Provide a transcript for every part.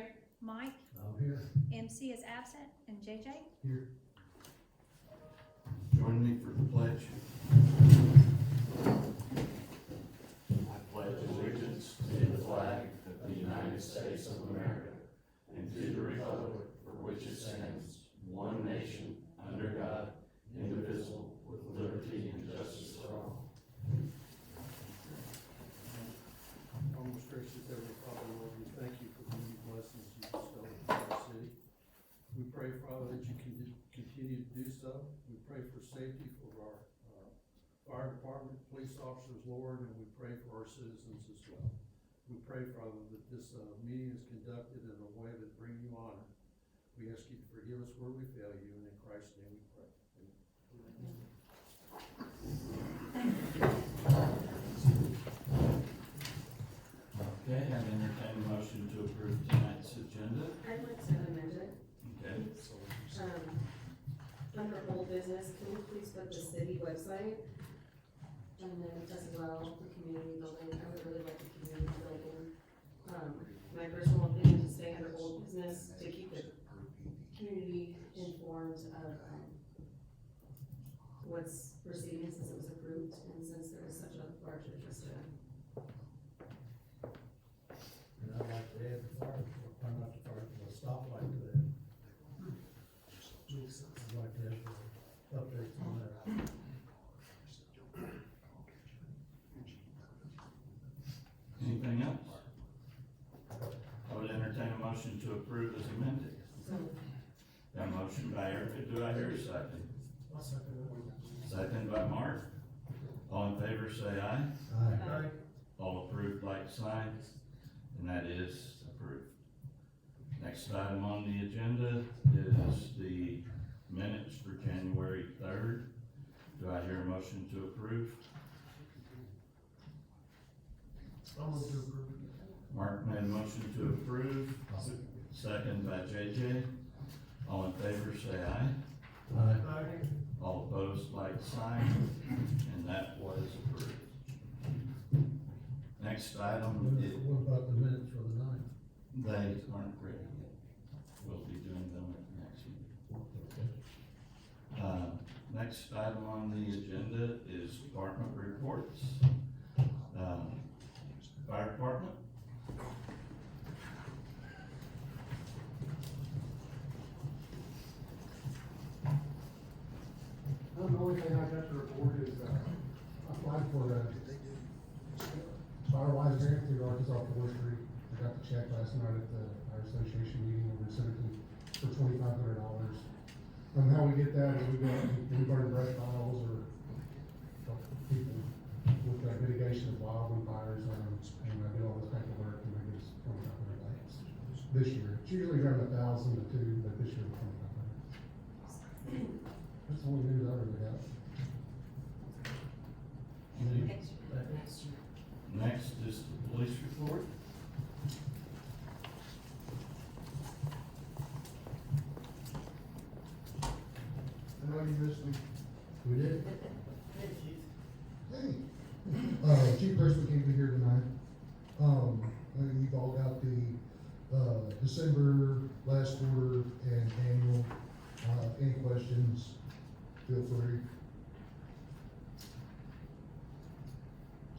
Here. Mike, I'm here. MC is absent, and JJ. Here. Join me for the pledge. I pledge allegiance to the flag of the United States of America and to the republic for which it stands, one nation, under God, indivisible, with liberty and justice for all. Most gracious Heavenly Father, Lord, we thank you for the many blessings you bestow upon our city. We pray, Father, that you can continue to do so. We pray for safety for our fire department, police officers, Lord, and we pray for our citizens as well. We pray, Father, that this meeting is conducted in a way that bring you honor. We ask you to forgive us where we fail you, and in Christ's name we pray. Amen. Okay, I entertain a motion to approve tonight's agenda. I'd like to amend it. Okay, Under old business, can you please put the city website? And then as well, the community building, I would really like the community building. My personal opinion to stay under old business, to keep the community informed of, what's proceeding since it was approved, and since there is such a large interest in it. And I'd like to add the fire, not the fire, the stoplight to that. I'd like to have updates on that. anything else? I would entertain a motion to approve as amended. So, Got a motion by Erica, do I hear a second? Second by Mark. All in favor say aye. Aye. All approved, like sign, and that is approved. Next item on the agenda is the minutes for January 3rd. Do I hear a motion to approve? Mark made a motion to approve, second by JJ. All in favor say aye. Aye. All opposed, like sign, and that was approved. Next item is, What about the minutes for the ninth? they aren't ready yet. We'll be doing them at the next meeting. Next item on the agenda is department reports. Fire department? The only thing I got to report is, I applied for a Firewise grant through Arkansas Forestry. I got the check last night at our association meeting over in Centerton for $2,500. How we get that is we burn brush piles or people with mitigation of wildland fires, and I do all this paperwork, and I get us $2,500 this year. It's usually around 1,000 to 2,000, but this year $2,500. That's the only news I really got. Next is the police report. I know you missed me. We did? Hey. Chief Person came to here tonight. And you've all got the, December, last quarter, and annual. Any questions, feel free.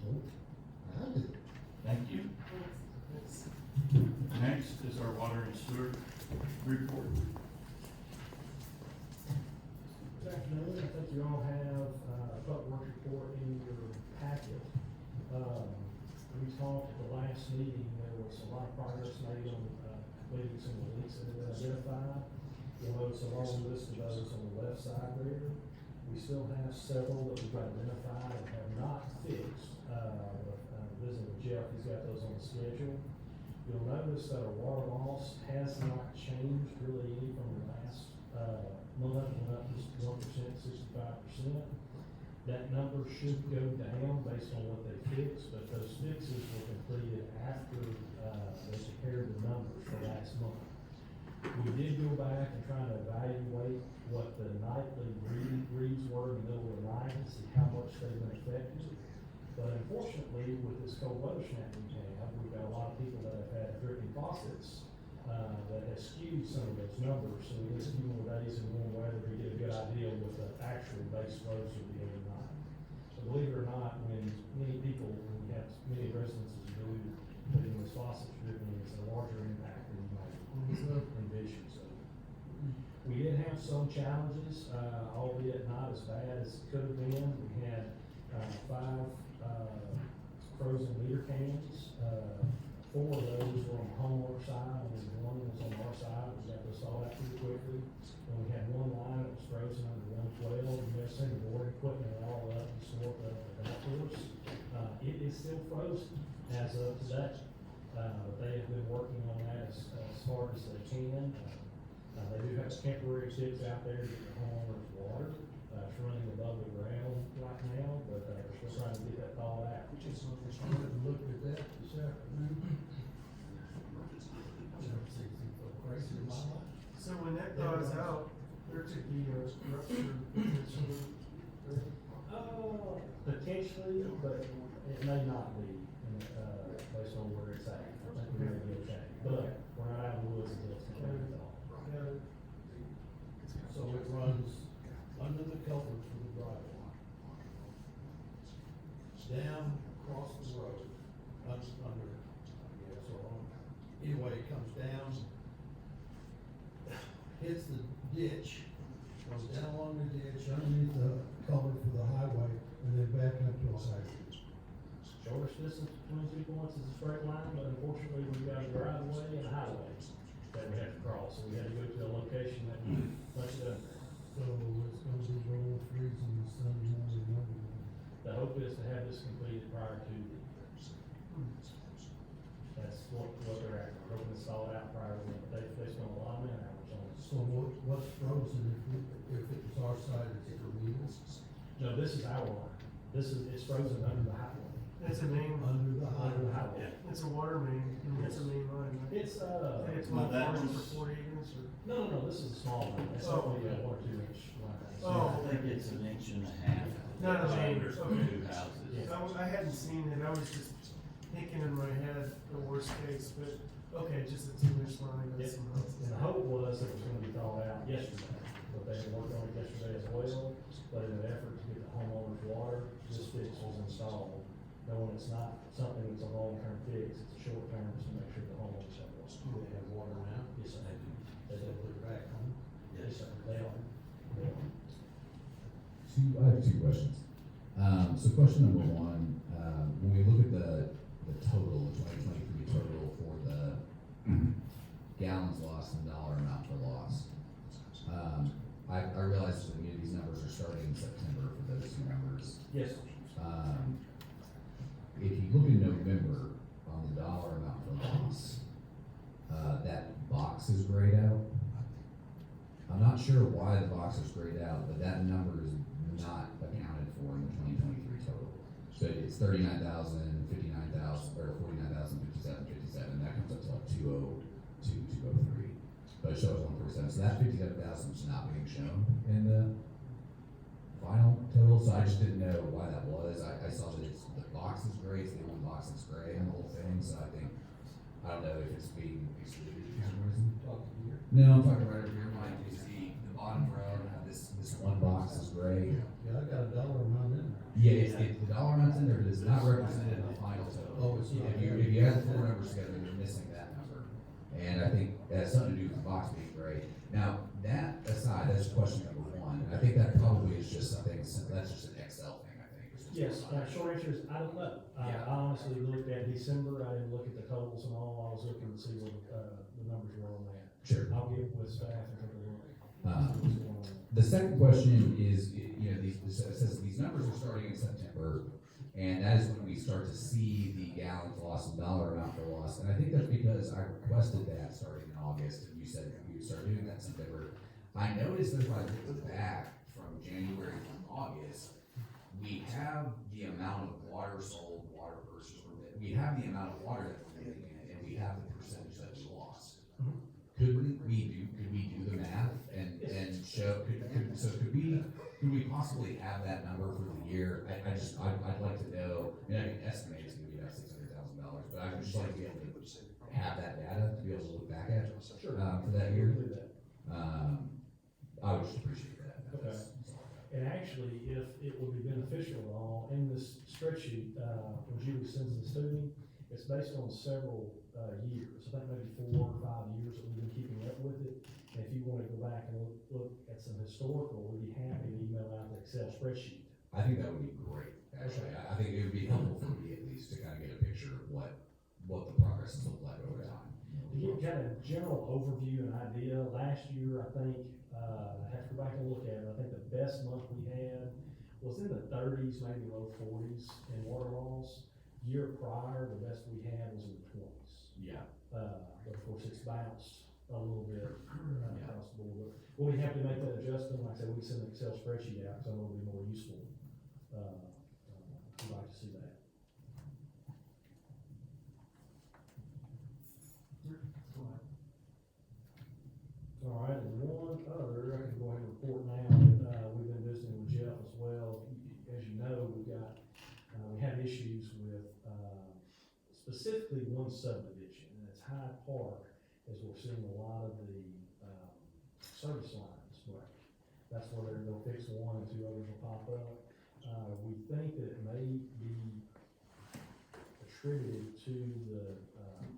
So, I did. Thank you. Next is our water and sewer report. Good afternoon, I think you all have a public works report in your packet. We talked at the last meeting, there was a lot of progress made on completing some of the leaks that have been identified. You'll notice a long list of those on the left side there. We still have several that we've identified and have not fixed. Visiting with Jeff, he's got those on the schedule. You'll notice that our water loss has not changed really any from the last month, went up just 1%, 65%. That number should go down based on what they fixed, but those fixes were completed after they compared the numbers for last month. We did go back and try to evaluate what the nightly reads were in the middle of the night to see how much they've been affected. But unfortunately, with this cold weather snap we've got a lot of people that have had dripping faucets that has skewed some of those numbers. So we get a few more days in warm weather to get a good idea what the actual base flows will be overnight. So believe it or not, when many people, when we have many residences do, putting this faucet driven in, it's a larger impact than you might envision. So we did have some challenges, albeit not as bad as it could have been. We had 5 frozen liter cans. 4 of those were on the homeowner side, and then 1 was on our side. We got those all out pretty quickly. And we had 1 line that was frozen under 112, and we had sent the board equipment all up and stored up at that force. It is still frozen as of today. They have been working on that as hard as they can. They do have temporary fix out there to get the homeowners water. It's running above the ground right now, but they're still trying to get that thawed out. I went and looked at that this afternoon. Never seen anything so crazy in my life. So when that thaws out, there could be a rupture potentially. Potentially, but it may not be, based on where it's at. I think we may be okay, but we're not out of the woods until it's completely thawed. So it runs under the culvert for the driveway, down across the road, under, I guess, or on, anyway, it comes down, hits the ditch, goes down along the ditch, underneath the culvert for the highway, and then back up to a side ditch. Shortest distance between 2 points is a straight line, but unfortunately, we've got a driveway and a highway that we have to cross, so we had to go to a location that much done. So it's gonna be below freezing Sunday morning, Monday morning. The hope is to have this completed prior to the, that's what they're after, hoping to install it out prior to, they spent a lot of man hours on it. So what's frozen if it was our side, is it Armita's? No, this is our line, it's frozen under the highway. It's a main, Under the Under the highway. highway. it's a water main, and it's a main line, right? It's, I think it's Well, one that forty one's- for 48 inch or. no, this is a small one, it's Oh, only a okay. 1 or 2 inch line. Oh. I think it's an inch and a half. Not a main, There's okay. 2 houses. I hadn't seen it, I was just thinking in my head the worst case, but, okay, just a 2 inch line, Yes, that's some houses. and the hope was it was gonna be thawed out yesterday, but they had worked on it yesterday as well. But in an effort to get the homeowners water, this fix was installed, knowing it's not something that's a long-term fix, it's a short-term, just to make sure the homeowners have water. Do they have water now? Yes, sir. They don't put it back on? Yes, sir, they are. I have 2 questions. So question number 1, when we look at the total, the 2023 total for the gallons lost and dollar amount for loss, I realize that these numbers are starting in September for those 2 numbers. Yes, If you look in November on the dollar amount for loss, that box is grayed out. I'm not sure why the box is grayed out, but that number is not accounted for in the 2023 total. So it's 39,000, 59,000, or 49,057, 57. That comes up to like 202, 203. But it shows 147. So that 57,000 is not being shown in the final total. So I just didn't know why that was. I saw that the box is gray. It's the only box that's gray in the whole thing. So I don't know if it's being excluded for some reason. Talking here. No, I'm talking right over here, Mike. You see the bottom row, this one box is gray. Yeah, I got a dollar amount in there. Yeah, the dollar amount's in there, but it's not represented in the final total. Oh, it's not. If you add the 4 numbers together, you're missing that number. And I think that has something to do with the box being gray. Now, that aside, that's question number 1. I think that probably is just something, that's just an Excel thing, I think. It's just- yes, short answer is, I don't know. I honestly looked at December, I didn't look at the totals and all, I was looking to see what, the numbers were on that. Sure. I'll get with staff and take a look. Um, See what's going on. The second question is, it says these numbers are starting in September, and that is when we start to see the gallons lost and dollar amount for loss. And I think that's because I requested that starting in August, and you said you would start doing that in September. I noticed that if I look back from January to August, we have the amount of water sold, water purchased, we have the amount of water that we're getting in, and we have the percentage that we lost. Could we do the math and show, could we possibly have that number for the year? I'd like to know, I mean, I can estimate it's gonna be about $600,000, but I'd just like to be able to have that data to be able to look back at, Sure. for that year. We'll do that. I would just appreciate that. Okay. And actually, if it would be beneficial at all, in this spreadsheet, when Julie sends this to me, it's based on several, years, I think maybe 4 or 5 years that we've been keeping up with it. And if you wanna go back and look at some historical, we'd be happy to email out the Excel spreadsheet. I think that would be great, actually. I think it would be helpful for me at least to kind of get a picture of what the progress has looked like over time. To give kind of general overview and idea, last year, I think, I have to go back and look at it, I think the best month we had was in the 30s, maybe low 40s in water loss. Year prior, the best we had was in the 20s. Yeah. But of course, it's bounced a little bit across the board. But we'll be happy to make that adjustment, like I said, we can send an Excel spreadsheet out, because I know it'll be more useful. We'd like to see that. All right, and one other, I can go ahead and report now, we've been visiting with Jeff as well. As you know, we have issues with, specifically one subdivision, and it's Hyde Park, as we're seeing a lot of the, service lines break. That's where they'll fix one and 2 others will pop up. We think that it may be attributed to the,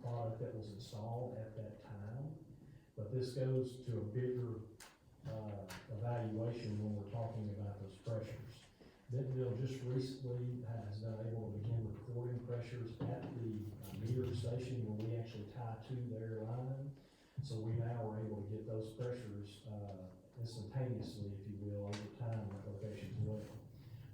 product that was installed at that time. But this goes to a bigger, evaluation when we're talking about those pressures. Bentonville just recently has been able to begin recording pressures at the meter station where we actually tie to their line. So we now are able to get those pressures, instantaneously, if you will, over time in that location as well.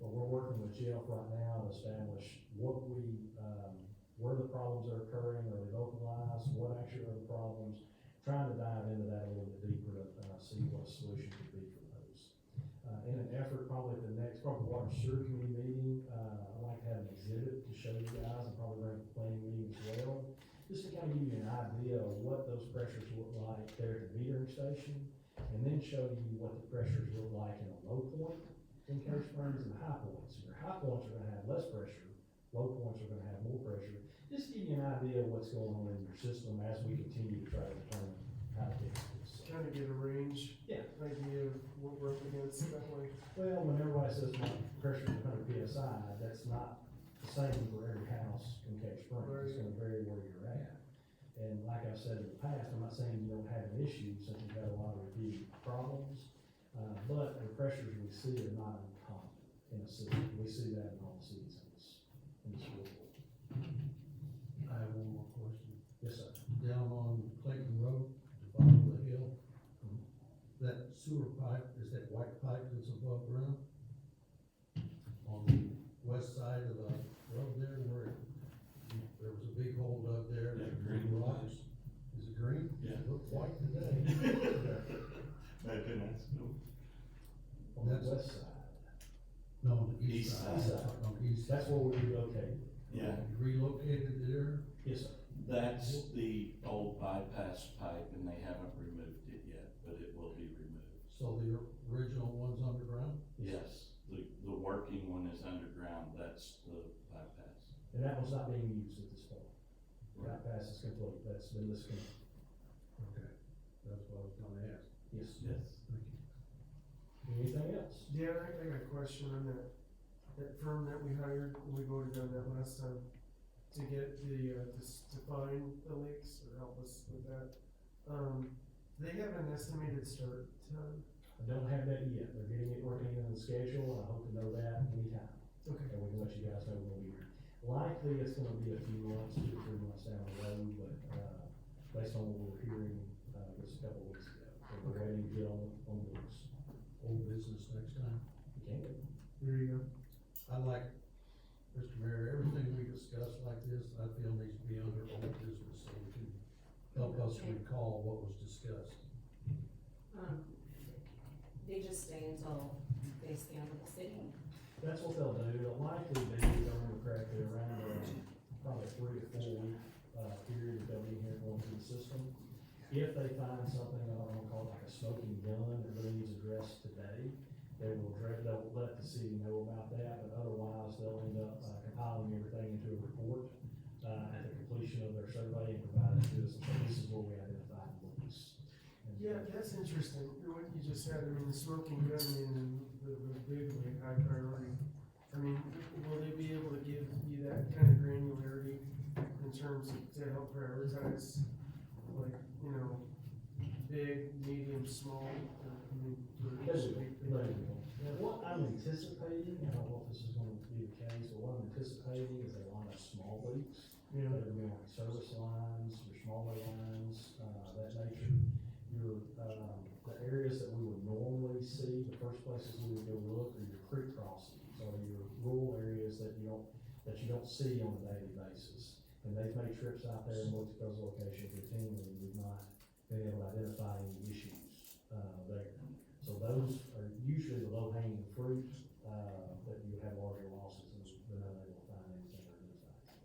But we're working with Jeff right now to establish where the problems are occurring, are they localized, what actually are the problems, trying to dive into that a little bit deeper to, see what a solution could be for those. In an effort, probably at the next, water and sewer committee meeting, I'd like to have an exhibit to show you guys, and probably bring a planning meeting as well, just to kind of give you an idea of what those pressures look like there at the metering station, and then show you what the pressures look like in a low point in Cave Springs and high points. Your high points are gonna have less pressure, low points are gonna have more pressure, just to give you an idea of what's going on in your system as we continue to try to determine how to fix this. Trying to get a range, Yeah. idea of what we're up against that way. Well, when everybody says my pressure is 100 PSI, that's not the same for every house in Cave Springs. It's gonna vary where you're at. And like I've said in the past, I'm not saying you don't have an issue since you've had a lot of repeated problems, but the pressures we see are not uncommon in a city. We see that in all cities in this world. I have one more question. Yes, sir. Down on Clayton Road, the bottom of the hill, that sewer pipe, is that white pipe that's above ground? On the west side of the road there, where there was a big hole dug there, Yeah, that green green rocks. Is it green? Yeah. It looked white today. That'd been nice. On the That's- west side, No, on the east East side. side. On the east. that's where we relocated. Yeah, You relocated there? Yes, sir. that's the old bypass pipe, and they haven't removed it yet, but it will be removed. So the original one's underground? Yes, the working one is underground, that's the bypass. And that was not being used at this point. Bypass is complete, that's been disconnected. Okay, that's what I was gonna ask. Yes. Yes. Thank you. Anything else? Yeah, I got a question on that firm that we hired, we voted on that last time, to get to find the leaks or help us with that. They have an estimated start time. I don't have that yet, they're getting it working in the schedule, and I hope to know that anytime. Okay. And we can let you guys know when we'll be here. Likely, it's gonna be a few months, 2 or 3 months down the road, but, based on what we were hearing, just a couple of weeks ago. So we're waiting to get on the books. Old business next time. You can do. There you go. I like, Mr. Mayor, everything we discuss like this, I feel needs to be under old business, so we can help us recall what was discussed. They just stay until they stand with the city. That's what they'll do, it'll likely be, if I remember correctly, around, probably a 3 to 4 week, period that they'll be here going through the system. If they find something, I don't wanna call it like a smoking gun that really needs addressed today, they'll let the city know about that, but otherwise, they'll end up compiling everything into a report, at the completion of their survey and provide it to us, and so this is where we identify the leaks. And, Yeah, that's interesting, what you just said, I mean, the smoking gun and the big league high priority. I mean, will they be able to give you that kind of granularity in terms of, to help prioritize, like, you know, big, medium, small, I mean, for each big thing? Now, what I'm anticipating, I don't know if this is gonna be the case, but what I'm anticipating is a lot of small leaks. Yeah. That are like service lines, your smaller lines, that nature. Your, the areas that we would normally see, the first places we would go look are your creek crossings, or your rural areas that you don't see on a daily basis. And they've made trips out there and looked at those locations routinely, and we've not been able to identify any issues, there. So those are usually the low hanging fruit, that you have larger losses and they're not able to find anything or identify.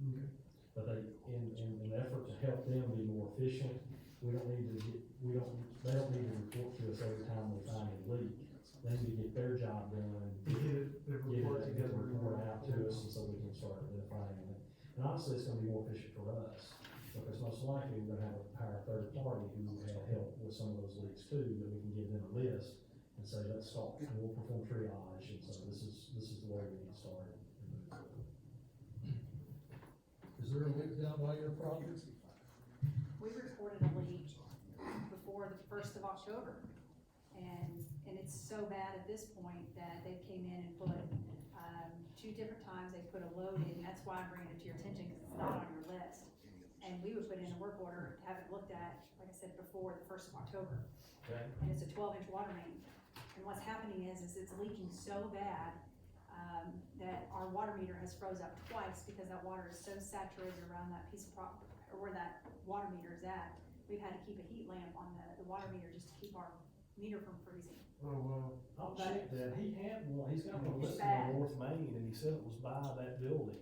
Okay. But they, in an effort to help them be more efficient, they don't need to report to us every time they find a leak. They need to get their job done, They get the report get together. the report out to us, and so we can start identifying it. And honestly, it's gonna be more efficient for us, because most likely we're gonna have to hire a third party who will help with some of those leaks too, that we can give them a list and say, let's start, and we'll perform triage, and so this is the way we need to start. Is there a leak down by your property? We reported a leak before the 1st of October. And it's so bad at this point that they came in and put, 2 different times they put a load in. That's why I'm bringing it to your attention, because it's not on your list. And we would put in a work order, have it looked at, like I said, before the 1st of October. Okay. And it's a 12-inch water main. And what's happening is it's leaking so bad, that our water meter has froze up twice, because that water is so saturated around that piece of property, or where that water meter is at. We've had to keep a heat lamp on the water meter just to keep our meter from freezing. Oh, wow. I'll check that. He had one, he's got one It's listed bad. on North Main, and he said it was by that building,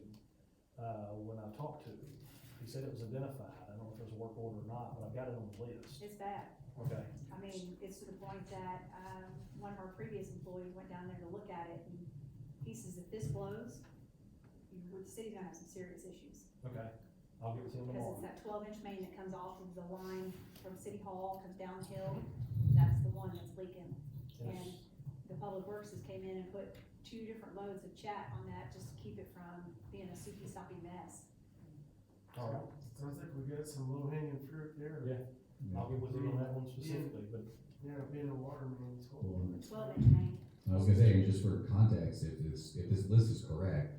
when I talked to him. He said it was identified. I don't know if there's a work order or not, but I've got it on the list. It's bad. Okay. I mean, it's to the point that, one of our previous employees went down there to look at it, and he says, if this blows, the city's gonna have some serious issues. Okay. I'll get with him Because tomorrow. it's that 12-inch main that comes off of the line from City Hall, comes down the hill, that's the one that's leaking. And the Public Works has came in and put 2 different loads of chat on that, just to keep it from being a soupy stoppy mess. All right. Sounds like we got some low hanging fruit there. Yeah. I'll get with you on that one specifically, but Yeah, being a water main is what. 12-inch main. I was gonna say, just for context, if this list is correct,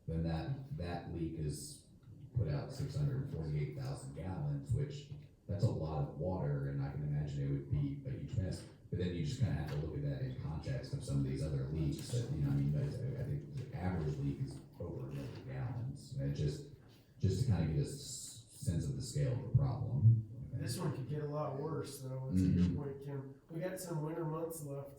then that leak is put out 648,000 gallons, which, that's a lot of water, and I can imagine it would be a huge mess. But then you just kinda have to look at that in context of some of these other leaks that, you know, I mean, I think the average leak is over 1 million gallons, and just to kinda get a sense of the scale of the problem. This one could get a lot worse though, it's a good point, Kim. We got some winter months left.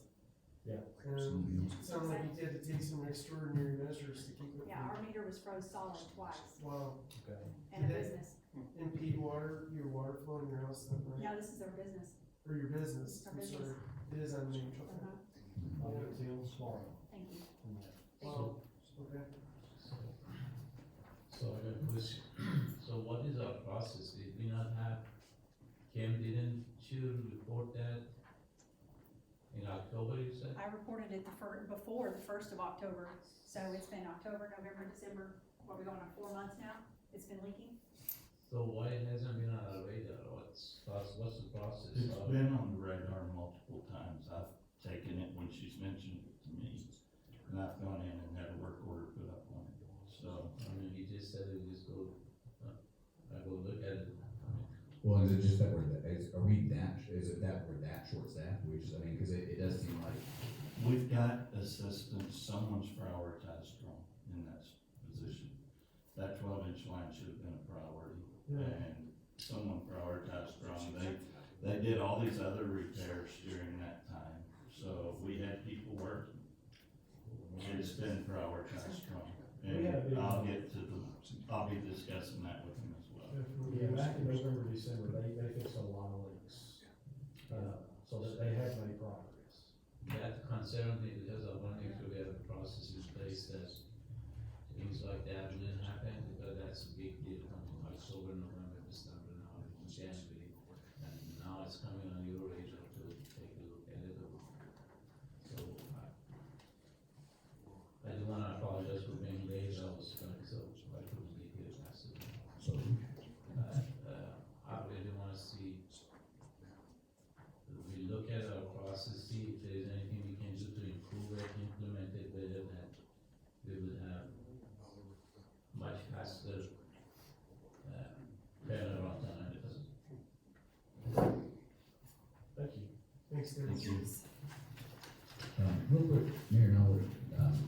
Yeah. And it sounds like you had to take some extraordinary measures to keep it. Yeah, our meter was froze solid twice, Wow, okay. and a Did they- business. impede your water flow in your house then, right? No, this is our business. Or your business, Our I'm business. sorry. It is on me, okay. Uh-huh. I'll get with you tomorrow Thank you. on that. Wow, okay. So I have a question. So what is our process? Did we not have, Kim, didn't you report that in October, you said? I reported it before the 1st of October, so it's been October, November, December, what, we going on 4 months now? It's been leaking? So why it hasn't been on our radar? What's the process? It's been on the radar multiple times. I've taken it when she's mentioned it to me, and I've gone in and had a work order put up on it, so. I mean, you just said you just go, I go look at it. Well, is it just that is it that we're that short staffed, I mean, cause it does seem like, We've got assistants, someone's prioritized wrong in that position. That 12-inch line should have been a priority, and someone prioritized wrong. They did all these other repairs during that time, so we had people working. It's been prioritized wrong, and I'll be discussing that with them as well. Yeah, back in November, December, they fixed a lot of leaks, so that they have made progress. That concerned me because I want to make sure we have a process in place that things like that wouldn't happen, because that's a big deal coming October, November, December, now in January. And now it's coming on your radar to take a look at it. So, I do wanna apologize for being late, I was trying, so I couldn't be here last week. So, I really wanna see, we look at our process, see if there's anything we can do to improve it, implement it better, that we would have much faster, turnaround time, because Thank you. Thanks, Dennis. real quick, Mayor, now,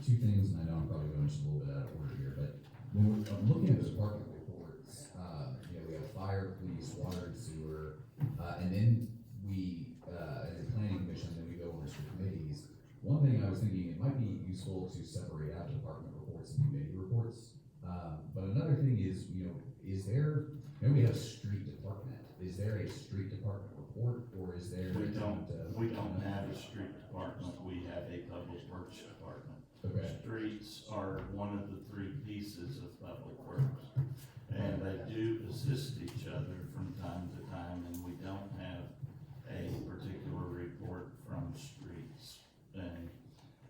two things, and I know I'm probably going just a little bit out of order here, but when we're looking at the department reports, we have fire, police, water and sewer, and then we, as a planning commission, then we go over to committees. One thing I was thinking, it might be useful to separate out department reports and committee reports. But another thing is, is there, we have a street department, is there a street department report, or is there? We don't have a street department, we have a public works department. Okay, Streets are one of the three pieces of public works, and they do assist each other from time to time, and we don't have a particular report from streets. And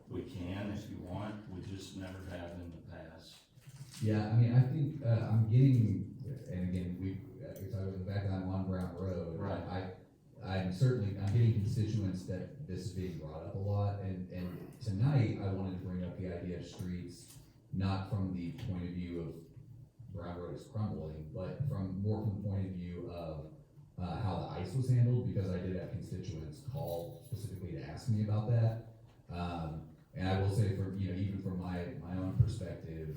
we can if you want, we just never have in the past. yeah, I mean, I think, I'm getting, and again, if I was back on Brown Road. Right. I'm getting constituents that this is being brought up a lot, and tonight, I wanted to bring up the idea of streets, not from the point of view of Brown Road is crumbling, but more from the point of view of, how the ice was handled, because I did have constituents call specifically to ask me about that. And I will say even from my own perspective,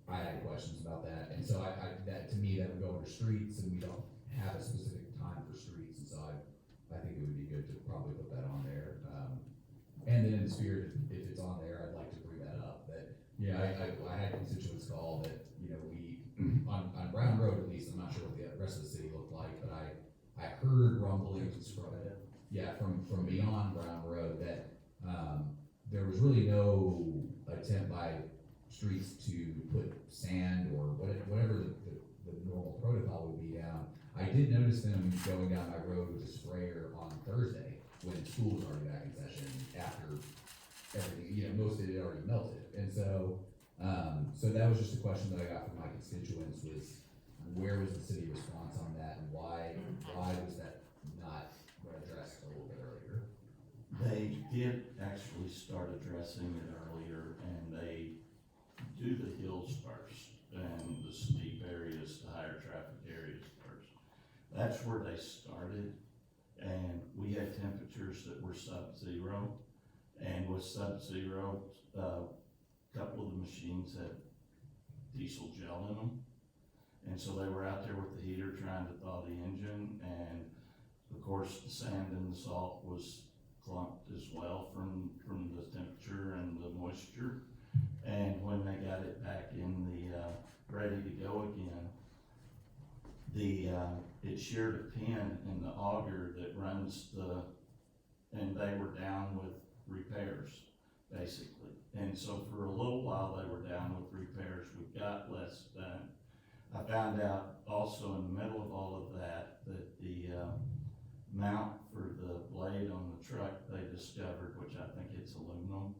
I had questions about that, and so that, to me, that would go under streets, and we don't have a specific time for streets, and so I think it would be good to probably put that on there. And then in the spirit, if it's on there, I'd like to bring that up, that, I had constituents call that, we, on Brown Road at least, I'm not sure what the rest of the city looked like, but I heard rumblings from beyond Brown Road that, there was really no attempt by streets to put sand or whatever the normal protocol would be down. I did notice them going down my road with a sprayer on Thursday when school was already back in session after everything, most of it had already melted. And so, so that was just a question that I got from my constituents was, where was the city response on that, and why was that not addressed a little bit earlier? They did actually start addressing it earlier, and they do the hills first, and the steep areas, the higher traffic areas first. That's where they started, and we had temperatures that were sub-zero, and with sub-zero, a couple of the machines had diesel gel in them, and so they were out there with the heater trying to thaw the engine, and of course, the sand and the salt was clumped as well from the temperature and the moisture. And when they got it back in the, ready to go again, it sheared a pin in the auger that runs and they were down with repairs, basically. And so for a little while they were down with repairs, we got less done. I found out also in the middle of all of that the mount for the blade on the truck they discovered, which I think it's aluminum,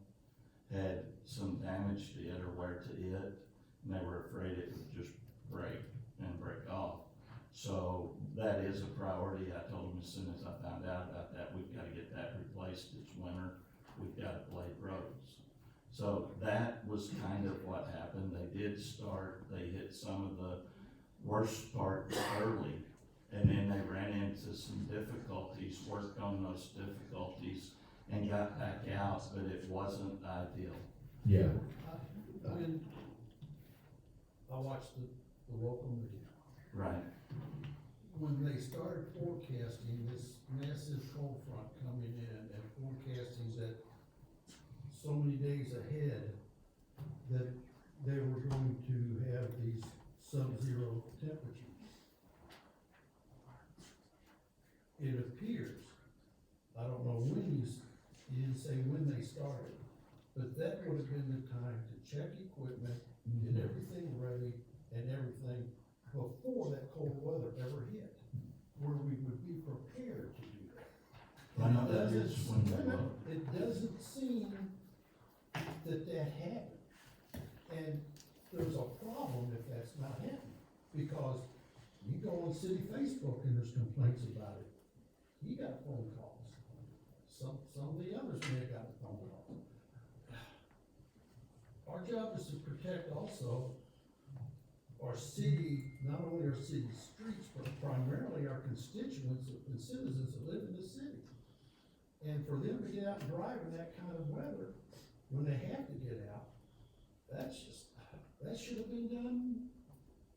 had some damage to it or wear to it, and they were afraid it would just break off. So that is a priority. I told them as soon as I found out about that, we've got to get that replaced. It's winter. We've got to blade roads. So that was kind of what happened. They did start, they hit some of the worst parts early, and then they ran into some difficulties, worked on those difficulties, and got back out, but it wasn't ideal. Yeah. When I watched the local media, Right. when they started forecasting this massive cold front coming in and forecasting that so many days ahead that they were going to have these sub-zero temperatures. It appears, I don't know when you didn't say when they started, But that would have been the time to check equipment, get everything ready and everything before that cold weather ever hit, where we would be prepared to do that. I know that is when we look. It doesn't seem that that happened. And there's a problem if that's not happening, because you go on city Facebook and there's complaints about it. You got phone calls. Some of the others may have gotten phone calls. Our job is to protect also our city, not only our city streets, but primarily our constituents and citizens that live in the city. And for them to get out and drive in that kind of weather, when they have to get out, that should have been done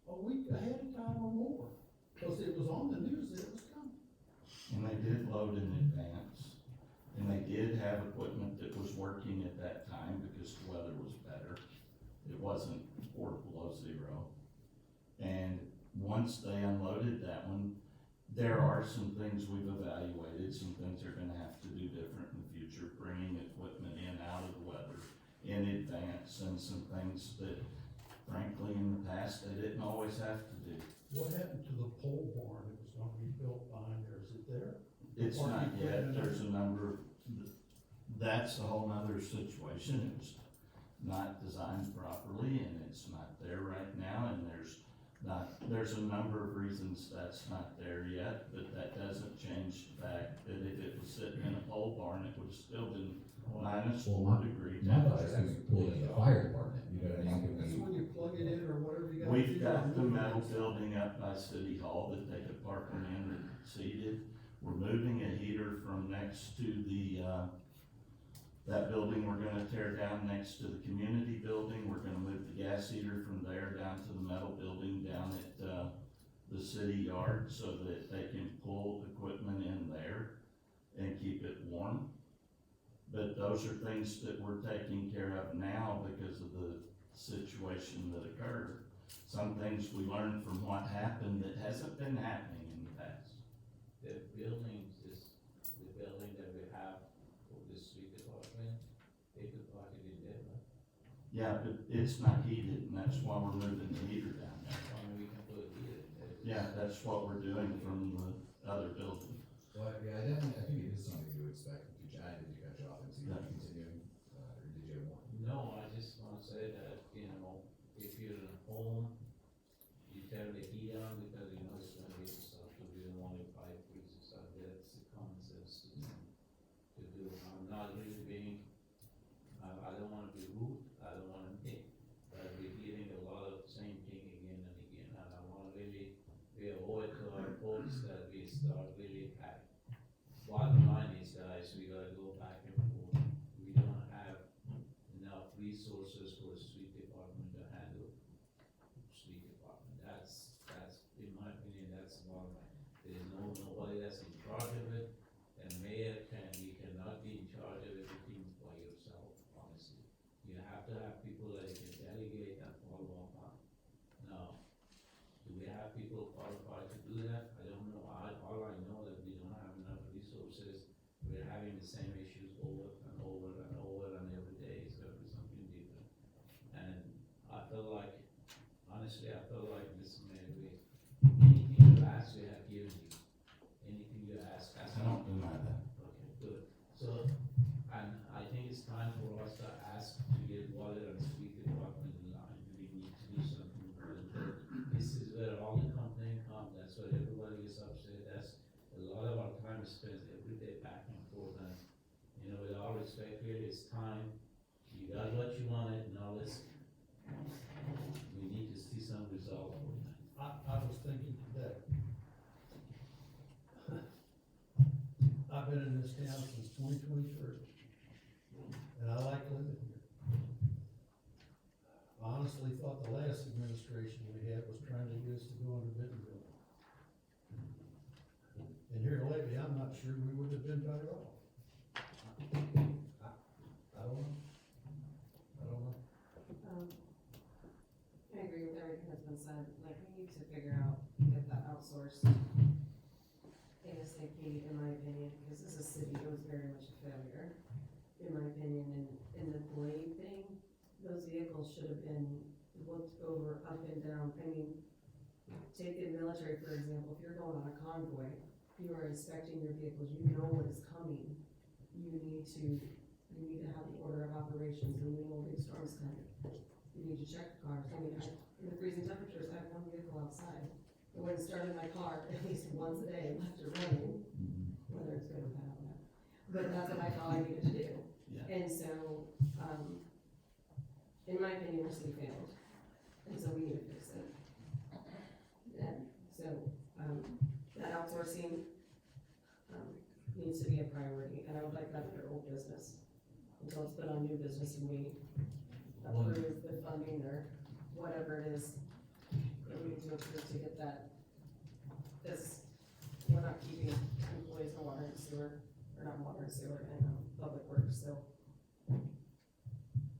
a week ahead of time or more, because it was on the news that it was coming. And they did load in advance, and they did have equipment that was working at that time because the weather was better. It wasn't 4 below 0. And once they unloaded that one, there are some things we've evaluated, some things they're gonna have to do different in the future, bringing equipment in out of the weather in advance, and some things that frankly in the past they didn't always have to do. What happened to the pole barn that was gonna be built behind there? Is it there? It's Parking not yet, equipment. there's a number, that's a whole nother situation, it was not designed properly, and it's not there right now, and there's a number of reasons that's not there yet, but that doesn't change the fact that if it was sitting in a pole barn, it would've still been minus Well, 4 degree My thought is temperature. we pull it in the fire department, you know what I mean? That's when you plug it in or whatever you gotta do. We've got the metal building up by City Hall that they could park them in and seated. We're moving a heater from next to the, that building we're gonna tear down next to the community building. We're gonna move the gas heater from there down to the metal building down at, the city yard so that they can pull equipment in there and keep it warm. But those are things that we're taking care of now because of the situation that occurred. Some things we learned from what happened that hasn't been happening in the past. The buildings is, the building that we have for the street department, they could park it in there, right? Yeah, but it's not heated, and that's why we're moving the heater down there. I mean, we can put it here. Yeah, that's what we're doing from the other building. Well, yeah, I think it is something to expect in the future. I didn't cut you off and see you continuing, or did you have more? No, I just wanna say that, you know, if you're at home, you turn the heat on because you know it's gonna be stuff, so you don't want to buy freezers out there, it's the common sense to do. I'm not really being, I don't wanna be rude, I don't wanna pick, but we're hearing a lot of the same thing again and again, and I wanna really be avoid to our folks that we start really happy. Bottom line is, guys, we gotta go back and forth, we don't have enough resources for the street department to handle street department. That's, in my opinion, that's the bottom line. There's nobody that's in charge of it, and mayor you cannot be in charge of everything by yourself, honestly. You have to have people that you can delegate and follow up on. Now, do we have people qualified to do that? I don't know, all I know that we don't have enough resources, we're having the same issues over and over and over, and every day is gonna be something different. And I feel like, honestly, Mr. Mayor, anything you ask, we have given you. Anything you ask, I don't deny that. Okay, good. So, and I think it's time for us to ask to get water and street department in line. We need to do something for them. This is where all the complaint come, that's where everybody is upset, that's a lot of our time is spent every day back and forth, and, you know, with all respect here, it's time, you got what you wanted, now we need to see some result for you. I was thinking today. I've been in this town since 2023, and I like living here. I honestly thought the last administration we had was trying to get us to go into Bentonville. And here lately, I'm not sure we would have been better off. I don't know. I agree with everything that's been said, like, we need to figure out, get that outsourced ASAP, in my opinion, because as a city, it was very much a failure, in my opinion, and the blame vehicles should have been looked over up and down. I mean, take the military, for example, if you're going on a convoy, you are inspecting your vehicles, you know what is coming. You need to have an order of operations, and you know big storms coming. You need to check the cars. I mean, in the freezing temperatures, I have one vehicle outside. I went and started my car at least once a day, left it running, whether it's good or bad, I don't know. But that's what I thought I needed to do. Yeah. And so, in my opinion, the city failed, and so we need to fix it. And so, that outsourcing, needs to be a priority, and I would like that under old business. Until it's put on new business and we approve the funding or whatever it is that we need to approve to get that. Because we're not keeping employees in water and sewer, or not water and sewer, and, public works, so.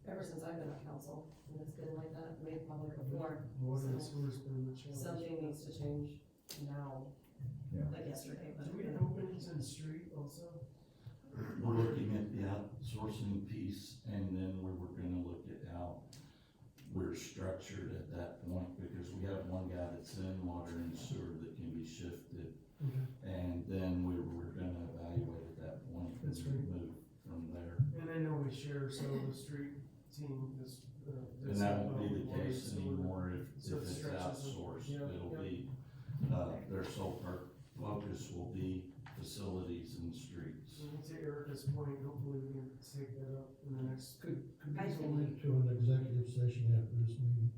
Ever since I've been on council, and it's been like that, maybe probably before. Water and sewer's been the challenge. Something needs to change now, Yeah. like yesterday, but. Do we have openings in the street also? We're looking at the outsourcing piece, and then we were gonna look at how we're structured at that point, because we have one guy that's in water and sewer that can be shifted. Okay. And then we were gonna evaluate at that point, and That's right. move from there. And I know we share some of the street team, this, And that won't be the water and case sewer. anymore So if it it's stretches it. outsourced, Yeah, it'll yeah. be, their sole focus will be facilities and streets. And to Erica's point, hopefully we can take that up in the next. Could I we go think- into an executive session after this meeting?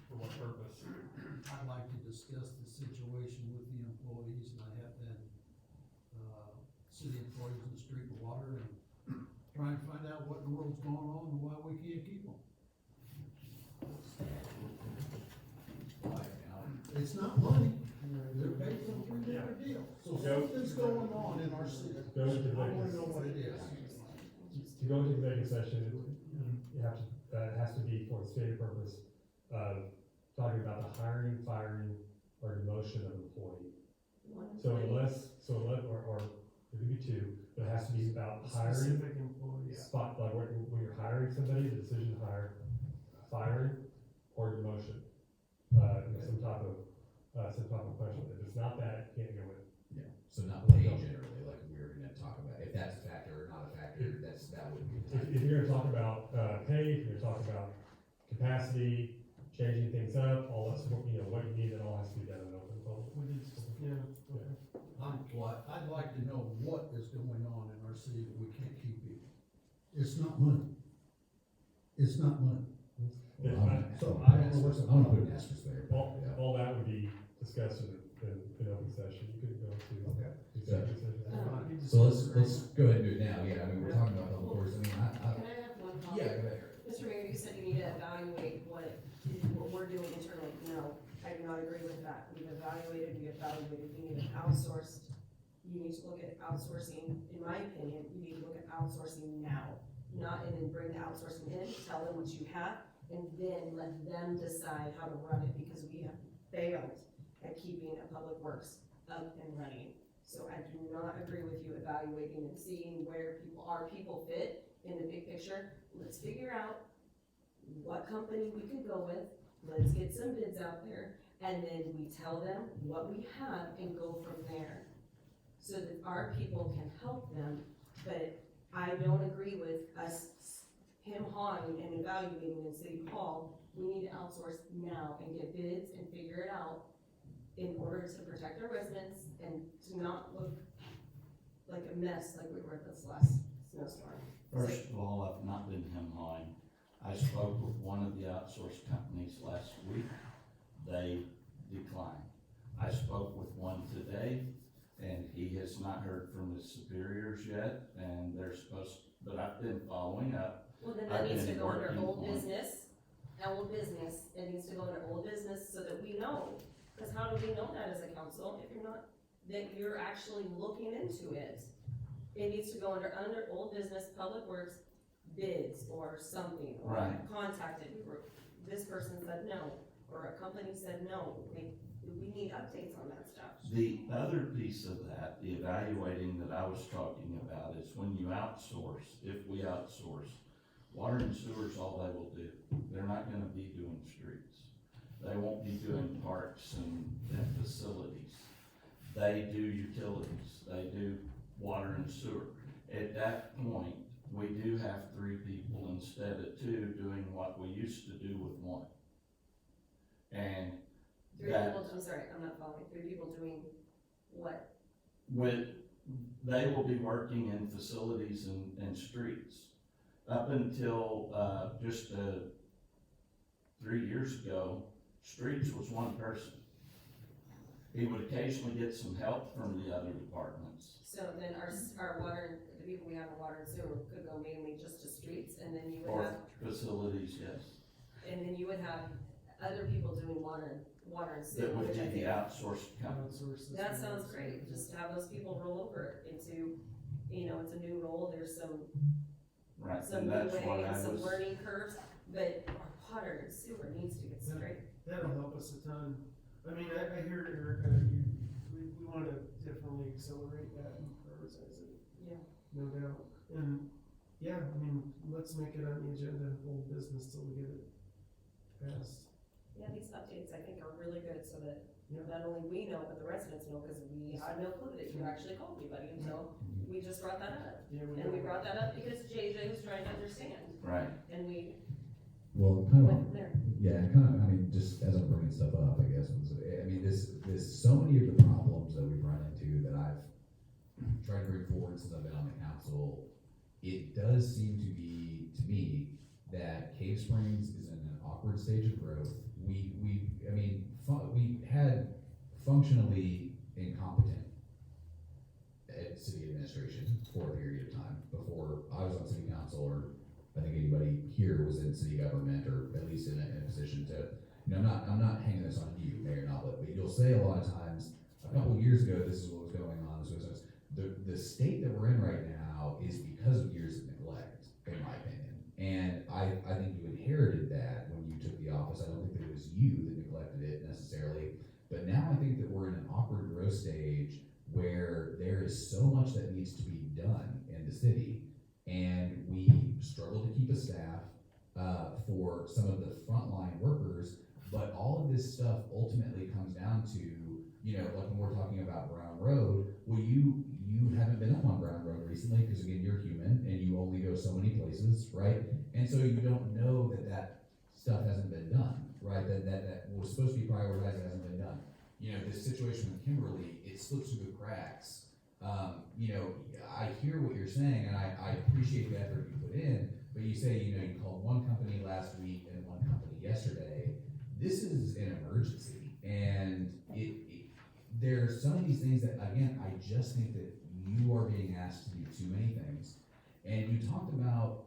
For what purpose? I'd like to discuss the situation with the employees, and I have been, city employees in the street and water, and try and find out what in the world's going on and why we can't keep them. It's not money, they're paid for 3 different deals, so something's going on in our city. Go into I wanna executive. know what it is. To go into executive session, you have to, it has to be for the stated purpose of talking about the hiring, firing, or demotion of an employee. So or it could be two, but it has to be about hiring, Specific employees. spot, like when you're hiring somebody, the decision to hire, firing, or demotion. Some type of question. If it's not that, you can't go with it. Yeah, so not pay generally, like we were gonna talk about, if that's a factor or not a factor, that would be the time. If you're gonna talk about, pay, if you're gonna talk about capacity, changing things up, all that sort of, what you need, it all has to be done in open public. Yeah, okay. I'd like to know what is going on in our city that we can't keep people. It's not money. It's not money. If I'm I- gonna- So I don't know what's. I'm gonna put an asterisk there. All, Yeah. all that would be discussed in open session, you could go to Okay. executive session. We just- So let's go ahead and do it now, yeah, I mean, we're talking about public works, I mean, Can I have one comment? yeah, go ahead. Mr. Mayor, you said you need to evaluate what we're doing internally. No, I do not agree with that. We need it outsourced. You need to look at outsourcing, in my opinion, you need to look at outsourcing now. Not, and then bring the outsourcing in, tell them what you have, and then let them decide how to run it, because we have failed at keeping a public works up and running. So I do not agree with you evaluating and seeing where our people fit in the big picture. Let's figure out what company we can go with, let's get some bids out there, and then we tell them what we have and go from there. So that our people can help them, but I don't agree with us hawing and evaluating in City Hall. We need to outsource now and get bids and figure it out in order to protect our residents and to not look like a mess like we were this last snowstorm. First of all, I've not been hawing. I spoke with one of the outsourced companies last week. They declined. I spoke with one today, and he has not heard from his superiors yet, and they're supposed, but I've been following up. Well, then I've that needs to been go under working old on- business, it needs to go under old business so that we know. Cause how do we know that as a council if you're not, that you're actually looking into it? It needs to go under old business, public works, bids or something, or Right. contacted, this person said no, or a company said no, we need updates on that stuff. The other piece of that, the evaluating that I was talking about, is when you outsource, if we outsource, Water and sewer's all they will do. They're not gonna be doing streets. They won't be doing parks and facilities. They do utilities, they do water and sewer. At that point, we do have 3 people instead of 2 doing what we used to do with 1. And 3 that, people, I'm sorry, I'm not following, 3 people doing what? they will be working in facilities and streets. Up until, just 3 years ago, streets was 1 person. He would occasionally get some help from the other departments. So then our water, the people we have in water and sewer could go mainly just to streets, and then you would Or have, facilities, yes, and then you would have other people doing water and sewer, that would which I be the think, outsourced company. Outsource this that one. sounds great, just have those people roll over into, it's a new role, there's some Right, some and that's what leeway I and some was, learning curves, but our water and sewer needs to get straight. That'll help us a ton. I mean, I hear Erica, we wanna definitely accelerate that and prioritize it, Yeah. no doubt. And, yeah, I mean, let's make it on the agenda, old business till we get it passed. Yeah, these updates I think are really good, so that Yeah. not only we know, but the residents know, because we had no clue that you actually called anybody until we just brought that up. Yeah, And we brought that up because JJ was trying to understand, right, and we Well, kind of, went from there. yeah, and kind of, I mean, just as I'm bringing stuff up, I guess, I mean, this, so many of the problems that we've run into that I've tried to bring forward since I've been on the council, it does seem to be, to me, that Cave Springs is in an awkward stage of growth. We had functionally incompetent city administration for a period of time before I was on city council, or I think anybody here was in city government, or at least in a position to, I'm not hanging this on you, Mayor Noblett, but you'll say a lot of times, a couple of years ago, this is what was going on, the state that we're in right now is because of years of neglect, in my opinion. And I think you inherited that when you took the office. I don't think that it was you that neglected it necessarily, but now I think that we're in an awkward growth stage where there is so much that needs to be done in the city, and we struggle to keep a staff for some of the frontline workers, but all of this stuff ultimately comes down to, like when we're talking about Brown Road, well, you haven't been up on Brown Road recently, because again, you're human, and you only go so many places, right? And so you don't know that stuff hasn't been done, right? That was supposed to be prioritized, that hasn't been done. This situation with Kimberly, it slips through the cracks. I hear what you're saying, and I appreciate the effort you put in, but you say, you called one company last week and one company yesterday. This is an emergency, and there's some of these things that, again, I just think that you are being asked to do too many things. And you talked about,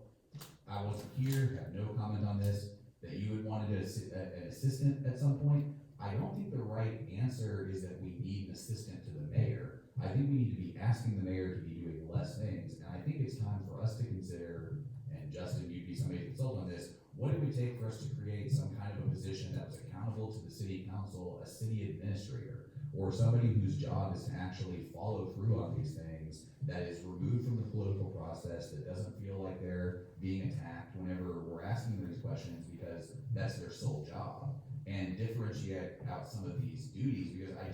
I wasn't here, have no comment on this, that you had wanted an assistant at some point. I don't think the right answer is that we need an assistant to the mayor. I think we need to be asking the mayor to be doing less things, and I think it's time for us to consider, and Justin, you'd be somebody to consult on this, what it would take for us to create some kind of a position that was accountable to the city council, a city administrator, or somebody whose job is to actually follow through on these things, that is removed from the political process, that doesn't feel like they're being attacked whenever we're asking them these questions, because that's their sole job, and differentiate out some of these duties, because I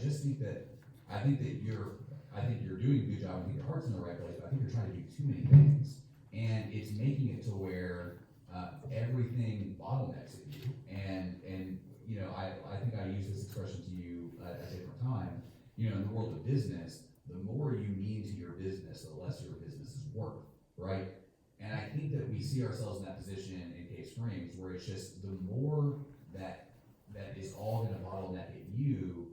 think you're doing a good job, I think your heart's in the right place, but I think you're trying to do too many things, and it's making it to where everything bottlenecks at you, and I think I used this expression to you at a different time. In the world of business, the more you mean to your business, the less your business is worth, right? And I think that we see ourselves in that position in Cave Springs, where it's just the more that is all going to bottleneck at you,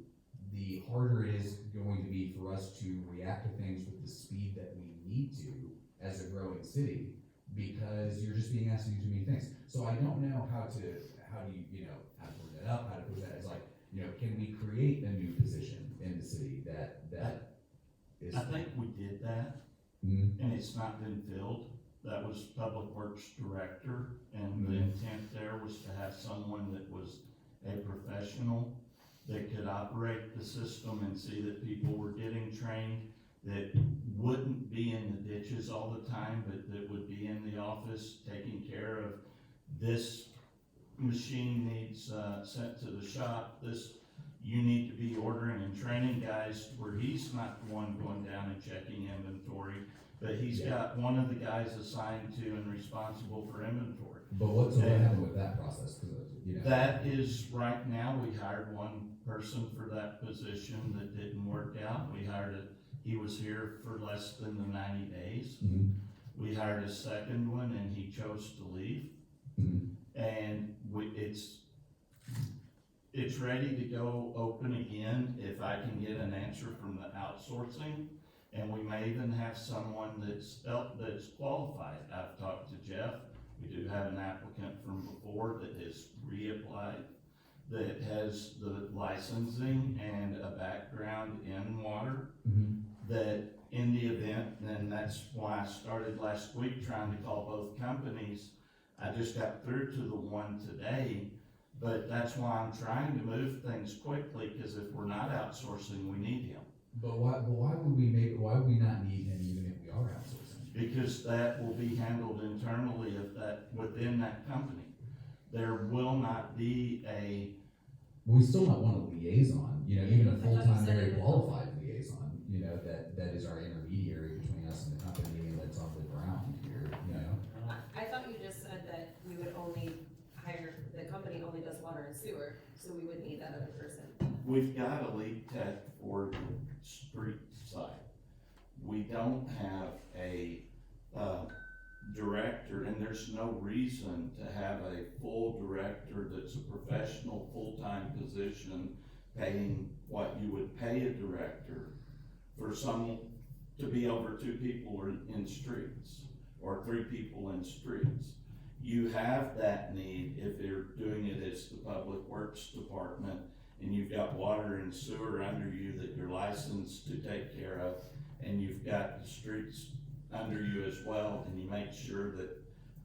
the harder it is going to be for us to react to things with the speed that we need to as a growing city, because you're just being asked to do too many things. So I don't know how to bring that up, how to push that. It's like, can we create a new position in the city that is? I think we did that, Mhm. and it's not been filled. That was Public Works Director, and the intent there was to have someone that was a professional that could operate the system and see that people were getting trained. that wouldn't be in the ditches all the time, but that would be in the office taking care of this machine needs, sent to the shop, this, you need to be ordering and training guys where he's not the one going down and checking inventory, but he's got one of the guys assigned to and responsible for inventory. But what happened with that process? 'Cause, you know. That is, right now, we hired one person for that position that didn't work out. We hired he was here for less than the 90 days. Mhm. We hired a second one and he chose to leave. Mhm. And it's ready to go open again if I can get an answer from the outsourcing. And we may even have someone that's qualified. I've talked to Jeff. We do have an applicant from before that has reapplied, that has the licensing and a background in water, Mhm. that in the event, and that's why I started last week trying to call both companies. I just got through to the one today, but that's why I'm trying to move things quickly, because if we're not outsourcing, we need him. But why would we not need him even if we are outsourcing? Because that will be handled internally within that company. There will not be We still not want a liaison, you know, even a I thought you full-time, said very it. qualified liaison, you know, that is our intermediary between us and the company and that's on the ground here, you know? I thought you just said that we would only hire, the company only does water and sewer, so we would need that other person. we've got a lead tech for the street side. We don't have a, director, and there's no reason to have a full director that's a professional, full-time position, paying what you would pay a director for someone to be over 2 people in streets, or 3 people in streets. You have that need if they're doing it as the Public Works Department, and you've got water and sewer under you that you're licensed to take care of, and you've got the streets under you as well, and you make sure that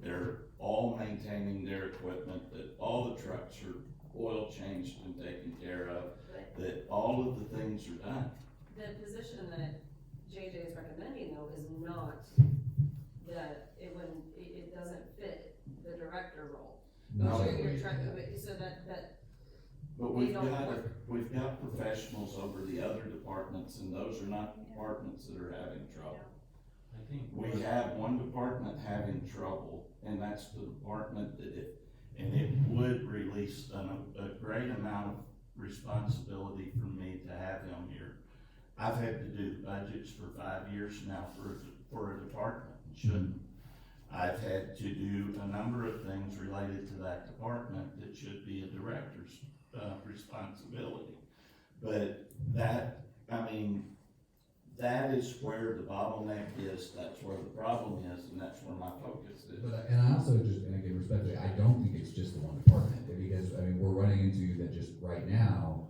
they're all maintaining their equipment, that all the trucks are oil changed and taken care of, But that all of the things are done. the position that JJ is recommending though is not it doesn't fit the director role. No, So I agree. you're trying, so that, But They we've don't got, work. we've got professionals over the other departments, and those are not departments that are having trouble. I think. We have one department having trouble, and that's the department and it would release a great amount of responsibility for me to have him here. I've had to do budgets for 5 years now for a department, and shouldn't. I've had to do a number of things related to that department that should be a director's, responsibility. But that is where the bottleneck is, that's where the problem is, and that's where my focus is. But, and I also just, and again, respectfully, I don't think it's just the one department, because, I mean, we're running into that just right now,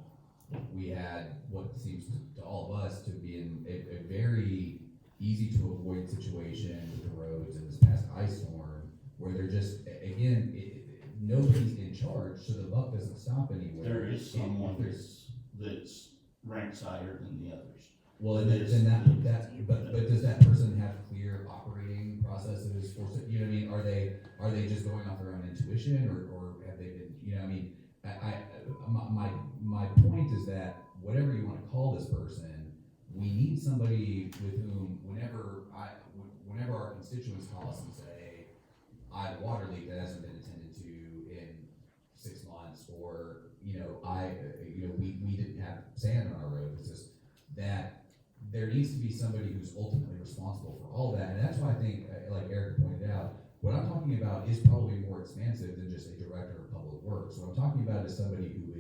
we had what seems to all of us to be in a very easy to avoid situation with the roads and this past ice storm, where they're just, again, nobody's in charge, so the buck doesn't stop anywhere. There is someone that's ranks higher than the others. Well, and then but does that person have clear operating processes for, you know what I mean, are they just going off their own intuition, or have they been, you know, I mean, my point is that whatever you wanna call this person, we need somebody with whom, whenever our constituents call us and say, I have a water leak that hasn't been attended to in 6 months, or, you know, we didn't have sand on our road, it's just that there needs to be somebody who's ultimately responsible for all that, and that's why I think, like Eric pointed out, what I'm talking about is probably more expansive than just a director of public works. What I'm talking about is somebody who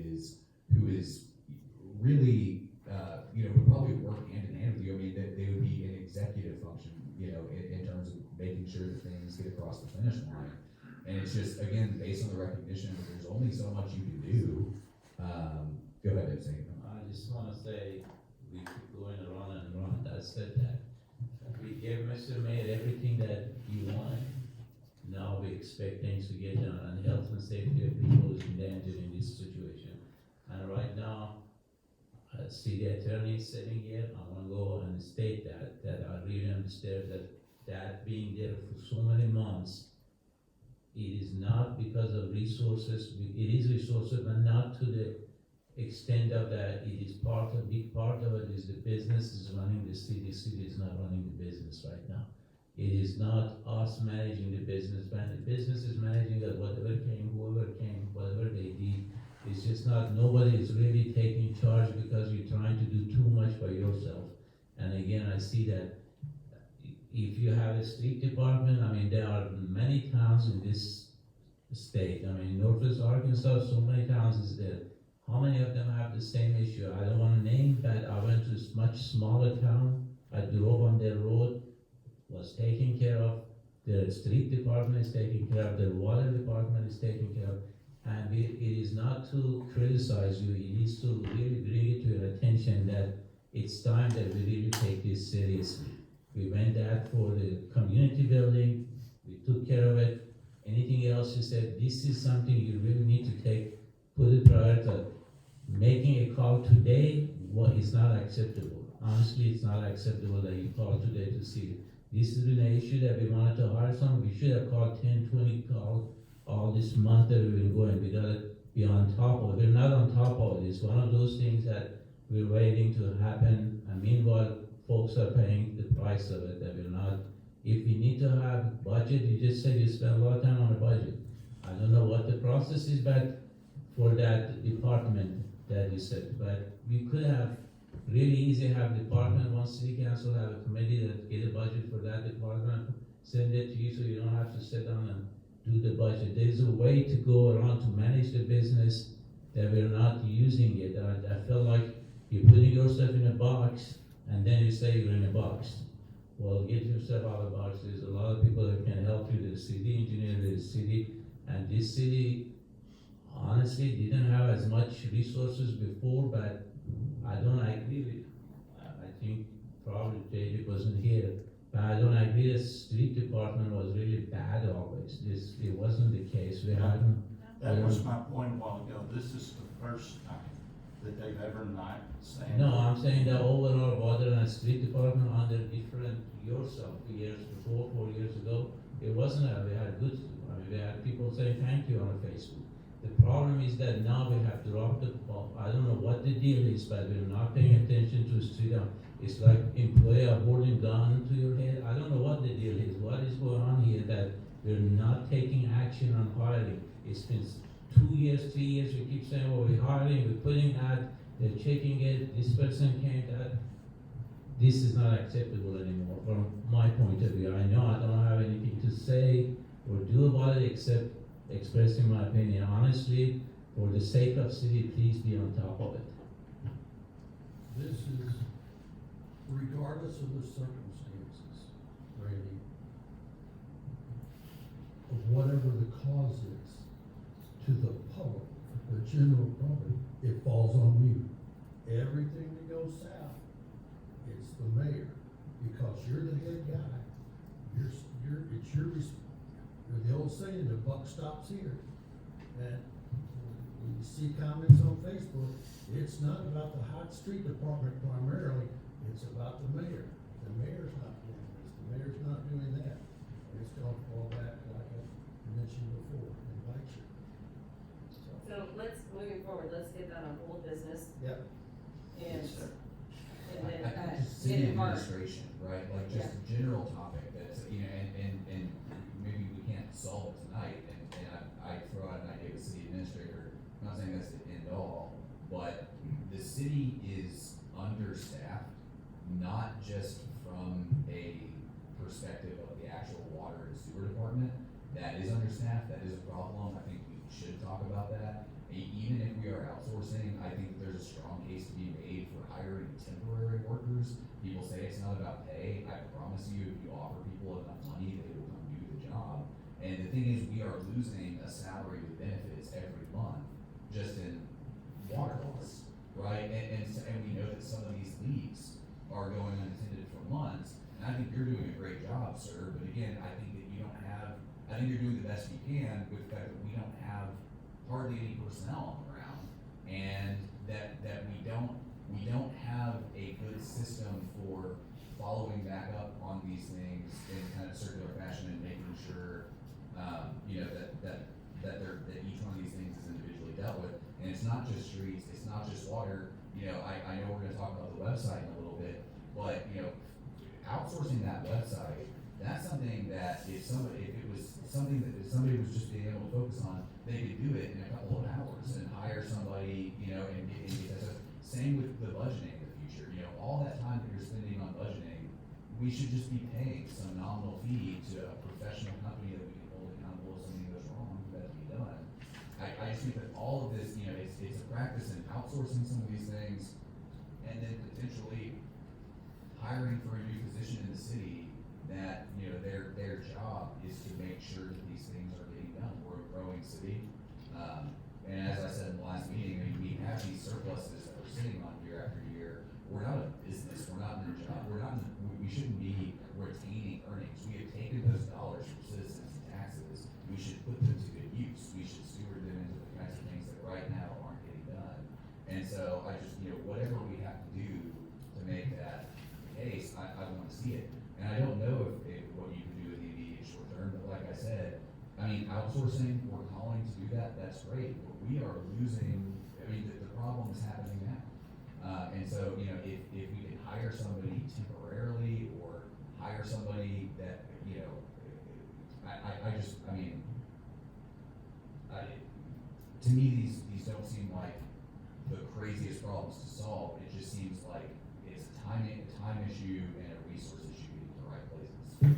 is really, would probably work hand in hand with you. I mean, they would be an executive function, you know, in terms of making sure that things get across the finish line. And it's just, again, based on the recognition that there's only so much you can do. Go ahead and say it. I just wanna say, we keep going around and around, I said that. We gave Mr. Mayor everything that he wanted. Now we expect things to get done, and health and safety of people is endangered in this situation. And right now, city attorney is sitting here, I wanna go and state that departments there, that being there for so many months, it is not because of resources, it is resources, but not to the extent of that. It is a big part of it is the business is running the city is not running the business right now. It is not us managing the business, but the business is managing it, whatever came, whoever came, whatever they did. It's just not, nobody is really taking charge because you're trying to do too much by yourself. And again, I see that if you have a street department, I mean, there are many towns in this state. I mean, Northwest Arkansas, so many towns is there. How many of them have the same issue? I don't wanna name, but I went to a much smaller town. I drove on their road, was taken care of. Their street department is taken care of, their water department is taken care of. And it is not to criticize you, it is to really bring it to your attention that it's time that we really take this seriously. We went that for the community building, we took care of it. Anything else you said, this is something you really need to put it priority. Making a call today, is not acceptable. Honestly, it's not acceptable that you call today to see it. This has been an issue that we wanted to hire someone, we should have called 10, 20 calls all this month that we've been going. We gotta be on top of it. We're not on top of it. It's one of those things that we're waiting to happen, and meanwhile, folks are paying the price of it, that we're not. If you need to have budget, you just said you spend a lot of time on a budget. I don't know what the process is, but for that department that you said, but we could have really easy have department, one city council have a committee that get a budget for that department, send it to you so you don't have to sit down and do the budget. There's a way to go around to manage the business that we're not using it. I feel like you're putting yourself in a box and then you say you're in a box. Well, get yourself out of the box. There's a lot of people that can help you. There's city engineer, there's city, and this city honestly didn't have as much resources before, but I don't agree with, I think probably JJ wasn't here, but I don't agree the street department was really bad always. It wasn't the case. We haven't. That was my point a while ago. This is the first time that they've ever not said. No, I'm saying the overall water and street department under different yourself years before, 4 years ago, it wasn't that we had good, I mean, we had people saying thank you on Facebook. The problem is that now we have dropped the ball. I don't know what the deal is, but we're not paying attention to street. It's like employee are holding gun to your head. I don't know what the deal is. What is going on here that we're not taking action on hiring? It's been 2 years, 3 years, we keep saying, well, we're hiring, we're putting ad, they're checking it, this person can't, this is not acceptable anymore from my point of view. I know I don't have anything to say or do about it except expressing my opinion. Honestly, for the sake of city, please be on top of it. This is regardless of the circumstances, Randy, of whatever the cause is, to the public, the general public, it falls on you. Everything that goes south, it's the mayor, because you're the head guy. It's your the old saying, the buck stops here. And when you see comments on Facebook, it's not about the hot street department primarily, it's about the mayor. The mayor's not doing this, the mayor's not doing that. And it's gonna fall back, like I mentioned before, in lecture. So moving forward, let's get that on old business Yep. and, Yes, sir. and then, Just get city it hard. administration, right, like just a general topic that's, you know, and maybe we can't solve it tonight, and I throw out an idea with city administrator, I'm not saying that's the end all, but the city is understaffed, not just from a perspective of the actual water and sewer department, that is understaffed, that is a problem, I think we should talk about that. Even if we are outsourcing, I think there's a strong case to be made for hiring temporary workers. People say it's not about pay. I promise you, if you offer people enough money, they will come do the job. And the thing is, we are losing a salary with benefits every month just in water costs, right? And we know that some of these leaves are going unattended for months. And I think you're doing a great job, sir. But again, I think that you don't have, I think you're doing the best you can with the fact that we don't have hardly any personnel on the ground, and that we don't have a good system for following back up on these things in kind of circular fashion and making sure, you know, that each one of these things is individually dealt with. And it's not just streets, it's not just water, you know, I know we're gonna talk about the website in a little bit, but, you know, outsourcing that website, that's something that if it was something that if somebody was just being able to focus on, they could do it in a couple of hours and hire somebody, you know, and get that stuff. Same with the budgeting in the future, you know, all that time that you're spending on budgeting, we should just be paying some nominal fee to a professional company that we can hold accountable if something goes wrong, that to be done. I just think that all of this, you know, it's a practice in outsourcing some of these things, and then potentially hiring for a new position in the city that, you know, their job is to make sure that these things are getting done. We're a growing city. And as I said in the last meeting, I mean, we have these surpluses that we're sitting on year after year. We're not a business, we're not in a job, we shouldn't be retaining earnings. We have taken those dollars from citizens and taxes, we should put them to good use. We should steward them into the kinds of things that right now aren't getting done. And so I just, you know, whatever we have to do to make that the case, I wanna see it. And I don't know if what you can do in the immediate short term, but like I said, I mean, outsourcing, we're calling to do that, that's great, but we are losing, I mean, the problem is happening now. And so, you know, if we can hire somebody temporarily or hire somebody that, you know, to me, these don't seem like the craziest problems to solve, it just seems like it's a time issue and a resource issue in the right places.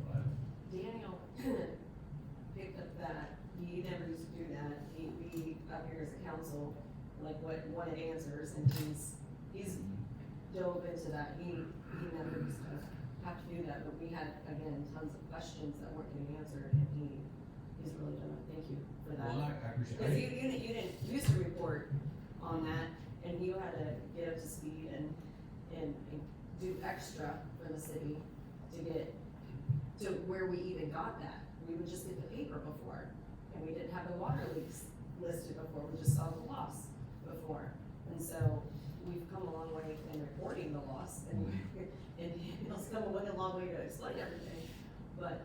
But Daniel picked up that, he never used to do that, we up here as a council, like wanted answers, and he's dove into that, he never used to have to do that, but we had, again, tons of questions that weren't getting answered, and he's really done it, thank you for that. well, I appreciate Cause it. you didn't use to report on that, and you had to get up to speed and do extra for the city to get to where we even got that. We would just get the paper before, and we didn't have the water leaks listed before, we just saw the loss before. And so, we've come a long way in reporting the loss, and it's come a long way to explain everything, but,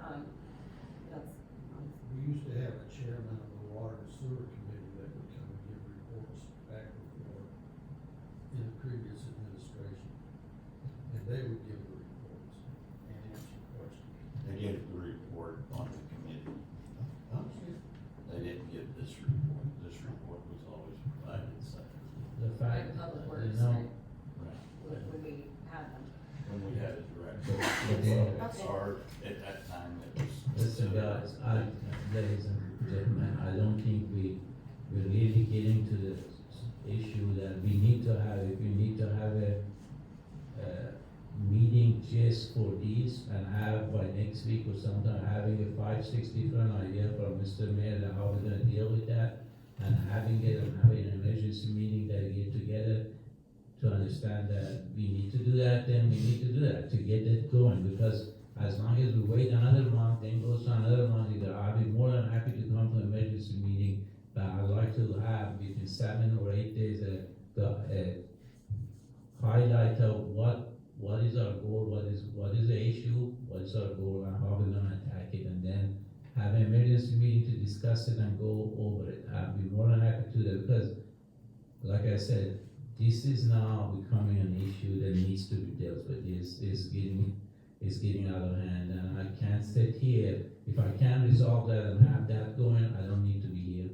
that's, We used to have a chairman of the water and sewer committee that would come and give reports back and forth in the previous administration. And they would give the reports and answer questions. They gave the report on the committee. They didn't give this report. This report was always provided separately. The fact, like public you works, know, right, when we had them. When we had a director. Okay. Or at that time, it was. listen guys, ladies and gentlemen, I don't think we're really getting to the issue that we need to have, if we need to have a meeting just for these and have by next week or sometime, having a 5-6 different idea from Mr. Mayor and how we're gonna deal with that, and having an emergency meeting that get together to understand that we need to do that, then we need to do that to get it going, because as long as we wait another month, then goes to another month, I'll be more than happy to come to an emergency meeting, but I'd like to have between 7 or 8 days a highlight of what is our goal, what is the issue, what is our goal, and how we're gonna attack it, and then have an emergency meeting to discuss it and go over it. I'd be more than happy to do that, because, like I said, this is now becoming an issue that needs to be dealt with. It's getting out of hand, and I can't sit here. If I can't resolve that and have that going, I don't need to be here.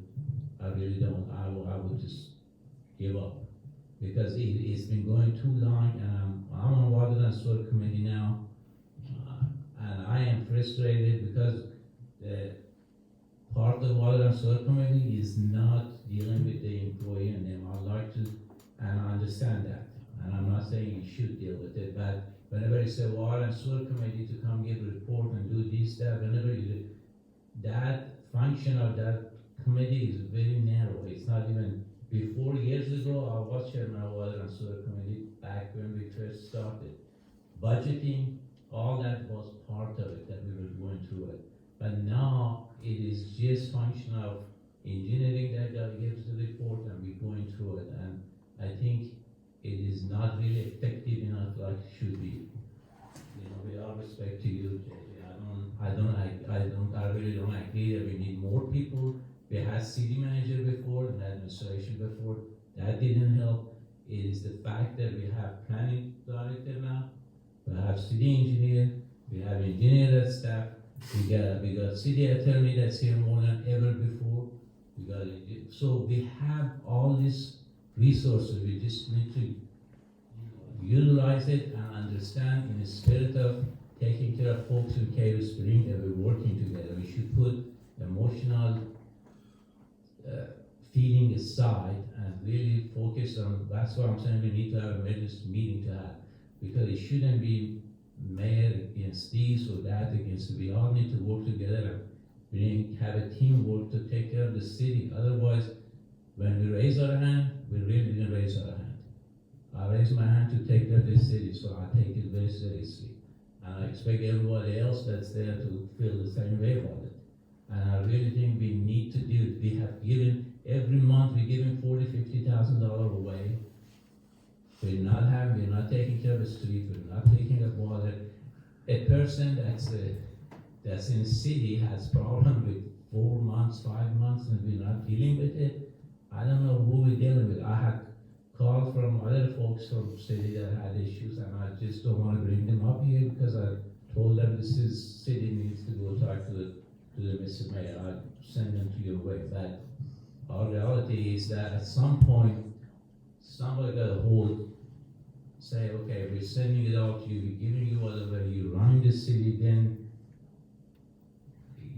I really don't. I would just give up, because it's been going too long, and I'm on Water and Sewer Committee now, and I am frustrated because part of the Water and Sewer Committee is not dealing with the employee and them. I'd like to, and I understand that, and I'm not saying you should deal with it, but whenever you say Water and Sewer Committee to come give a report and do this, that, whenever you do, that function of that committee is very narrow. It's not even, before years ago, I was chairman of Water and Sewer Committee back when we first started. Budgeting, all that was part of it, that we were going through it. But now, it is just function of engineering that gives the report and we're going through it. And I think it is not really effective enough like it should be. I really don't agree that we need more people. We had city manager before and administration before, that didn't help. It is the fact that we have planning director now, we have city engineer, we have engineer at staff, we got city attorney that's here more than ever before. So we have all these resources, we just need to utilize it and understand in the spirit of taking care of folks in Cave Spring that we're working together. We should put emotional feeling aside and really focus on, that's why I'm saying we need to have a emergency meeting to have. Because it shouldn't be mayor against this or that against, we all need to work together and have a teamwork to take care of the city. Otherwise, when we raise our hand, we really didn't raise our hand. I raise my hand to take care of the city, so I take it very seriously. And I expect everybody else that's there to feel the same way about it. And I really think we need to do it. We have given, every month we're giving $40,000-$50,000 away. We're not taking care of the street, we're not taking care of water. A person that's in the city has problem with 4 months, 5 months, and we're not dealing with it. I don't know who we're dealing with. I had called from other folks from the city that had issues, and I just don't want to bring them up here because I told them city needs to go talk to the Mr. Mayor. I send them to your way. But our reality is that at some point, somebody got to say, okay, we're sending it out to you, we're giving you whatever, you're running the city, then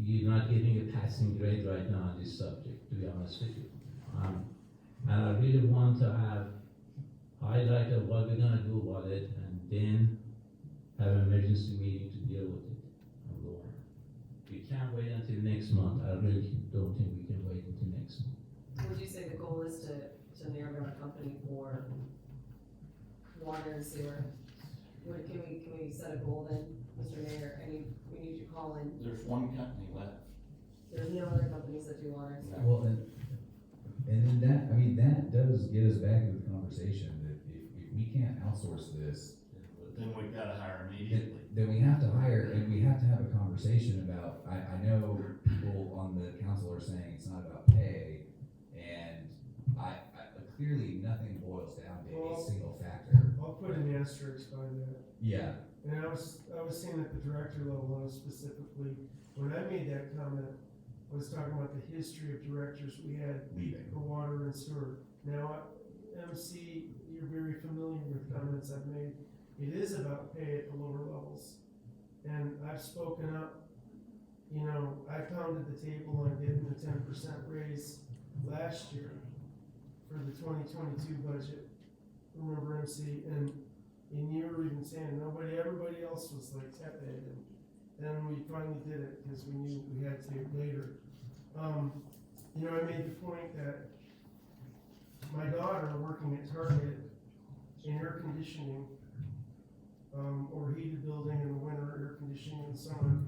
you're not getting a passing grade right now on this subject, to be honest with you. And I really want to have highlight of what we're gonna do about it, and then have an emergency meeting to deal with it and go on. We can't wait until next month. I really don't think we can wait until next month. Would you say the goal is to narrow down a company for water and sewer? Can we set a goal then, Mr. Mayor? We need you to call in. There's one company left. There's no other companies that do water and sewer. Well, and then that does get us back to the conversation that if we can't outsource this, Then we've gotta hire immediately. then we have to hire, and we have to have a conversation about, I know people on the council are saying it's not about pay, and I clearly nothing boils down to Well, a single factor. I'll put an asterisk by that. Yeah, And I was saying at the director level, I was specifically, when I made that comment, I was talking about the history of directors we had leaving. for water and sewer. Now, MC, you're very familiar with comments I've made. It is about pay at the lower levels. And I've spoken up, I pounded the table on getting a 10% raise last year for the 2022 budget. Remember, MC, and you were even saying everybody else was like tepid, and then we finally did it because we knew we had to later. I made the point that my daughter working at Target in air conditioning, overheated building in the winter, air conditioning in the summer,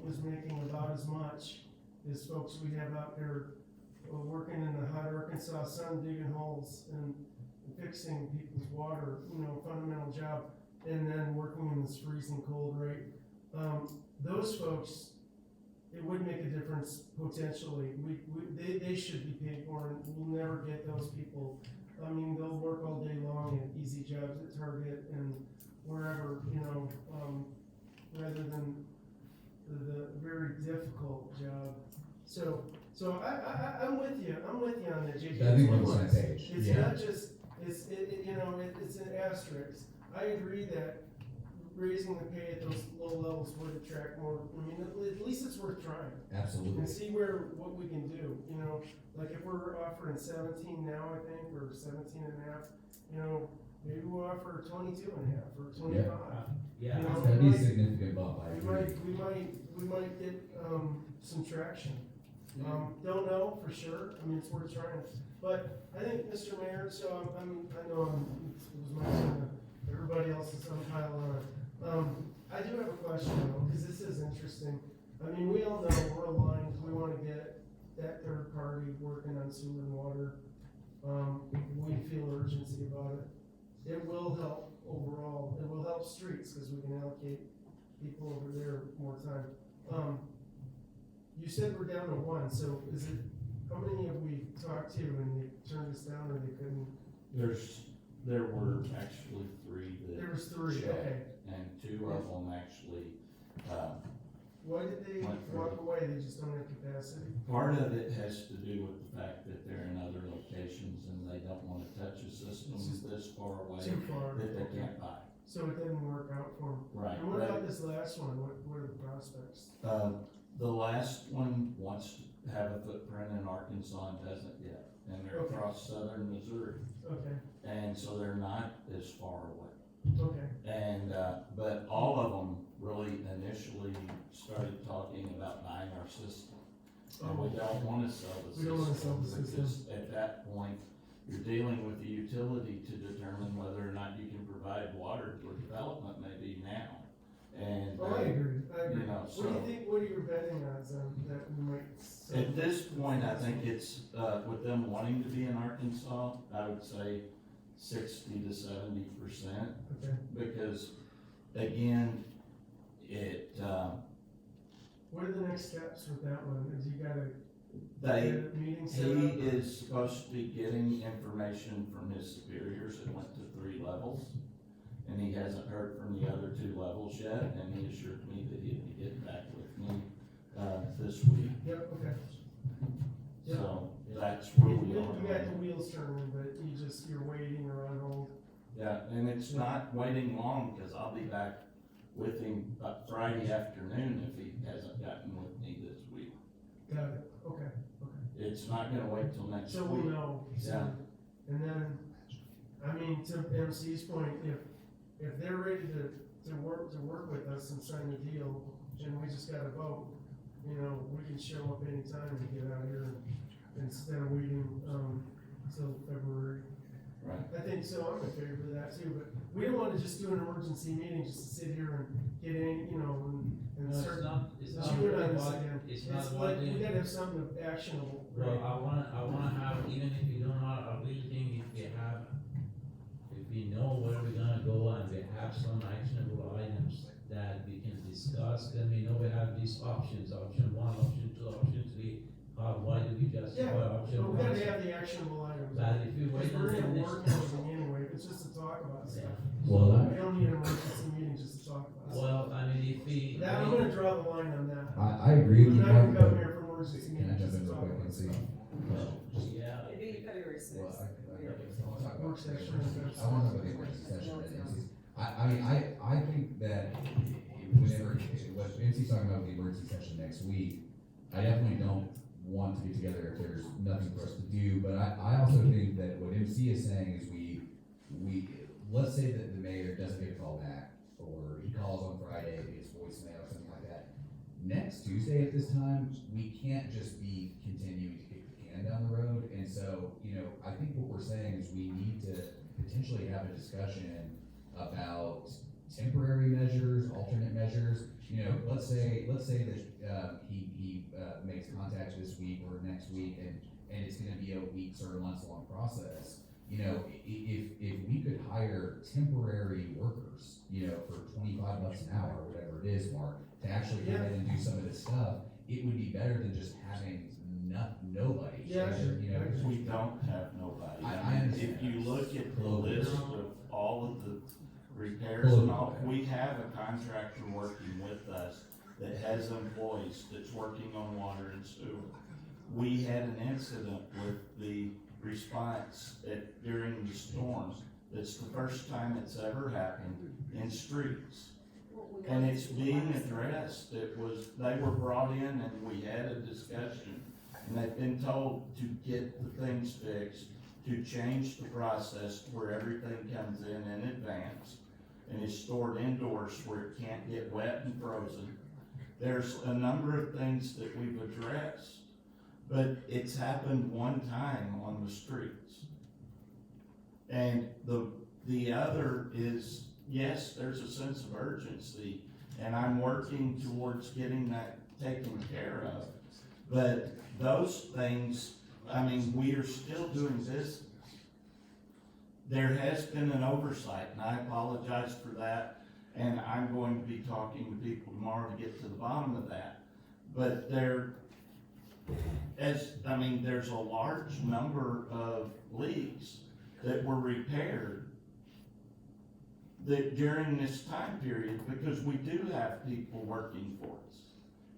was making about as much as folks we have out there working in the hot Arkansas sun, digging holes and fixing people's water, fundamental job, and then working in this freezing cold, right? Those folks, it would make a difference potentially. They should be paid more, and we'll never get those people. I mean, they'll work all day long in easy jobs at Target and wherever, rather than the very difficult job. So I'm with you on that, JJ. I think we're on the same page. It's Yeah. not just, it's an asterisk. I agree that raising the pay at those low levels would attract more, at least it's worth trying. Absolutely. And see what we can do, like if we're offering 17 now, I think, or 17 and a half, maybe we'll offer 22 and a half or 25. Yeah. That'd be a significant bump, I We agree. we might get, some traction. Don't know for sure, it's worth trying. But I think, Mr. Mayor, so I know it was my turn, everybody else is on pile on. I do have a question though, because this is interesting. We all know we're aligned, we wanna get that third party working on sewer and water. We feel urgency about it. It will help overall, it will help streets, because we can allocate people over there more time. You said we're down to one, so is it, how many have we talked to and they turned us down or they couldn't? There were actually three There that was three, checked, okay. and two of them actually, Why did they Went for walk it. away? They just don't have capacity? part of it has to do with the fact that they're in other locations and they don't wanna touch a system It's just this far away Too far. that they Okay. can't buy. So it didn't work out for them. Right. And what but- about this last one? What are the prospects? The last one wants to have a footprint in Arkansas and doesn't yet, and they're Okay. across southern Missouri, Okay, and so they're not as far away. okay, And, but all of them really initially started talking about buying our system. And we don't wanna sell the system. We don't wanna sell the system. Because at that point, you're dealing with the utility to determine whether or not you can provide water for development maybe now. And, oh, I agree, I agree. you know, What do so- you think, what are your betting odds on that we might sell? at this point, I think it's, with them wanting to be in Arkansas, I would say 60 to 70%. Okay, Because, again, it, what are the next steps with that one? Is you gotta they, get a meeting set he up? is supposed to be getting information from his superiors. It went to 3 levels. And he hasn't heard from the other 2 levels yet, and he assured me that he'd be getting back with me, this week. Yep, okay. Yeah. So, that's where You we you are. got the wheels turning, but you're waiting or on hold. Yeah, and it's not waiting long, cause I'll be back with him Friday afternoon if he hasn't gotten with me this week. Got it, okay, okay. It's not gonna wait till next So we'll week. know. Yeah. And then, I mean, to MC's point, if they're ready to work with us and sign the deal, and we just gotta vote, you know, we can show up anytime and get out here instead of waiting, till February. Right. I think so, I'm in favor of that too, but we don't wanna just do an emergency meeting just to sit here and get in, you know, and No, start it's not chewing really on this about, again. it's not like, about we doing. gotta have something actionable, Well, right? I wanna have, even if you don't know, I really think if we know where we're gonna go and we have some actionable items that we can discuss, then we know we have these options, option 1, option 2, option 3. Why do we justify Yeah, option but we 1? gotta have the actionable items. But if you wait Because we're until gonna next. work everything anyway, it's just to talk about Yeah. stuff. Well, We don't need an emergency meeting just to talk about stuff. Well, I mean, if we. That, I'm gonna draw the line on that. I agree with We're you, not Mark, gonna come but here for emergency can I meetings jump just in to real talk quick about and see? stuff. Yeah. It'd be February Well, sixth. I'll talk about Work the session. emergency- I wanna talk about the emergency session at MC's. I mean, I think that whenever, what MC's talking about with the emergency session next week, I definitely don't want to get together if there's nothing for us to do, but I also think that what MC is saying is let's say that the mayor doesn't get a call back, or he calls on Friday, gets voicemail or something like that. Next Tuesday at this time, we can't just be continuing to kick the can down the road, and so, I think what we're saying is we need to potentially have a discussion about temporary measures, alternate measures. Let's say that, he makes contact this week or next week, and it's gonna be a weeks or months long process. If we could hire temporary workers, for $25 an hour, or whatever it is, Mark, to actually come in and do some of this stuff, it would be better than just having nobody. Yeah, I agree. I agree. We don't have nobody. I understand. If you look at the list of all of the repairs and all, we have a contractor working with us that has employees that's working on water and sewer. We had an incident with the response during the storm. That's the first time it's ever happened in streets. And it's being addressed. They were brought in and we had a discussion. And they've been told to get the things fixed, to change the process where everything comes in advance and is stored indoors where it can't get wet and frozen. There's a number of things that we've addressed, but it's happened one time on the streets. And the other is, yes, there's a sense of urgency, and I'm working towards getting that taken care of. But those things, we are still doing business. There has been an oversight, and I apologize for that. and I'm going to be talking to people tomorrow to get to the bottom of that. But there's a large number of leaks that were repaired that during this time period, because we do have people working for us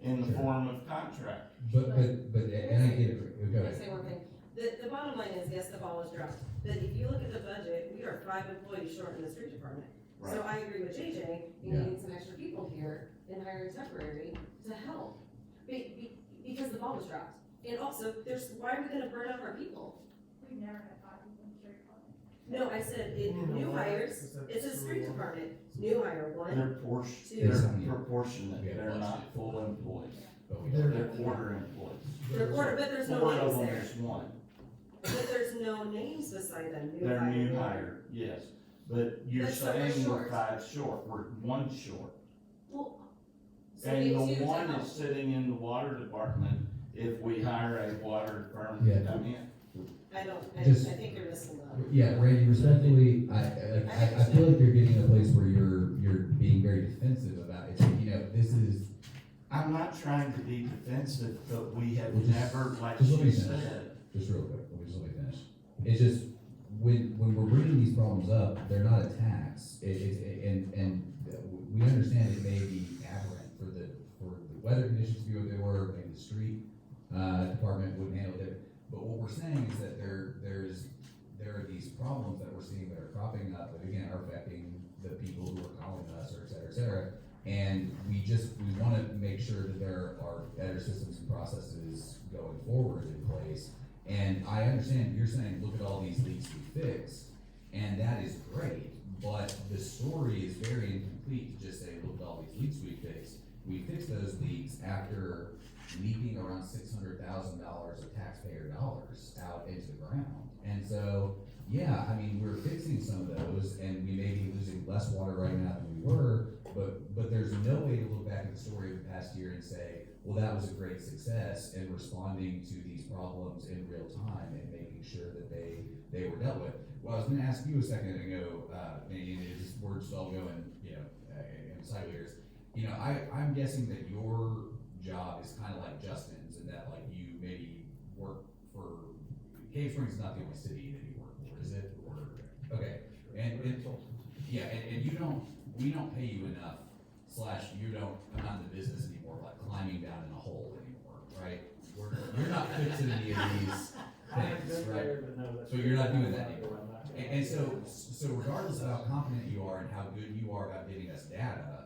in the Sure. form of contract. But, and I get it, go Can I ahead. say one thing? The bottom line is, yes, the ball was dropped, but if you look at the budget, we are 5 employees short in the street department. So I agree with JJ, you Yeah. need some extra people here and hiring temporary to help. Because the ball was dropped. And also, why are we gonna burn out our people? We've never had 5 people in the street department. No, I said, You know new what? hires, Is that it's a street true? department, new hire, one, They're Two. proportionate, Yeah. they're not full employees, But we They're- don't. they're quarter employees. they're quarter, but there's no 4 of names them there. is one. But there's no names beside them, new They're hire. new hire, yes, but you're But so we're saying we're short. 5 short, we're 1 short. Well, so And get the two to one help. is sitting in the water department if we hire a water firm Yeah. to come in. I Just- think you're missing that. Yeah, Randy, respectfully, I feel like you're getting to a place where you're being very defensive about it, this is, I'm not trying to be defensive, but we have Well, just- never, like just let me she finish. said, just real quick, let me finish. It's just, when we're bringing these problems up, they're not attacks, and we understand it may be aberrant for the weather conditions to be what they were, maybe the street, department wouldn't handle it, but what we're saying is that there are these problems that we're seeing that are cropping up, that again are affecting the people who are calling us, or et cetera, and we wanna make sure that there are better systems and processes going forward in place. And I understand you're saying, look at all these leaks we fixed, and that is great, but the story is very incomplete to just say, look at all these leaks we fixed. We fixed those leaks after leaking around $600,000 of taxpayer dollars out into the ground. And so, yeah, I mean, we're fixing some of those, and we may be losing less water right now than we were, but there's no way to look back at the story of the past year and say, well, that was a great success in responding to these problems in real time and making sure that they were dealt with. Well, I was gonna ask you a second ago, and we're just all going, in sideways. I'm guessing that your job is kind of like Justin's, in that like you maybe work for, Cave Springs is not the only city that you work for, is it? Okay, and we don't pay you enough, / you don't come out of the business anymore, like climbing down in a hole anymore, right? You're not fixing any of these things, right? So you're not doing that anymore. And so regardless of how confident you are and how good you are about giving us data,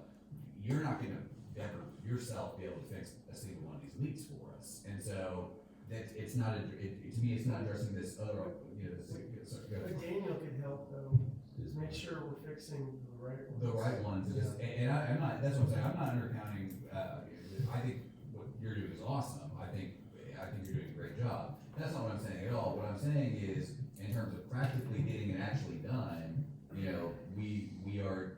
you're not gonna ever yourself be able to fix a single one of these leaks for us. And so it's not, to me, it's not addressing this other, go But ahead. Daniel could help though, is make sure we're fixing the right ones. The right ones, and I'm not, that's what I'm saying, I'm not undercounting, I think what you're doing is awesome, I think you're doing a great job. That's not what I'm saying at all. What I'm saying is, in terms of practically getting it actually done, we are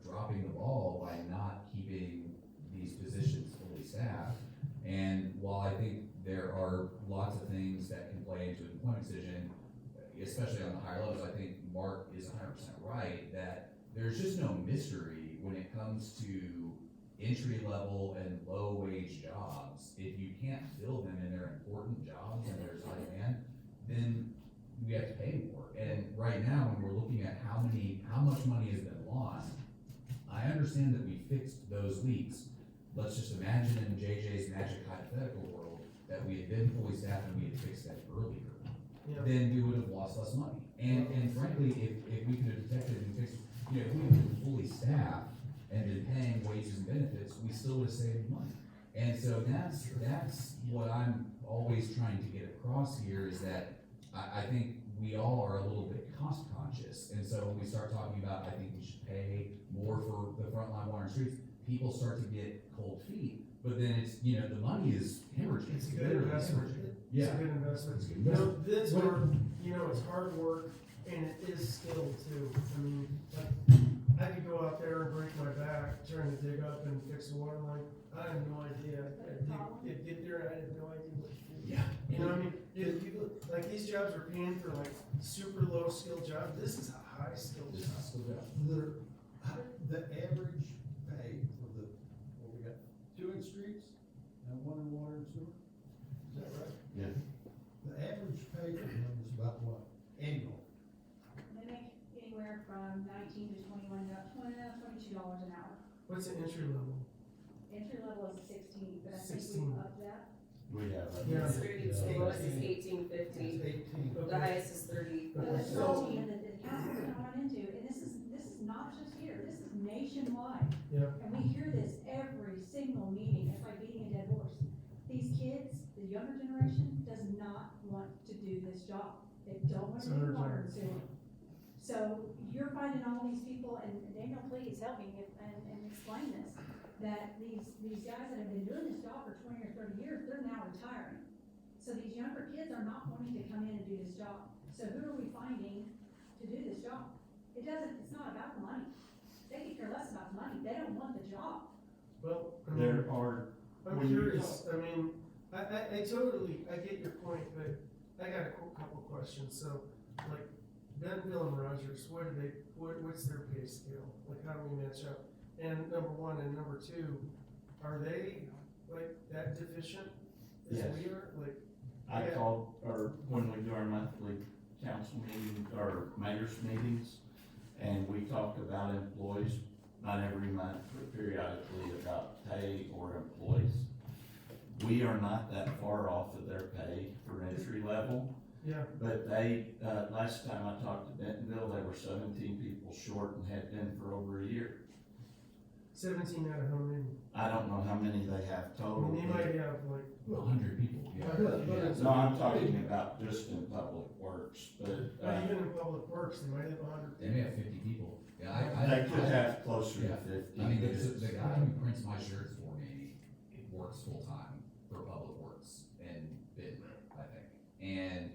dropping the ball by not keeping these positions fully staffed. And while I think there are lots of things that can play into an employment decision, especially on the higher levels, I think Mark is 100% right, that there's just no mystery when it comes to entry level and low wage jobs. If you can't fill them and they're important jobs and there's high demand, then we have to pay more. And right now, when we're looking at how much money has been lost, I understand that we fixed those leaks. Let's just imagine in JJ's magic hypothetical world that we had been fully staffed and we had fixed that earlier. Yeah. Then we would have lost less money. And frankly, if we could have detected and fixed, if we had been fully staffed and been paying wages and benefits, we still would have saved money. And so that's what I'm always trying to get across here, is that I think we all are a little bit cost conscious. And so when we start talking about, I think we should pay more for the frontline water and streets, people start to get cold feet. But then it's, the money is hemorrhaging. It's a good literally investment. hemorrhaging. It's Yeah. a good investment. It's a good investment. This work, it's hard work and it is skill too. I mean, like, I could go out there and break my back trying to dig up and fix a water line. I have no idea. I'd get there and I have no idea what to do. Yeah. You know what I mean? Dude, people, like these jobs are paying for like super low skill jobs. This is a high skill This job. is still good. The average $16 an hour. What's the entry level? Entry level is 16, but I think 16. we upped that. We have, Yeah. It's 30, the lowest is 1850, Eighteen. the highest is 30. But the So- problem that the council's gonna run into, and this is not just here, this is nationwide. Yeah. And we hear this every single meeting, it's like beating a dead horse. These kids, the younger generation, does not want to do this job. They don't wanna So do they're water and just- sewer. So you're finding all these people, and Daniel, please help me and explain this, that these guys that have been doing this job for 20 or 30 years, they're now retiring. So these younger kids are not wanting to come in and do this job. So who are we finding to do this job? It's not about the money. They could care less about the money. They don't want the job. Well, I mean, there are, I'm when you curious, I mean, I totally, I get your point, but I got a couple questions, so, like, Bentonville and Rogers, what's their pay scale? Like, how do we match up? And number one, and number two, are they, like, that deficient as Yes. we are? Like, I Yeah. called, or when we do our monthly council meetings, or mayor's meetings, and we talk about employees, not every month, but periodically about pay or employees. We are not that far off of their pay for entry level, yeah, but they, last time I talked to Bentonville, they were 17 people short and had been for over a year. 17 out of how many? I don't know how many they have I total. mean, they but- might have, like, 100 people, yeah. No, I'm talking about just in public works, but, even in public works, they might have 100. They may have 50 people. Yeah, I they could have closer to Yeah. 50. I mean, but the guy who prints my shirts for me, he works full-time for Public Works in Bentonville, I think. And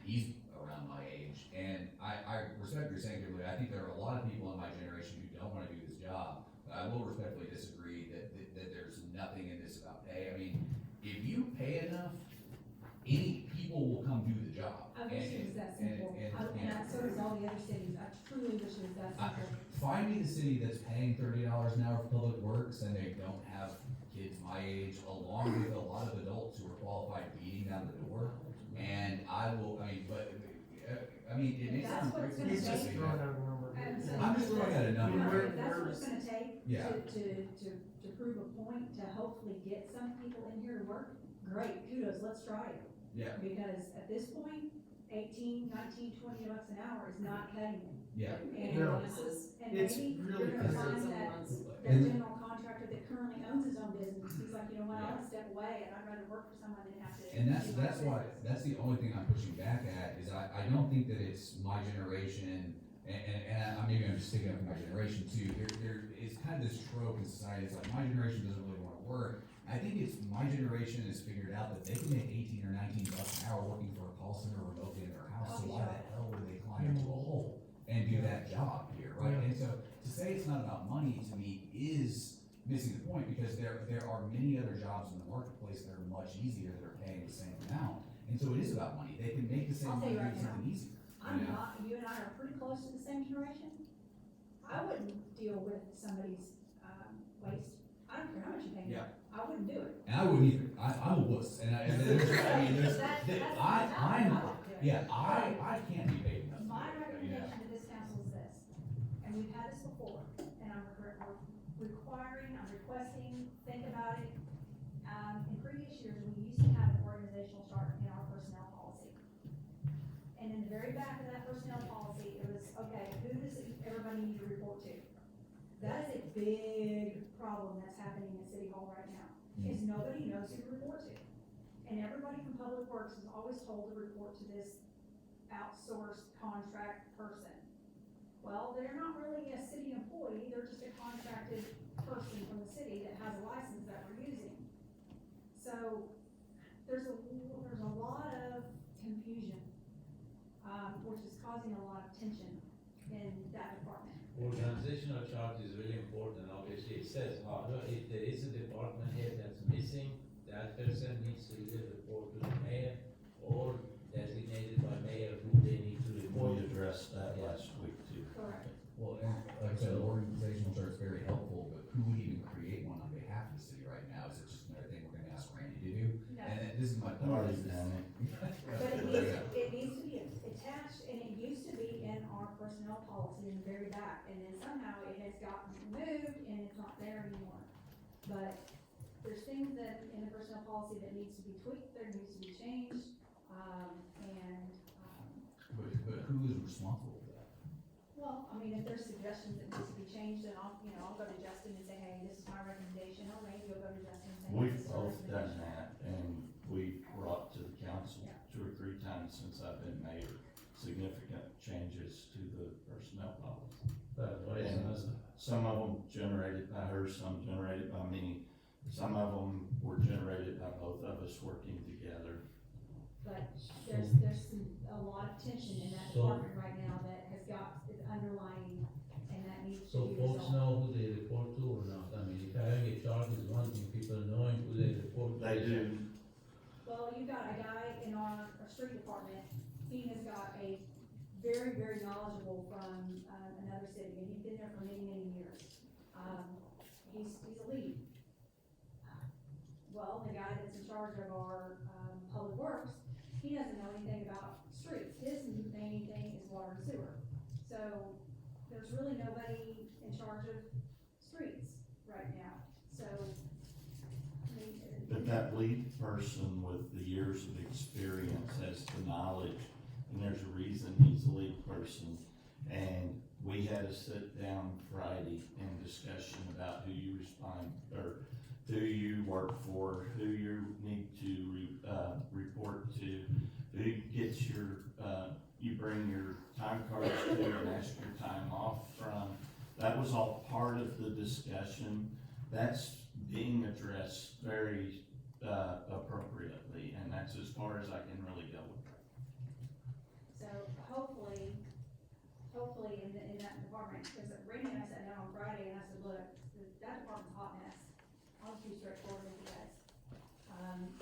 he's around my age, and I respect what you're saying, Kimberly. I think there are a lot of people in my generation who don't wanna do this job, but I will respectfully disagree that there's nothing in this about pay. I mean, if you pay enough, any people will come do the job. I wish it was that And- simple. and- And so does all the other cities. I truly wish it was that simple. Find me the city that's paying $30 an hour for public works and they don't have kids my age, along with a lot of adults who are qualified beating down the door. And I will, it may That's sound what's crazy. gonna He's just take- throwing out a number. And so- I'm just throwing out a number. No, Where- if that's what where's- it's gonna take Yeah. to prove a point, to hopefully get some people in here to work, great, kudos, let's try it. Yeah, Because at this point, 18, 19, 20 bucks an hour is not cutting it. yeah. And No. bonuses. And It's maybe really you're gonna crazy. find Some that, months. that And- general contractor that currently owns his own business, he's like, you know what, I wanna step away and I'd rather work for someone than have to. And that's do my why, business. that's the only thing I'm pushing back at, is I don't think that it's my generation, and maybe I'm just sticking up for my generation too, there is kind of this trope in society, it's like, my generation doesn't really wanna work. I think it's my generation has figured out that they can make 18 or 19 bucks an hour working for a call center remotely in their house, so why the hell would they climb into a hole and do that job here, right? And so, to say it's not about money, to me, is missing the point, because there are many other jobs in the marketplace that are much easier, that are paying the same amount. And so it is about money, they can make the same I'll tell money you right doing something easier. I'm Yeah. not, you and I are pretty close to the same generation. I wouldn't deal with somebody's, waste. I don't care how much you pay me. Yeah. I wouldn't do it. And I wouldn't either, I'm a wuss, and there's, That's the mentality. I I'm, wouldn't do it. yeah, I can't be paid enough. My to do it, recommendation to this council is this, and we've had this before, and I'm requesting, think about it. In previous years, we used to have an organizational chart in our personnel policy. And in the very back of that personnel policy, it was, okay, who does everybody need to report to? That is a big problem that's happening in City Hall right now, is nobody knows who to report to. And everybody from Public Works is always told to report to this outsourced contract person. Well, they're not really a city employee, they're just a contracted person from the city that has a license that we're using. So, there's a lot of confusion, which is causing a lot of tension in that department. Organizational chart is really important, obviously it says, however, if there is a department head that's missing, that person needs to either report to the mayor or designated by mayor who they need to report. We addressed that last week too. Correct. Well, and like I said, the organizational chart's very helpful, but who would even create one on behalf of the city right now? Is it just another thing we're gonna ask Randy to do? No. And this is my point. Already is- done it. But it needs to be attached, and it used to be in our personnel policy in the very back, and then somehow it has gotten moved it's not there anymore. But there's things that in the personnel policy that needs to be tweaked, there needs to be changed, But who is responsible for that? well, I mean, if there's suggestions that needs to be changed, then I'll go to Justin and say, hey, this is my recommendation, or maybe you'll go to Justin and say, hey, We've this is our both done recommendation. that, and we've brought to the council Yeah. 2 or 3 times since I've been mayor, significant changes to the personnel policy. But what is And us? some of them generated by her, some generated by me, some of them were generated by both of us working together. But there's a lot of tension in that So- department right now that has got, is underlying, and that needs to So be folks resolved. know who they report to or not? I mean, if having a charge is one thing, people knowing who they report to. They do, Well, you've got a guy in our street department, he has got a very, very knowledgeable from, another city, and he's been there for many, many years. He's a lead. Well, the guy that's in charge of our, public works, he doesn't know anything about streets, his main thing is water and sewer. So, there's really nobody in charge of streets right now, so, I mean. but that lead person with the years of experience has the knowledge, and there's a reason he's the lead person. And we had a sit down Friday in discussion about who you respond, or who you work for, who you need to, report to, who gets your, you bring your time cards to and ask your time off from. That was all part of the discussion. That's being addressed very, appropriately, and that's as far as I can really go with that. So hopefully in that department, because Randy and I sat down on Friday and I said, look, that department's a hot mess. I'll be straightforward with you guys.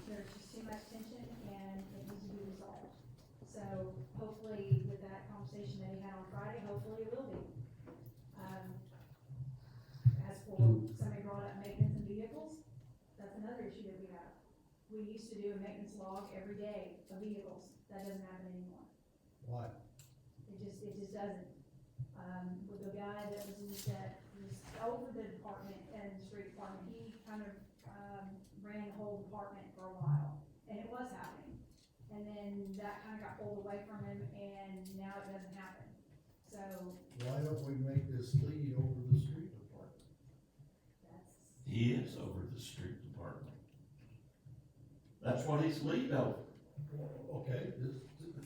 There's just too much tension and it needs to be resolved. So hopefully with that conversation that he had on Friday, hopefully it will be. As for, somebody brought up maintenance and vehicles, that's another issue that we have. We used to do a maintenance log every day of vehicles. That doesn't happen anymore. Why? It just doesn't. With the guy that was over the department and the street department, he kind of, ran the whole department for a while, and it was happening. And then that kind of got pulled away from him, and now it doesn't happen. So, Why don't we make this lead over the street department? that's, He is over the street department. That's what he's lead over. Okay,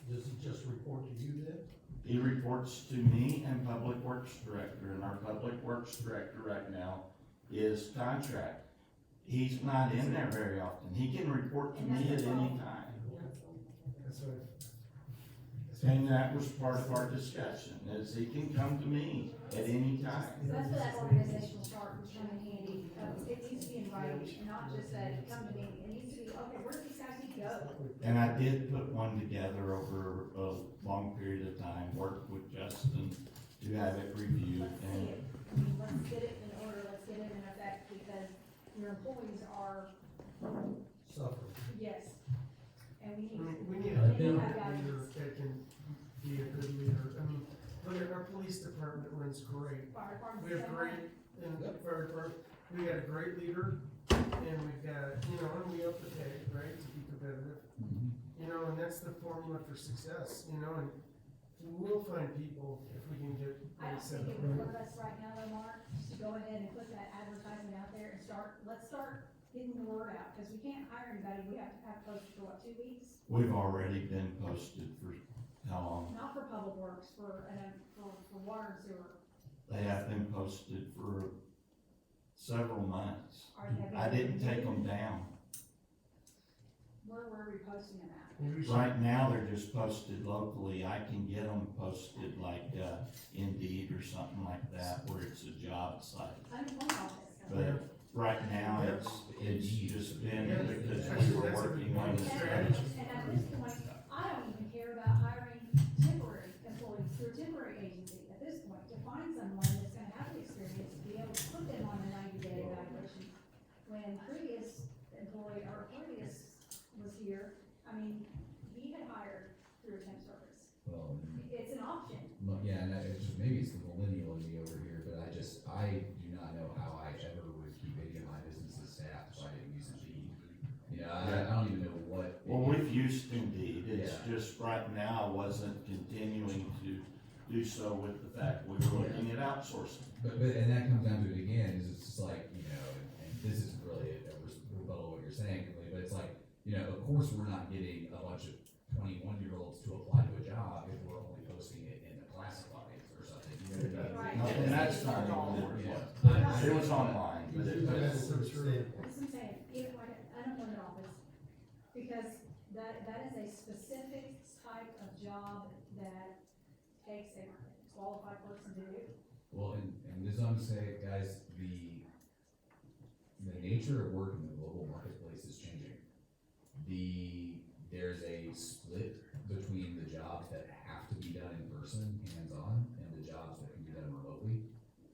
does he just report to you then? He reports to me and Public Works Director, and our Public Works Director right now is contract. He's not in there very often. He can report to me at any time. That's what. And that was part of our discussion, is he can come to me at any time. so that's where that organizational chart would come in handy. It needs to be in writing, and not just that, come to me, it needs to be, okay, where do these guys need to go? And I did put one together over a long period of time, worked with Justin to have it reviewed, Let's see and it. I mean, let's get it in order, let's get it in effect, because your employees are, Suffer. yes. And we I need. mean, we need I a think- leader that can be a good leader. I mean, look at our police department runs great. Fire department. We have great, in the fire department, we got a great leader, and we've got, and we up the pay, right, to be competitive. And that's the formula for success, and we'll find people if we can get. I don't set think up it would right. hurt us right now, though, Mark, to go ahead and put that advertisement out there and let's start getting the word out, because we can't hire anybody, we have to have posted for what, 2 weeks? we've already been posted for how long? Not for public works, for water and sewer. They have been posted for several months. Have you I didn't been- take them down. Where were we posting them at? We should- Right now, they're just posted locally. I can get them posted like, Indeed or something like that, where it's a job site. Unemployment office. But right now, it's just been because Actually, we were that's a working good on point. the And strategy. at this point, I don't even care about hiring temporary employees through a temporary agency at this point, to find someone that's gonna have the experience to be able to put them on a 90-day evaluation. When previous employee, or previous was here, I mean, he had hired through a temp service. Well, It's an option. yeah, and it's just, maybe it's the millennial in me over here, but I do not know how I just right now wasn't continuing to do so with the fact we were looking at outsourcing. But, and that comes down to it again, is it's just like, you know, and this isn't really a rebuttal of what you're saying, really, but it's like, you know, of course, we're not getting a bunch of 21-year-olds to apply to a job if we're only posting it in the classifieds or something. You know, Right. And that's not even what it was. Yeah. It was online, but it was. That's what I'm saying, even like an unemployment office, because that is a specific type of job that takes a qualified person to do. Well, and this is what I'm saying, guys, the nature of work in the global marketplace is changing. There's a split between the jobs that have to be done in person, hands-on, and the jobs that can be done remotely.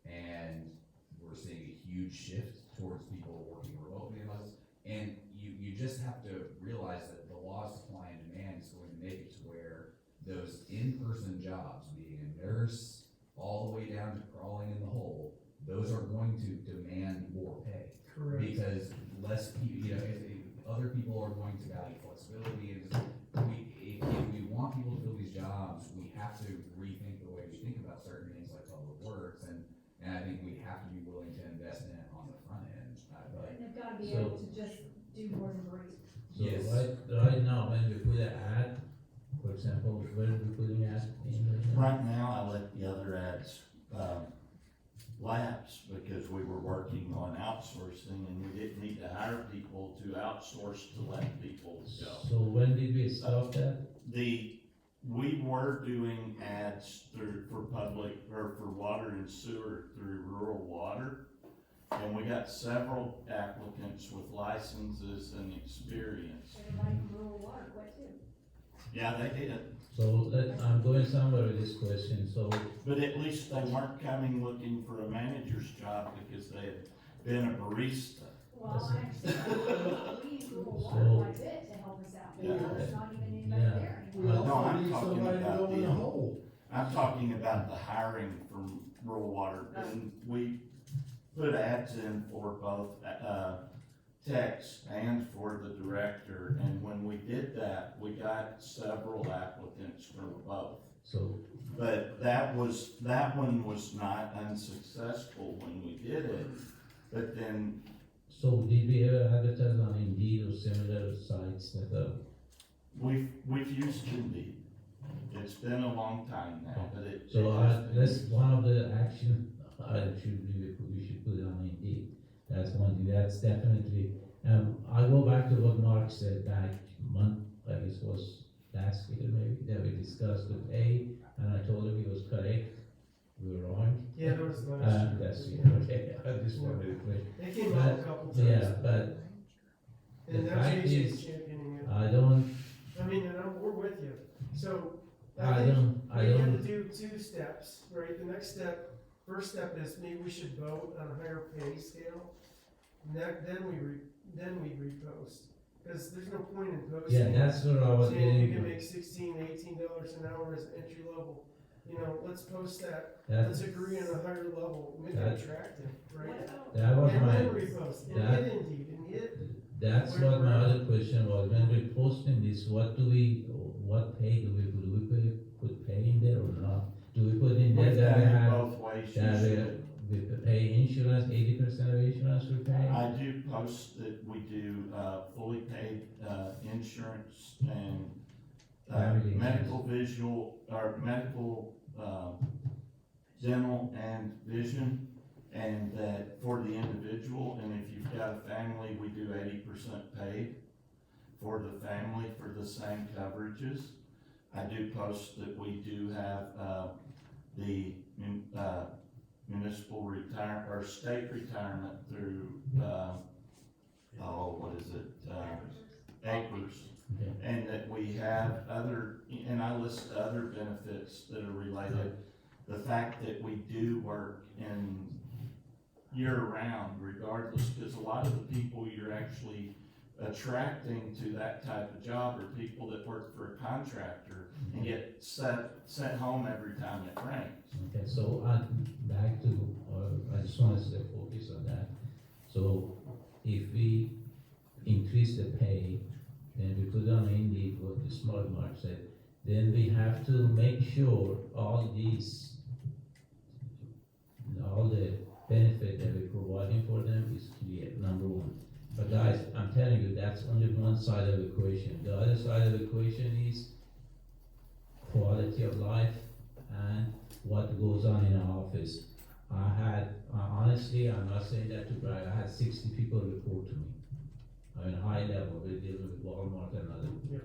And we're seeing a huge shift towards people working remotely in us. And you just have to realize that the law of supply and demand is going to make it to where those in-person jobs, being a nurse, all the way down to crawling in the hole, those are going to demand more pay. Correct. Because less people, you know, if other people are going to value flexibility, and if we want people to fill these jobs, we have to rethink the way we think about certain things like public works, and I think we have to be willing to invest in it on the front end, but. And they've gotta be So- able to just do more than breathe. So Yes. right now, when we put an ad, for example, where are we putting ad in right now? Right now, I let the other ads, lapse because we were working on outsourcing and we didn't need to hire people to outsource to let people go. So when did we stop that? We were doing ads for public, or for water and sewer through rural water. And we got several applicants with licenses and experience. Everybody from rural water quit too. Yeah, they did, So I'm going somewhere with this question, so, but at least they weren't coming looking for a manager's job because they had been a barista. Well, I understand, we use rural water So- quite a bit to help us out, but Yeah. now there's not even anybody Yeah. there We anymore. No, also I'm need talking somebody to about go in the the- hole. I'm talking about the hiring from rural water, and we put ads in for both, text and for the director, and when we did that, we got several applicants from both. so, But that one was not unsuccessful when we did it, but then, so did we ever advertise on Indeed or similar sites that, we've used Indeed. It's been a long time now, but it. so it has been- that's one of the action items we should put on Indeed. That's one thing, that's definitely, I go back to what Mark said back I guess was last year maybe, that we discussed the pay, and I told him he was correct, we were wrong. Yeah, there was last year. That's, okay, I just wanted to clear. They came out a couple times. Yeah, but And the now fact JJ's is, championing it. I don't, I mean, we're with you. So, I don't, we have to do 2 steps, right? The next step, first step is maybe we should vote on a higher pay scale. Then we repost, cause there's no point in posting. yeah, that's where I was Saying you can getting, make $16, $18 an hour as entry level. You know, let's post that. that, Let's agree on a higher level, make it That- attractive, right? What about, that was And my, then repost, and that- hit Indeed, and hit, that's what my other question was, when we posting this, what pay do we put? Do we put pay in there or not? Do we put in there We've that done we it have, both ways. You that should. we pay insurance, 80% of insurance we pay? I do post that we do, fully paid, insurance and, Family medical visual, or medical, dental and vision. And that for the individual, and if you've got a family, we do 80% paid for the family for the same coverages. I do post that we do have, the, municipal retire, or state retirement through, what is it, acres. Okay. And that we have other, and I list other benefits that are related. The fact that we do work in year-round regardless, because a lot of the people you're actually attracting to that type of job are people that work for a contractor and get sent home every time it rains. Okay, so back to, I just want to stay focused on that. So if we increase the pay, and we put on Indeed what the smart mark said, then we have to make sure all the benefit that we're providing for them is clear, number one. But guys, I'm telling you, that's only one side of the equation. The other side of the equation is quality of life and what goes on in our office. Honestly, I'm not saying that to brag, I had 60 people report to me. I mean, high level, we're dealing with Walmart and other. Yep.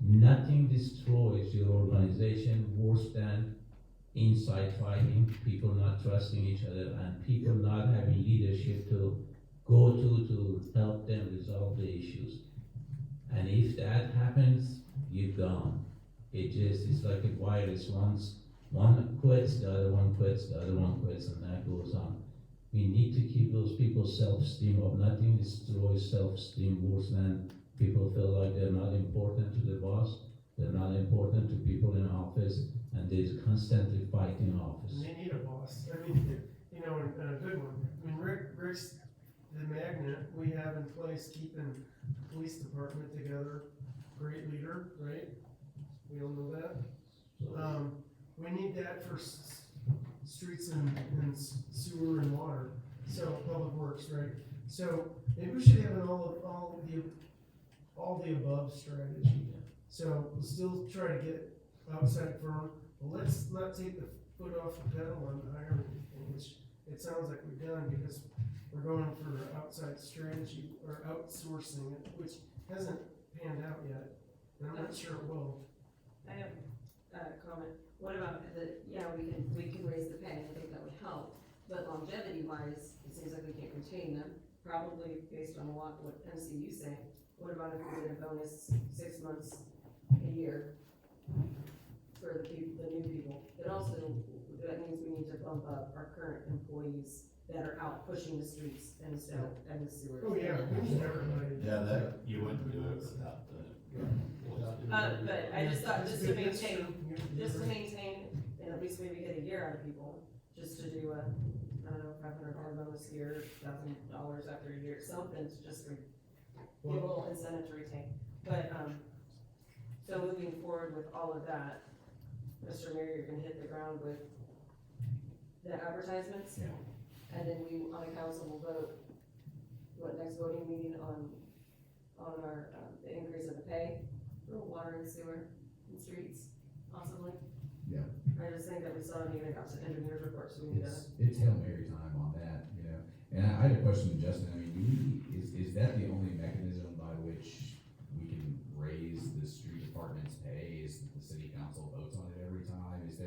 Nothing destroys your organization worse than inside fighting, people not trusting each other, and people not having leadership to go to help them resolve the issues. And if that happens, you're gone. It's like a virus. Once one quits, the other one quits, the other one quits, and that goes on. We need to keep those people's self-esteem up. Nothing destroys self-esteem worse than people feel like they're not important to the boss, they're not important to people in office, and there's constantly fight in office. And they need a boss, I mean, you know, and a good one. I mean, Rick's the magnet we have in place keeping the police department together, great leader, right? We all know that. We need that for streets and sewer and water, so public works, right? So maybe we should have an all the above strategy. So we'll still try to get outside firm, but let's not take the foot off the pedal on hiring people, which it sounds like we've done, because we're going for outside strategy or outsourcing it, which hasn't panned out yet, and I'm not sure it will. I have a comment. What about we can raise the pay, I think that would help, but longevity wise, it seems like we can't retain them, probably based on a lot of what MCU say. What about if we did a bonus 6 months, a year for the new people? But also, that means we need to bump up our current employees that are out pushing the streets and the snow and the sewers. Oh, yeah, we need everybody. Yeah, that, you wouldn't do it without the. But I just thought, just to maintain, and at least maybe get a year out of people, just to do a, I don't know, $500 bonus year, $1,000 after a year, something to just give a little incentive to retain. But, so moving forward with all of that, Mr. Mayor, you're gonna hit the ground with the advertisements? Yeah. And then we, on the council, will vote, next voting meeting on our, the increase of the pay for water and sewer and streets, possibly? Yeah. I just think that we still need to have some engineer's report, so we need to. It's Hail Mary time on that, you know. And I had a question to Justin, I mean, is that the only mechanism by which we can raise the street department's pay, is that the city council votes on it every time? Is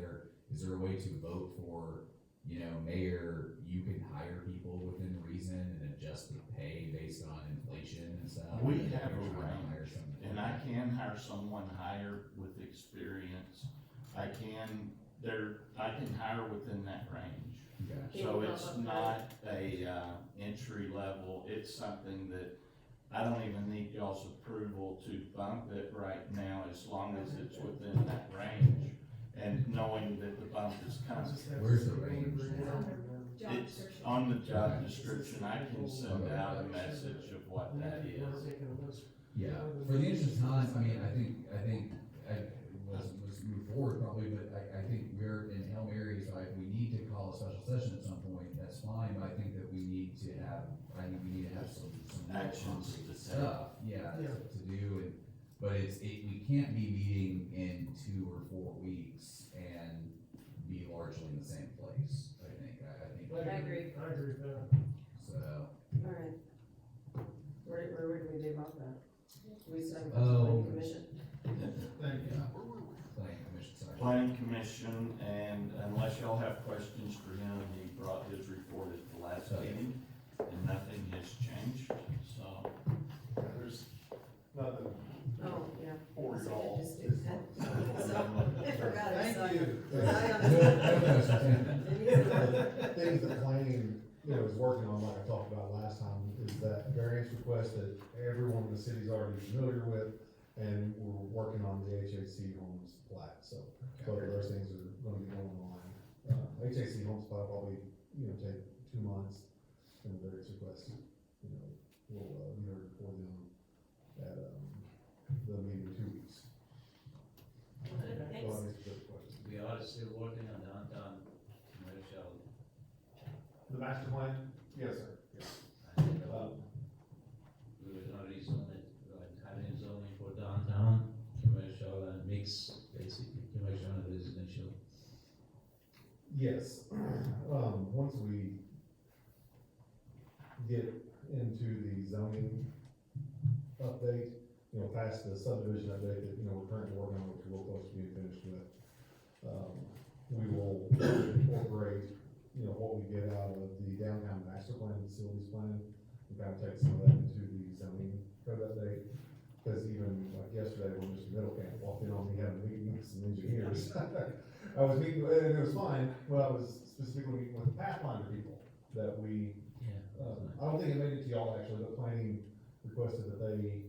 there a way to vote for, you know, mayor, you can hire people within reason and adjust the pay based on inflation and stuff? We And if have you're a trying to hire range, someone- and I can hire someone higher with experience. I can hire within that range. Okay. So it's not a, entry level, it's something that I don't even need y'all's approval to bump it right now, as long as it's within that range. And knowing that the bump is coming. Where's the range? Job It's description. on the job description, I can send out a message of what that is. Yeah, for the interest of time, I mean, I think, let's move forward probably, but I think we're in Hail Mary, so if we need to call a special session at some point, that's fine, but I think that we need to have some Actions to take. stuff, yeah, to do, but we can't be meeting in 2 or 4 weeks and be largely in the same place, I think. I agree. I agree with that. So, Alright. Where do we leave off that? We started with the Oh. planning commission. yeah, planning commission, sorry. Planning commission, and unless y'all have questions for him, he brought his report at the last meeting, and nothing has changed, so. There's nothing Oh, yeah. for So y'all. just do that. I forgot, I saw it. No questions. Things that planning, is working on, like I talked about last time, is that variance request that everyone in the city's already familiar with, and we're working on the HHC homes plat, so both of those things are gonna be going on. HHC homes plat probably, take 2 months, and the variance request, we'll be heard before them at, get into the zoning update, you know, past the subdivision update that, you know, we're currently working on, which we're real close to being finished with. We will incorporate, you know, what we get out of the downtown master plan, facilities plan, and kind of take some of that into the zoning code update. Cause even like yesterday, when Mr. Middlecamp walked in on me having a meeting with some engineers, I was meeting, and it was fine, well, I was specifically meeting with Pathfinder people that we, I don't think it made it to y'all actually, but planning requested that they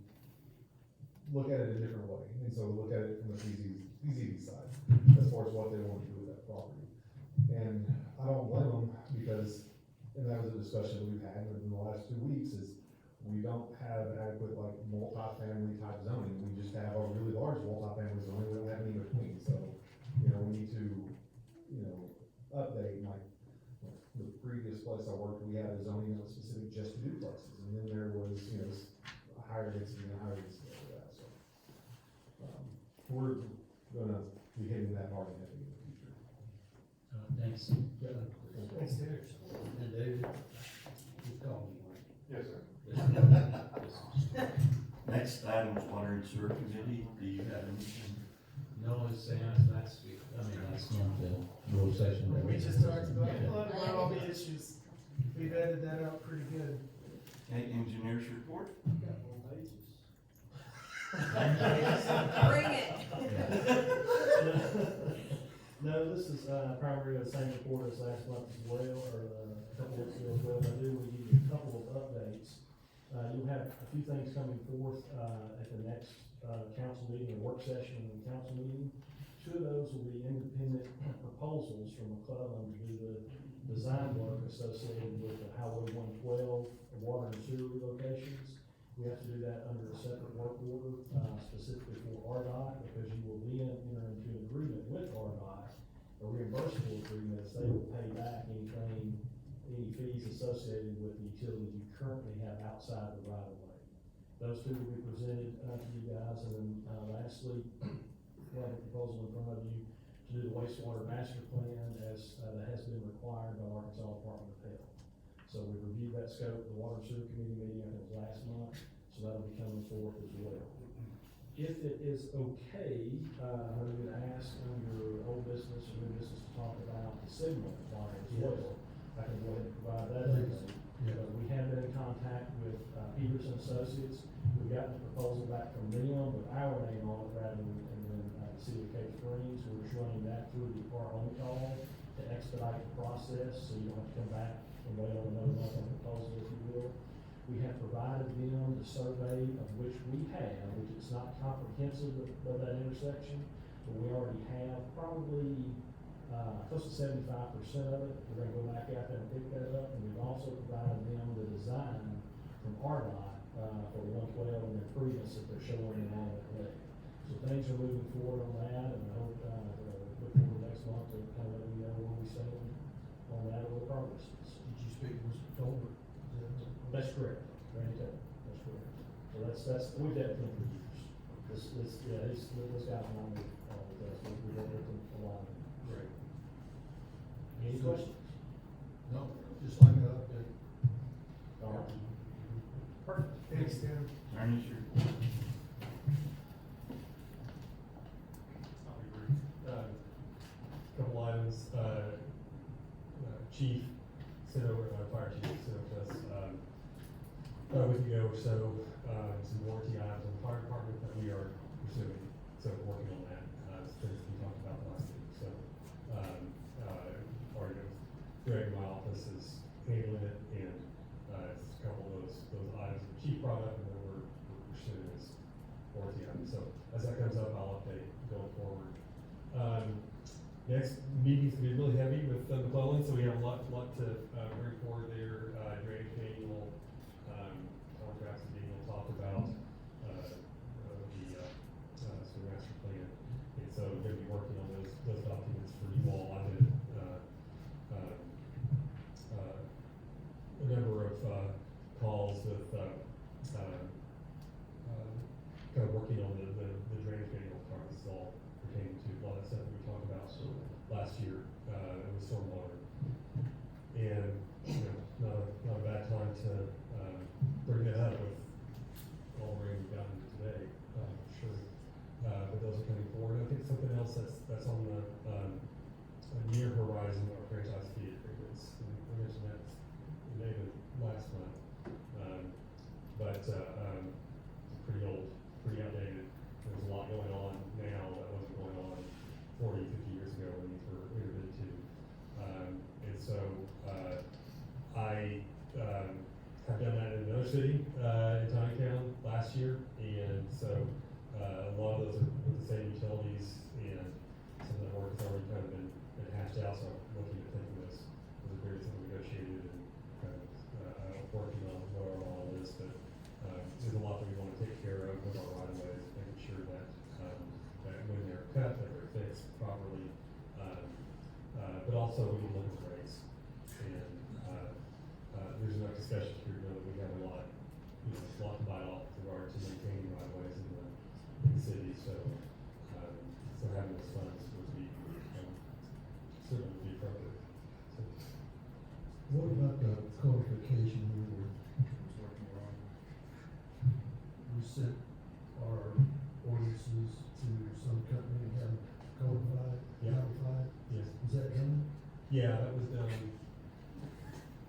look at it a different way, and so look at it from the PZD side, as far as what they want to do with that property. And I don't blame them, because, and that was a discussion that we've had in the last 2 weeks, is we don't have adequate, like, multifamily type zoning, we just have a really large multifamily zoning, we don't have any in between, so, you know, we need to, you know, update, like, the previous place I worked, we had a zoning that was specific just to duplexes, and then there was, you know, a higher density and a higher density over that, so. We're gonna be hitting that hard and heavy in the future. Thanks. Thanks, Derek. And David, you call me, Mike. Yes, sir. Next item is water and sewer committee, do you have anything? No, it's same as last week, last month, the road session. that We just talked about, Yeah. all the issues. We've added that out pretty good. Okay, engineers report? Bring it. No, this is, primarily the same report as last month as well, or a couple weeks ago as well, but I do want to give you a couple of updates. You'll have a few things coming forth, at the next, council meeting, or work session and council meeting. 2 of those will be independent proposals from McClellan to do the design work associated with the Highway 112 water and sewer relocations. We have to do that under a separate work order, specifically for RDOT, because you will then enter into an agreement with RDOT, a reimbursable agreement, as they will pay back anything, any fees associated with the utilities you currently have outside the right of way. Those 2 will be presented, to you guys, and then, lastly, we have a proposal in front of you to do the wastewater master plan as, that has been required by Arkansas Department of Health. So we reviewed that scope, the water and sewer committee meeting, I think it was last month, so that'll be coming forth as well. If it is okay, I'm gonna ask under old business or new business to talk about the signal line as well. I can go ahead and provide that update. We have been in contact with, Peterson Associates. We've gotten a proposal back from them with our name on it rather than, the city of Cape Springs. We're just running that through the department call to expedite the process, so you don't have to come back and wait on another month on proposal, if you will. We have provided them the survey of which we have, which is not comprehensive of that intersection, but we already have probably, close to 75% of it. We're gonna go back out there and pick that up, and we've also provided them the design from RDOT, for 112 and the improvements that they're showing in all that way. So things are moving forward on that, and I hope, look forward to next month to kind of let you know where we stand on that or the progress. Did you speak to Mr. Tolbert? That's correct, Randy Taylor, that's correct. So that's, we've had him for years. This guy's not me, with us, we've worked with him a lot. Great. Any questions? No, just like an update. All right. Perfect. Thanks, Dan. Attorney's report? Couple items, Chief sent over, Fire Chief sent over to us, about a week ago or so, some warranty items in the fire department that we are pursuing, so working on that, since we talked about last week, so, already Greg in my office is handling it, and, it's a couple of those items that Chief brought up, and then we're pursuing this warranty item, so as that comes up, I'll update going forward. Next meeting's gonna be really heavy with McClellan, so we have a lot to bring forward there. Drainage manual, contracts that Dean will talk about, the sewer master plan. And so we're gonna be working on those documents for you all. I did, a number of, calls with, kind of working on the drainage manual part. This is all pertaining to a lot of stuff that we talked about last year, with stormwater. And, you know, not a bad time to, bring that up with all the rain we've gotten today, for sure. But those are coming forward. I think something else that's on the, near horizon are franchise fee agreements. I mentioned that maybe last month. But, pretty old, pretty outdated. There's a lot going on now that wasn't going on 40, 50 years ago when these were entered into. And so, I, have done that in another city, in Town last year, and so, a lot of those are with the same utilities, and some of the work has already kind of been hashed out, so I'm looking at taking those agreements that we negotiated and kind of, working on what our model is, but, there's a lot that we wanna take care of with our right of ways, making sure that, that when they're cut, that they're fixed properly, but also we need to look at the rates, and, there's enough discussion here to know that we have a lot, a lot to bite off with regard to maintaining right of ways in the city, so having those funds would be, certainly would be appropriate. So, What about the codification we were working on? We sent our ordinances to some company and had them codified, Yeah. codified. yes, Is that done? yeah, that was done,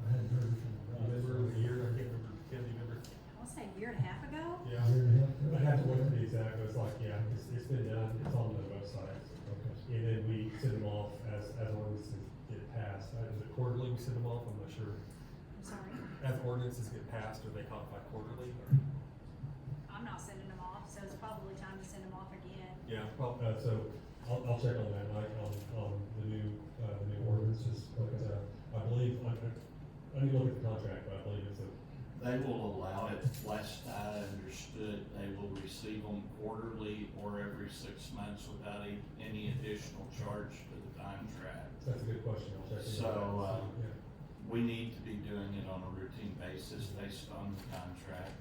I hadn't heard from remember a year, I can't remember. I'll say a year and a half ago. Yeah. A year and a half ago? I have to look at the exact, but it's like, yeah, it's been done, it's on the website. Okay. And then we send them off as ordinances get passed. Is it quarterly we send them off? I'm not sure. I'm sorry, As ordinances get passed, are they codified quarterly? I'm not sending them off, so it's probably time to send them off again. Yeah. Well, so I'll check on that, Mike, on the new ordinances, but, I believe, I need to look at the contract, but I believe it's a, They will allow it, last I understood, they will receive them quarterly or every 6 months without any additional charge to the contract. that's a good question, I'll check it out. So, Yeah. We need to be doing it on a routine basis based on the contract.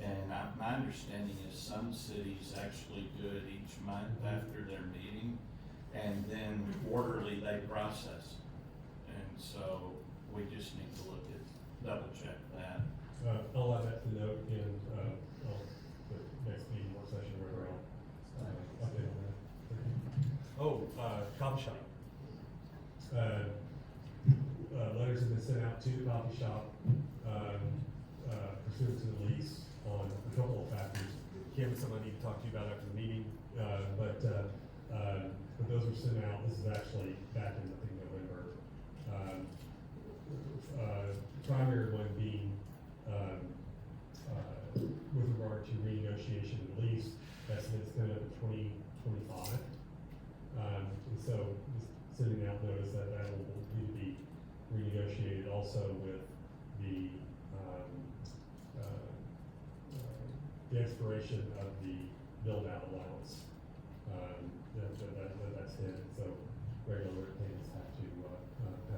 And my understanding is some cities actually do it each month after their meeting, and then quarterly they process. And so we just need to look at, double check that. I'll add that to the note in, the next meeting, work session, where I'll, update on that. Oh, coffee shop. Letters have been sent out to the coffee shop, pursuant to the lease on a couple of factors. Kim, it's something I need to talk to you about after the meeting. But those were sent out, this is actually back in, I think, November. Primary one being, with regard to renegotiation of the lease, that's coming up in 2025. And so, just sending out notice that will need to be renegotiated also with the expiration of the build-out allowance. That's it, so regular payments have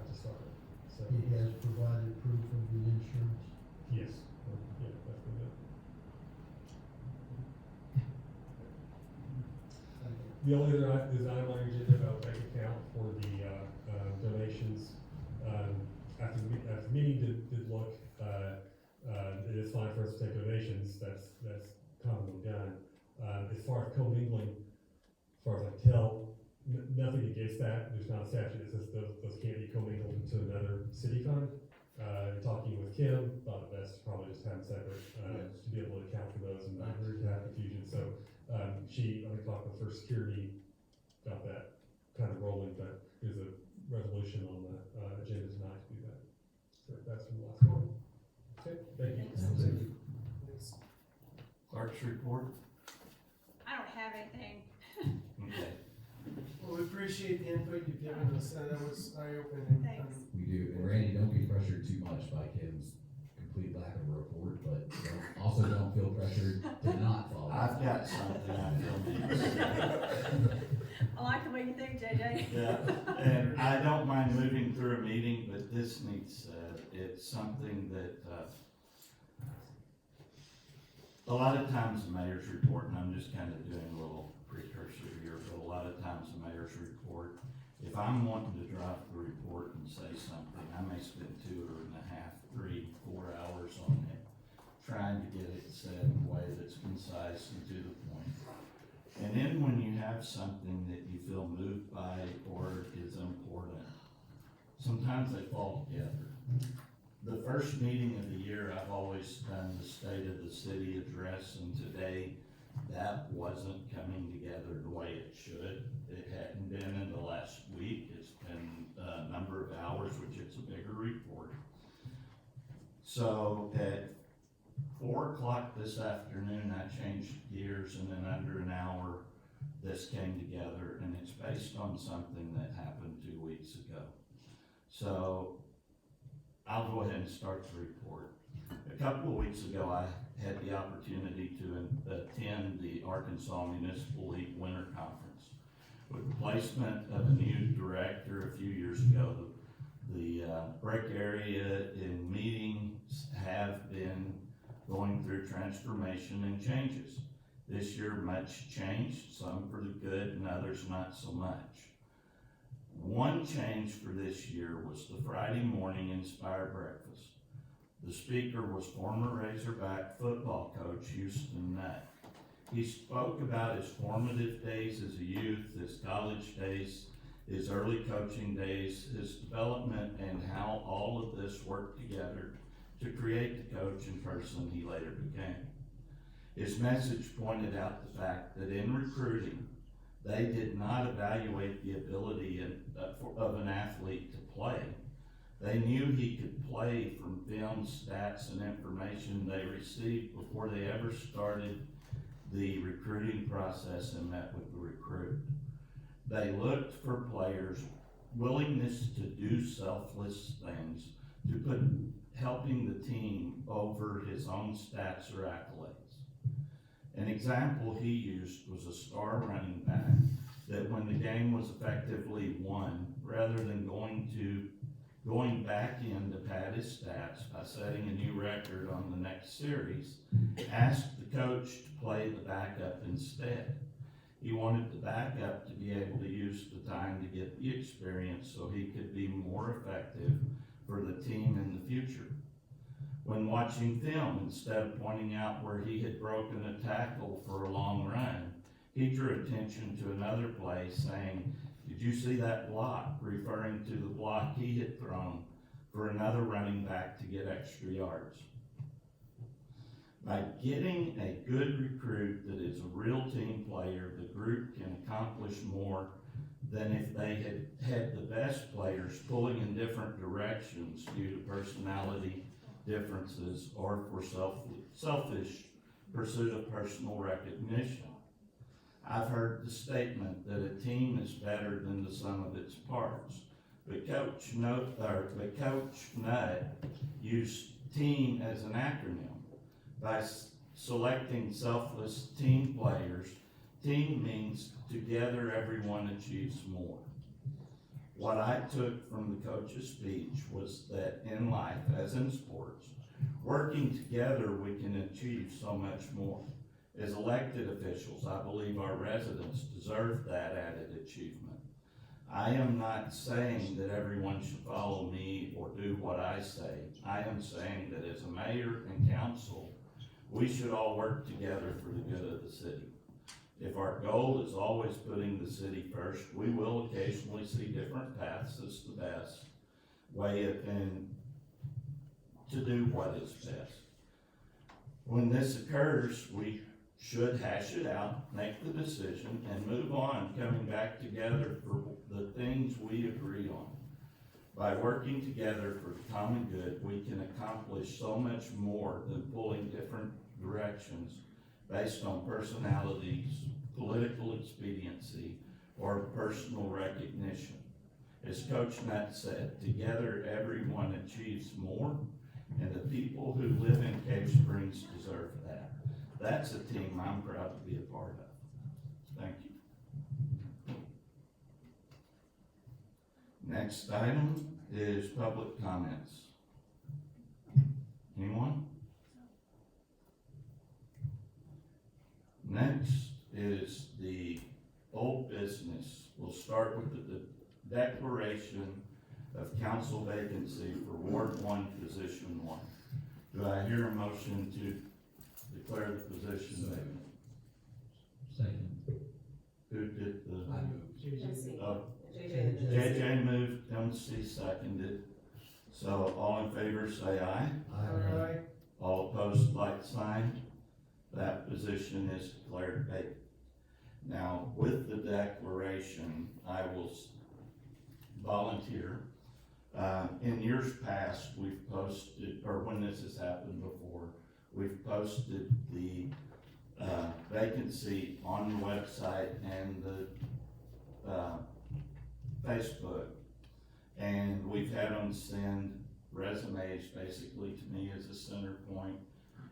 to start, so. He has provided proof of the insurance. Yes, yeah, that's been good. The only other item is item on your agenda about bank account for the, donations. After the meeting did look, it is fine for us to take donations, that's commonly done. As far as commingling, as far as I can tell, nothing against that, there's not a statute that says those can't be commingled into another city fund. Talking with Kim, thought it best to probably just have them separate, to be able to account for those and not to have confusion, so, she, I think, talked with First Security, got that kind of rolling, but there's a resolution on the, agenda tonight to do that. So that's from the last one. Okay, thank you. Thank you. Clerk's report? I don't have anything. Okay. Well, we appreciate the input you've given us, that was eye-opening. Thanks. We do, and Randy, don't be pressured too much by Kim's complete lack of a report, but also don't feel pressured to not follow. I've got something I feel needs said. I like the way you think, JJ. Yeah, and I don't mind moving through a meeting, but this needs said. It's something that, a lot of times the mayor's report, and I'm just kind of doing a little precursor here, but a lot of times the mayor's report If I'm wanting to drop the report and say something, I may spend 2.5, 3, 4 hours on it, trying to get it said in a way that's concise and to the point. And then when you have something that you feel moved by or is important, sometimes they fall together. The first meeting of the year, I've always done the State of the City address, and today, that wasn't coming together the way it should. It hadn't been in the last week. It's been a number of hours, which it's a bigger report. So at 4 o'clock this afternoon, I changed gears, and in under an hour, this came together, and it's based on something that happened 2 weeks ago. So I'll go ahead and start the report. A couple of weeks ago, I had the opportunity to attend the Arkansas Municipal League Winter Conference. With the placement of a new director a few years ago, the Brick area in meetings have been going through transformation and changes. This year, much changed, some for the good and others not so much. One change for this year was the Friday morning Inspire Breakfast. The speaker was former Razorback football coach Houston Nutt. He spoke about his formative days as a youth, his college days, his early coaching days, his development, and how all of this worked together to create the coach and person he later became. His message pointed out the fact that in recruiting, they did not evaluate the ability of an athlete to play. They knew he could play from film, stats, and information they received before they ever started the recruiting process and met with the recruit. They looked for players' willingness to do selfless things, to put helping the team over his own stats or accolades. An example he used was a star running back that when the game was effectively won, rather than going back in to pad his stats by setting a new record on the next series, asked the coach to play the backup instead. He wanted the backup to be able to use the time to get the experience so he could be more effective for the team in the future. When watching film, instead of pointing out where he had broken a tackle for a long run, he drew attention to another play saying, "Did you see that block?" referring to the block he had thrown for another running back to get extra yards. By getting a good recruit that is a real team player, the group can accomplish more than if they had had the best players pulling in different directions due to personality differences or for selfish pursuit of personal recognition. I've heard the statement that a team is better than the sum of its parts, but Coach Nutt used team as an acronym. By selecting selfless team players, team means together everyone achieves more. What I took from the coach's speech was that in life, as in sports, working together we can achieve so much more. As elected officials, I believe our residents deserve that added achievement. I am not saying that everyone should follow me or do what I say. I am saying that as a mayor and council, we should all work together for the good of the city. If our goal is always putting the city first, we will occasionally see different paths as the best way to do what is best. When this occurs, we should hash it out, make the decision, and move on, coming back together for the things we agree on. By working together for the common good, we can accomplish so much more than pulling different directions based on personalities, political expediency, or personal recognition. As Coach Nutt said, together everyone achieves more, and the people who live in Cave Springs deserve that. That's a team I'm proud to be a part of. Thank you. Next item is public comments. Anyone? Next is the old business. We'll start with declaration of council vacancy for Ward 1, Position 1. Do I hear a motion to declare the position vacant? Second. Who did the? I move. JJ. Oh, JJ. JJ moved, MC seconded. So all in favor say aye. Aye. All opposed, like sign. That position is declared vacant. Now, with the declaration, I will volunteer. In years past, we've posted, or when this has happened before, we've posted the vacancy on the website and the Facebook. And we've had them send resumes basically to me as a center point.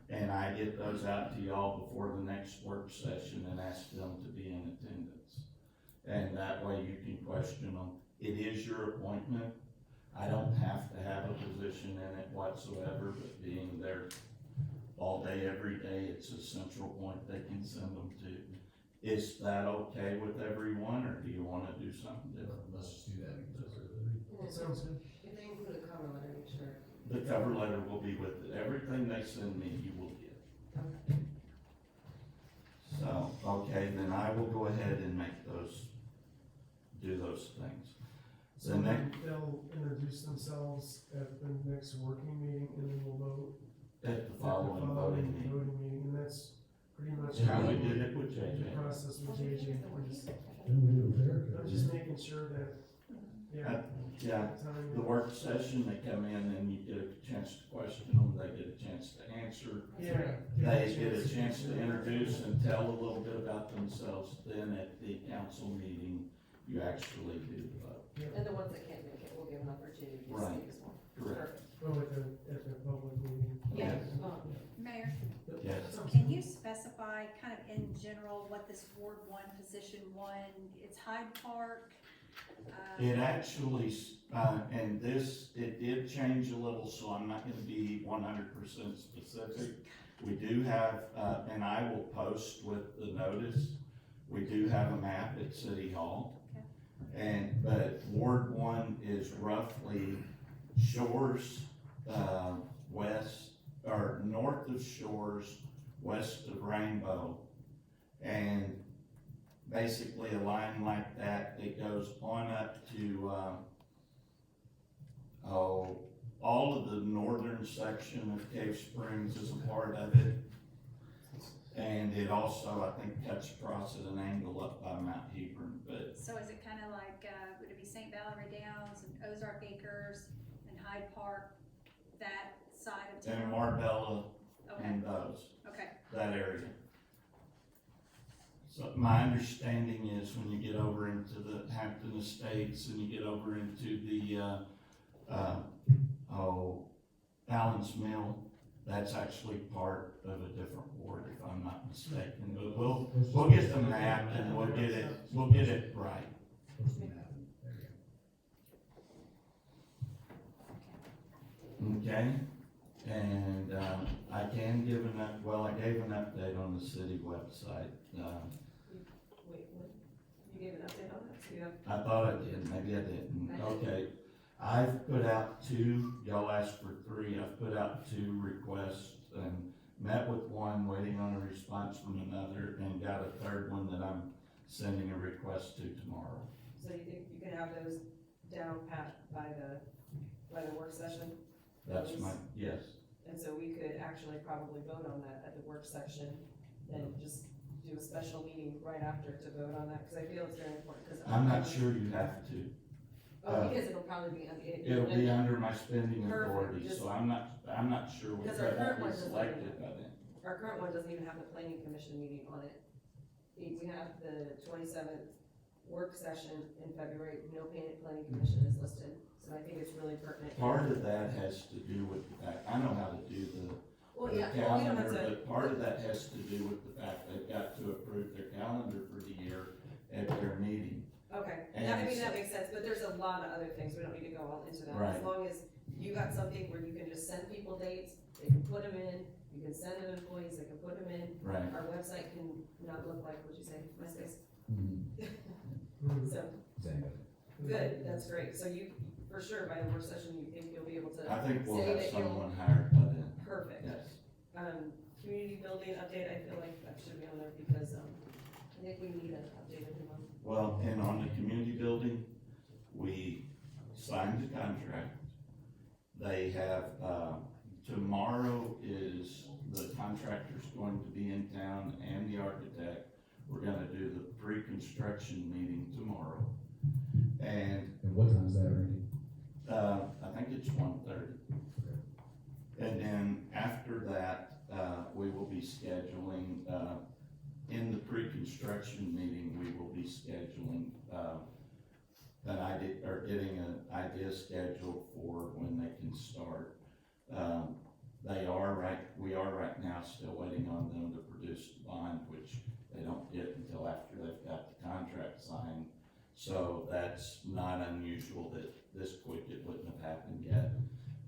And I get those out to y'all before the next work session and ask them to be in attendance. And that way you can question them. It is your appointment. I don't have to have a position in it whatsoever, but being there all day, every day, it's a central point they can send them to. Is that okay with everyone, or do you wanna do something different? Let's just do that. Sounds good. If they include a cover letter, make sure. The cover letter will be with it. Everything they send me, you will get. Okay. So, okay, then I will go ahead and make those, do those things. So they'll introduce themselves at the next working meeting and then we'll vote. At the following voting meeting. Voting meeting, and that's pretty much. How we did it with The JJ. process with JJ. I'm just making sure that, yeah. Yeah, time- the work session, they come in and you get a chance to question them, they get a chance to answer. Yeah. They get a chance to introduce and tell a little bit about themselves, then at the council meeting, you actually do the vote. And the ones that can't make it, we'll give an opportunity to Right. speak as well. Correct. Oh, at the public meeting. Yeah. Mayor, Yes. can you specify kind of in general what this Ward 1, Position 1, it's Hyde Park? It actually, and this, it did change a little, so I'm not gonna be 100% specific. We do have, and I will post with the notice, we do have a map at City Hall. But Ward 1 is roughly Shores, west, or north of Shores, west of Rainbow. And basically a line like that, it goes on up to, all of the northern section of Cave Springs is a part of it. And it also, I think, cuts across at an angle up by Mount Hebron, but So is it kind of like, would it be St. Valerie Downs and Ozark Acres and Hyde Park, that side of town? and Marbella Okay, and those, okay, that area. So my understanding is when you get over into the Hampton Estates and you get over into the, Allen's Mill, that's actually part of a different ward, if I'm not mistaken. But we'll get the map and we'll get it right. Okay, and, I can give I gave an update on the city website. Wait, what? You gave an update on that, so you have, I thought I did, maybe I didn't. Okay, I've put out two, y'all asked for three, I've put out two requests and met with one, waiting on a response from another, and got a third one that I'm sending a request to tomorrow. so you think you can have those down pat by the work session? That's my, yes, And so we could actually probably vote on that at the work section, then just do a special meeting right after to vote on that, cause I feel it's very important, cause. I'm not sure you have to. Oh, because it'll probably be. It'll be under my spending Perfect, authority, just- so I'm not sure what Because our that current will one be doesn't selected even- by then. Our current one doesn't even have the planning commission meeting on it. We have the 27th work session in February, no planning commission is listed, so I think it's really pertinent. Part of that has to do with the fact, I know how to do the Well, the yeah, well, we don't have calendar, to. but part of that has to do with the fact they've got to approve their calendar for the year at their meeting. Okay, And I mean, so- that makes sense, but there's a lot of other things, we don't need to go all into that. Right. As long as you got something where you can just send people dates, they can put them in, you can send them employees, they can put them in. Right. Our website can not look like, what'd you say, MySpace? Mhm. Hmm. So, Same. Good, that's great, so you, for sure, by the work session, you think you'll be able to I think we'll say have that you'll, someone hired by then, perfect. yes. Community building update, I feel like that should be on there because, I think we need an updated one. Well, and on the community building, we signed the contract. They have, tomorrow is, the contractor's going to be in town and the architect. We're gonna do the pre-construction meeting tomorrow. And, And what time is that, Randy? I think it's 1:30. And then after that, we will be scheduling, in the pre-construction meeting, we will be scheduling, getting an idea schedule for when they can start. We are right now still waiting on them to produce the bond, which they don't get until after they've got the contract signed. So that's not unusual that this quick, it wouldn't have happened yet.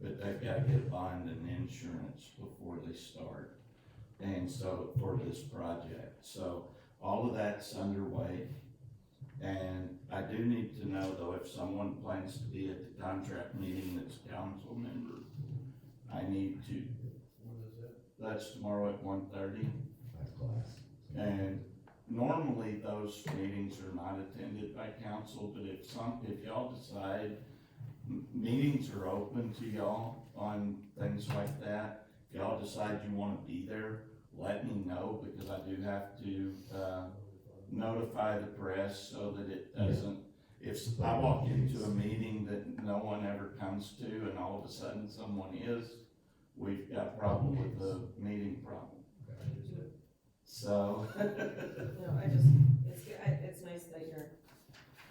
But they've got to get bond and insurance before they start. And so, for this project, so all of that's underway. And I do need to know though, if someone plans to be at the contract meeting that's a council member, I need to, What is that? that's tomorrow at 1:30. That's class. And normally those meetings are not attended by council, but if y'all decide, meetings are open to y'all on things like that. If y'all decide you wanna be there, let me know, because I do have to, notify the press so that it doesn't, if I walk into a meeting that no one ever comes to and all of a sudden someone is, we've got a problem with the meeting problem. So. No, it's nice that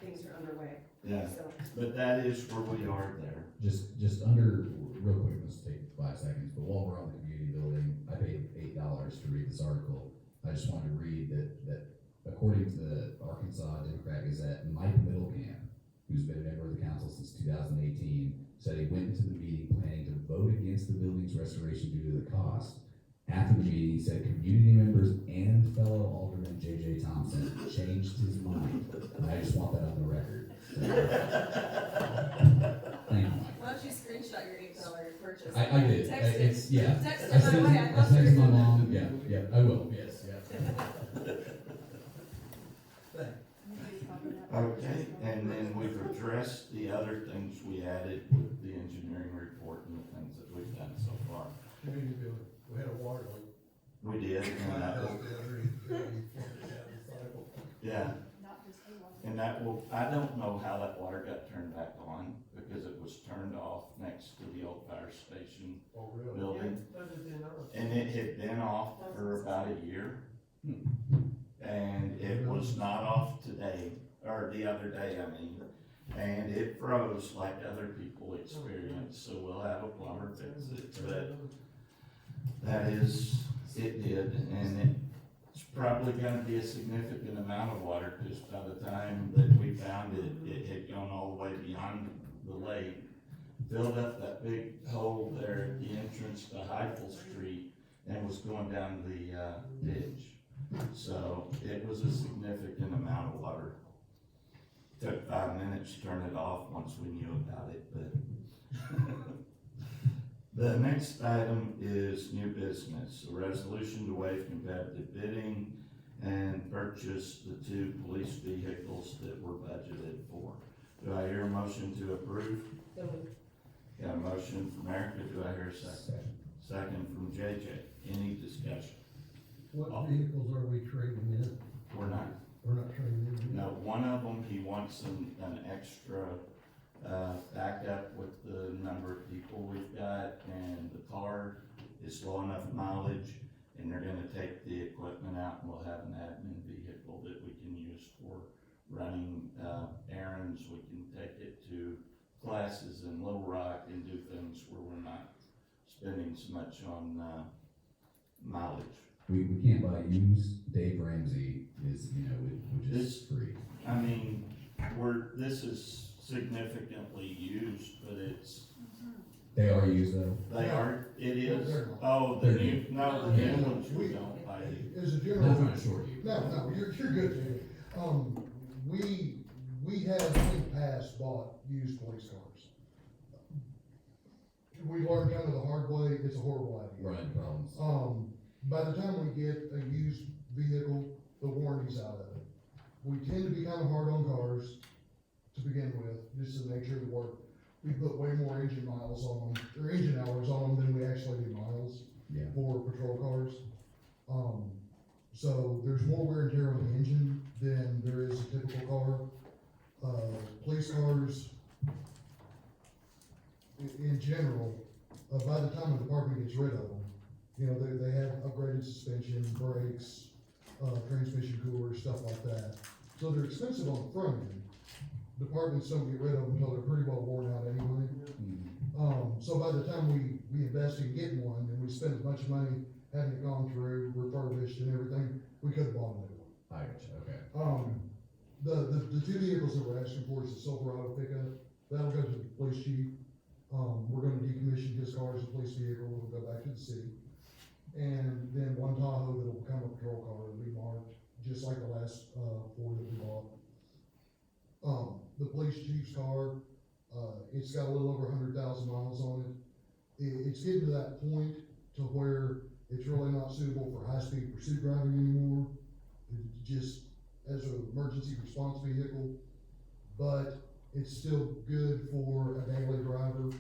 things are underway, Yeah, so. but that is where we are there. Just under, real quick, let's take 5 seconds, but while we're on the community building, I paid $8 to read this article. I just wanted to read that according to the Arkansas Democrat Gazette, Mike Middlecamp, who's been a member of the council since 2018, said he went into the meeting planning to vote against the building's restoration due to the cost. After the meeting, he said community members and fellow Alderman J.J. Thompson changed his mind. And I just want that on the record. So, thank you, Mike. Why don't you screenshot your $8 purchase? I did. Text it. It's, yeah. Text I it sent my way. I sent it to my mom. Yeah, I will. Yes, yeah. Okay, and then we've addressed the other things we added with the engineering report and the things that we've done so far. Community building, we had a water leak. We did, and that will, yeah, Not just a one. and that will, I don't know how that water got turned back on, because it was turned off next to the old fire station Oh, really? building. But it did not. And it had been off for about a year. And it was not off today, or the other day, I mean. And it froze like other people experience, so we'll have a plumber fix it, but that is, it did, and it's probably gonna be a significant amount of water, because by the time that we found it, it had gone all the way beyond the lake, filled up that big hole there at the entrance to Heifel Street, and was going down the ditch. So it was a significant amount of water. Took 5 minutes to turn it off once we knew about it, but. The next item is new business, a resolution to waive competitive bidding and purchase the 2 police vehicles that were budgeted for. Do I hear a motion to approve? Got a motion from Erica, do I hear a second? Second from JJ, any discussion? What vehicles are we trading in? We're not. We're not trading in? No, one of them, he wants an extra, backup with the number of people we've got, and the car is low enough mileage, and they're gonna take the equipment out, and we'll have an admin vehicle that we can use for running, errands. We can take it to classes in Little Rock and do things where we're not spending so much on, mileage. We can't buy used. Dave Ramsey is, which is free. I mean, this is significantly used, but it's, They are used though. they are, it is, They're not. oh, the new ones we don't buy. As a Not general. trying to short you. No, you're good, Jamie. We we have in the past bought used police cars. We learned kind of the hard way, it's a horrible idea. Run into problems. By the time we get a used vehicle, the warranty's out of it. We tend to be kind of hard on cars to begin with, just to make sure the work. We put way more engine miles on them, or engine hours on them than we actually do miles Yeah. for patrol cars. So there's more wear and tear on the engine than there is a typical car. Police cars, in general, by the time the department gets rid of them, you know, they have upgraded suspension, brakes, transmission coolers, stuff like that. So they're expensive on the front end. Departments don't get rid of them until they're pretty well worn out anyway. So by the time we invest in getting one, and we spend as much money having it gone through, refurbished and everything, we could have bought a new one. I got you, okay. The two vehicles that we're asking for is a Silverado pickup, that'll go to the police chief. We're gonna decommission his car as a police vehicle, it'll go back to the city. And then one Tahoe that'll become a patrol car, it'll be marked, just like the last, four that we bought. The police chief's car, it's got a little over 100,000 miles on it. It's getting to that point to where it's really not suitable for high-speed pursuit driving anymore. It's just as an emergency response vehicle, but it's still good for a daily driver.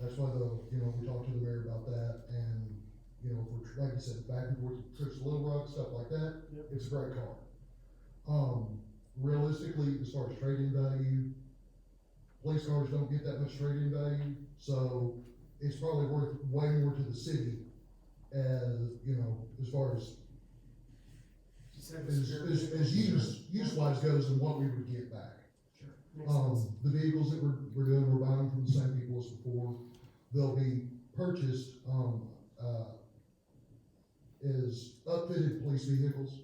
That's why we talked to the mayor about that, and, for, like I said, back and forth trips to Little Rock, stuff like that, Yep. it's a great car. Realistically, as far as trade-in value, police cars don't get that much trade-in value, so it's probably worth way more to the city as far as Just have a spare vehicle. as use-wise goes and what we would get back. Makes sense. The vehicles that we're doing, we're buying from the same people as before. They'll be purchased, as upfitted police vehicles.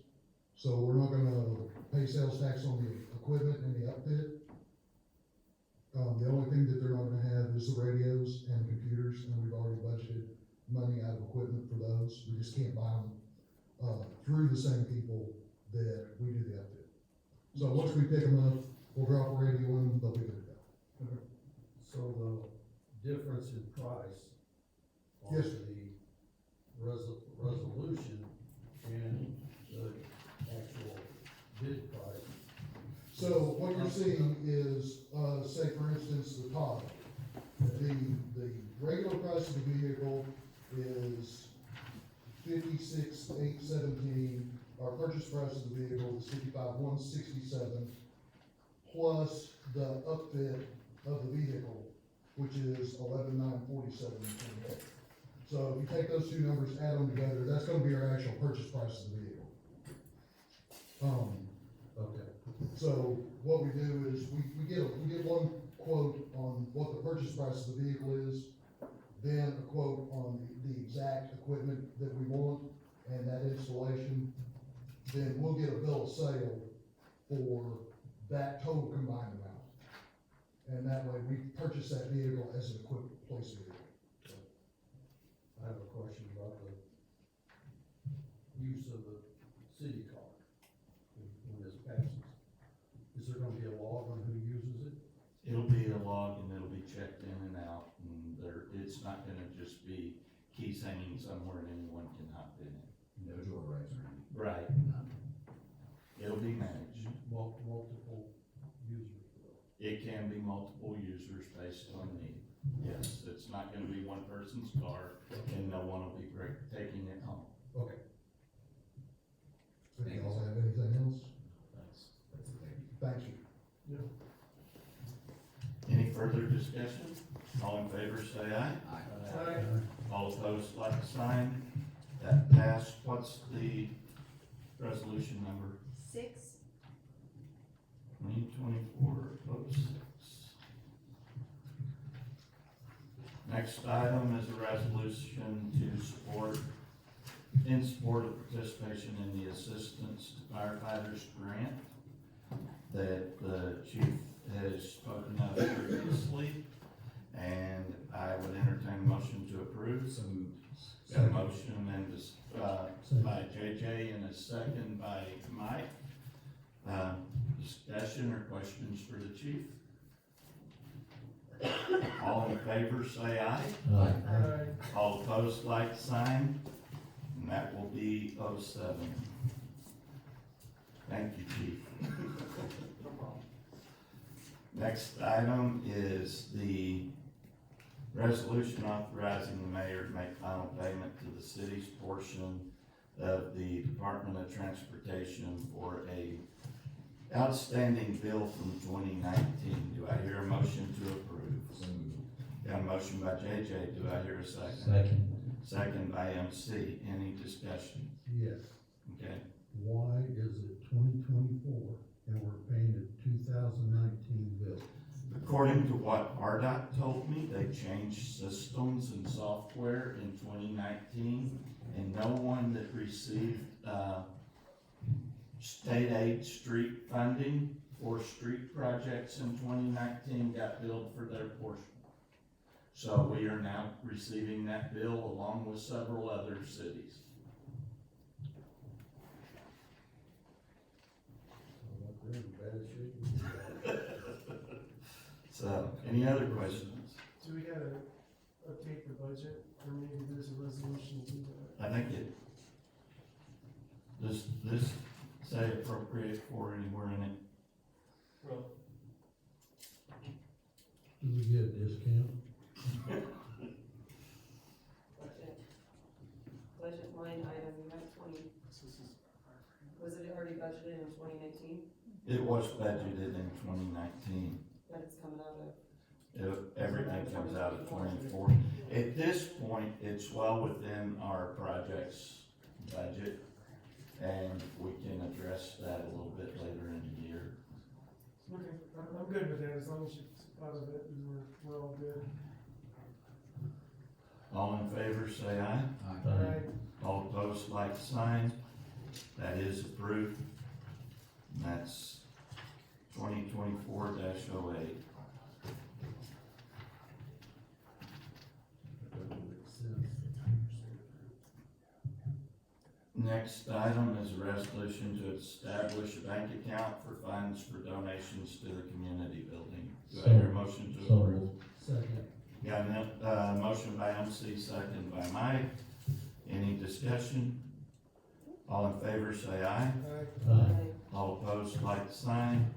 So we're not gonna pay sales tax on the equipment and the upfit. The only thing that they're not gonna have is the radios and the computers, and we've already budgeted money out of equipment for those. We just can't buy them, through the same people that we do the upfit. So once we pick them up, we'll drop a radio in them, they'll be good to go. So the difference in price on Yes. the resolution and the actual bid price. So what you're seeing is, say for instance, the Tahoe. The regular price of the vehicle is $56,817. Our purchase price of the vehicle is $55,167, plus the upfit of the vehicle, which is $11,947. So if you take those two numbers, add them together, that's gonna be our actual purchase price of the vehicle. Okay. So what we do is we get one quote on what the purchase price of the vehicle is, then a quote on the exact equipment that we want and that installation. Then we'll get a bill of sale for that total combined amount. And that way we purchase that vehicle as an equipped police vehicle. I have a question about the use of the city car when this passes. Is there gonna be a log on who uses it? It'll be a log and it'll be checked in and out, and it's not gonna just be keys hanging somewhere and anyone can hop in it. No joyrides or anything. Right. It'll be managed. Multiple users. It can be multiple users based on need. Yes, it's not gonna be one person's car and no one will be taking it home. Okay. Do y'all have anything else? Thanks. That's it, thank you. Thank you. Any further discussion? All in favor, say aye. Aye. All opposed, like sign. That passed. What's the resolution number? 2024-06. Next item is a resolution in support of participation in the Assistance to Firefighters Grant that the chief has spoken of previously, and I would entertain a motion to approve. Got a motion and by JJ and a second by Mike. Discussion or questions for the chief? All in favor, say aye. All opposed, like sign, and that will be 07. Thank you, chief. Next item is the resolution authorizing the mayor to make final payment to the city's portion of the Department of Transportation for a outstanding bill from 2019. Do I hear a motion to approve? So moved. Got a motion by JJ, do I hear a second? Second. Second by MC, any discussion? Yes. Okay, Why is it 2024 and we're paying a 2019 bill? according to what RDOT told me, they changed systems and software in 2019, and no one that received, state aid street funding for street projects in 2019 got billed for their portion. So we are now receiving that bill along with several other cities. So, any other questions? Do we gotta update the budget, or maybe there's a resolution to do that? I think it, this say appropriate for anywhere in it? Well, Do we get a discount? Budget line item, you have 20, was it already budgeted in 2019? It was budgeted in 2019. But it's coming out of, Everything comes out of 24. At this point, it's well within our project's budget, and we can address that a little bit later in the year. Okay, I'm good with that, as long as you're out of it, and we're all good. All in favor, say aye. Alright, All opposed, like sign. That is approved. And that's 2024-08. Next item is a resolution to establish a bank account for funds for donations to the community building. Do I hear a motion to approve? Second. Got a motion by MC, second by Mike. Any discussion? All in favor, say aye. All opposed, like sign.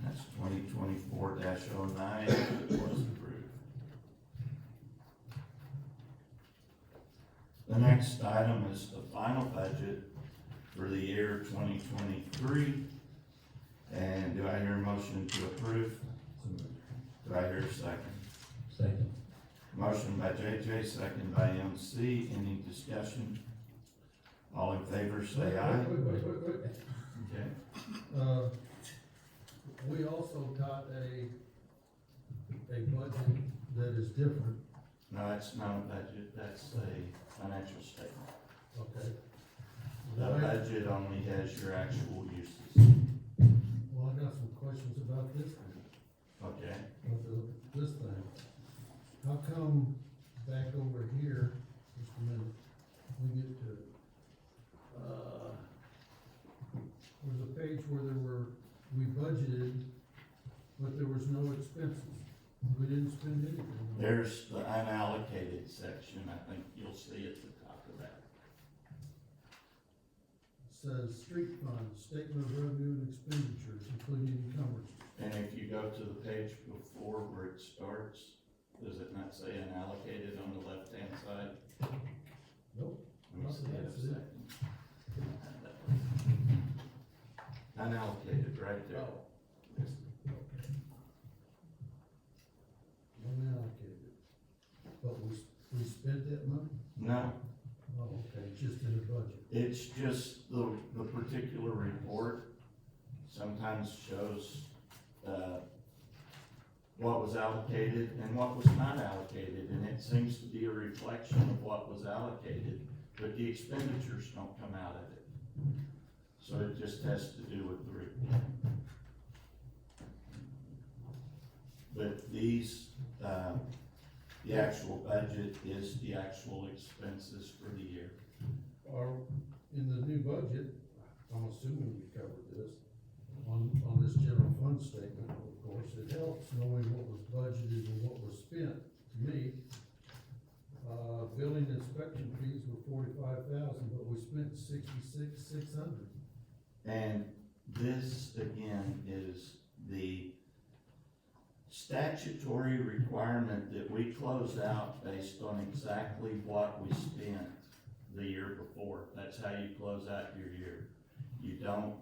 That's 2024-09. It was approved. The next item is the final budget for the year 2023. And do I hear a motion to approve? Do I hear a second? Second. Motion by JJ, second by MC. Any discussion? All in favor, say aye. Wait. Okay. We also got a budget that is different, No, that's not a budget, that's a financial statement. okay? The budget only has your actual uses. Well, I got some questions about this thing. Okay. This thing. How come back over here, just a minute, we get to, there's a page where we budgeted, but there was no expenses. We didn't spend anything. There's the unallocated section, I think you'll see at the top of that. It says street funds, statement of revenue and expenditures, including encumbrances. And if you go to the page before where it starts, does it not say unallocated on the left-hand side? Nope. Let me see it a That's it. second. Unallocated, right there. Unallocated. But we spent that money? No, Oh, okay, it's just in the budget. it's just the particular report sometimes shows, what was allocated and what was not allocated, and it seems to be a reflection of what was allocated, but the expenditures don't come out of it. So it just has to do with the report. But these, the actual budget is the actual expenses for the year. Or, in the new budget, I'm assuming we covered this, one statement, of course, it helps knowing what was budgeted and what was spent, to me. Building inspection fees were 45,000, but we spent 66,600. And this, again, is the statutory requirement that we close out based on exactly what we spent the year before. That's how you close out your year. You don't,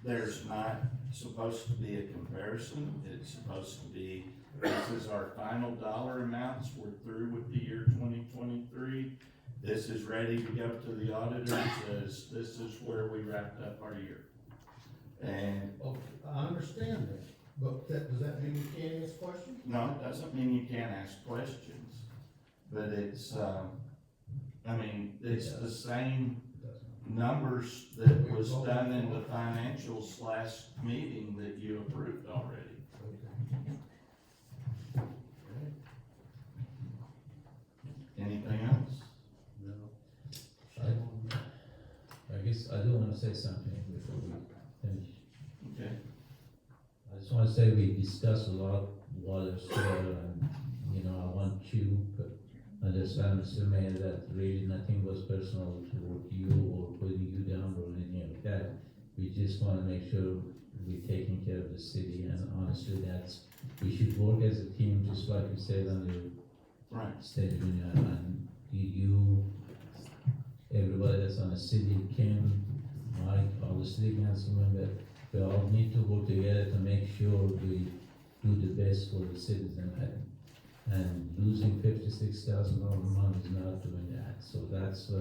there's not supposed to be a comparison. It's supposed to be, this is our final dollar amounts. We're through with the year 2023. This is ready to go to the auditors as this is where we wrapped up our year. And Okay, I understand that, but does that mean you can't ask questions? no, it doesn't mean you can't ask questions, but it's, I mean, it's the same numbers that was done in the financials last meeting that you approved already. Anything else? No. I guess I do wanna say something before we finish. Okay. I just wanna say we discussed a lot water, soil, and, you know, I want you to understand, Mr. Mayor, that really nothing was personal toward you or putting you down or anything like that. We just wanna make sure we're taking care of the city, and honestly, we should work as a team, just like you said on the Right. State Union, and you, everybody that's on the city, Kim, Mike, all the city council members, we all need to work together to make sure we do the best for the citizen, and losing $56,000 a month is not doing that, so that's,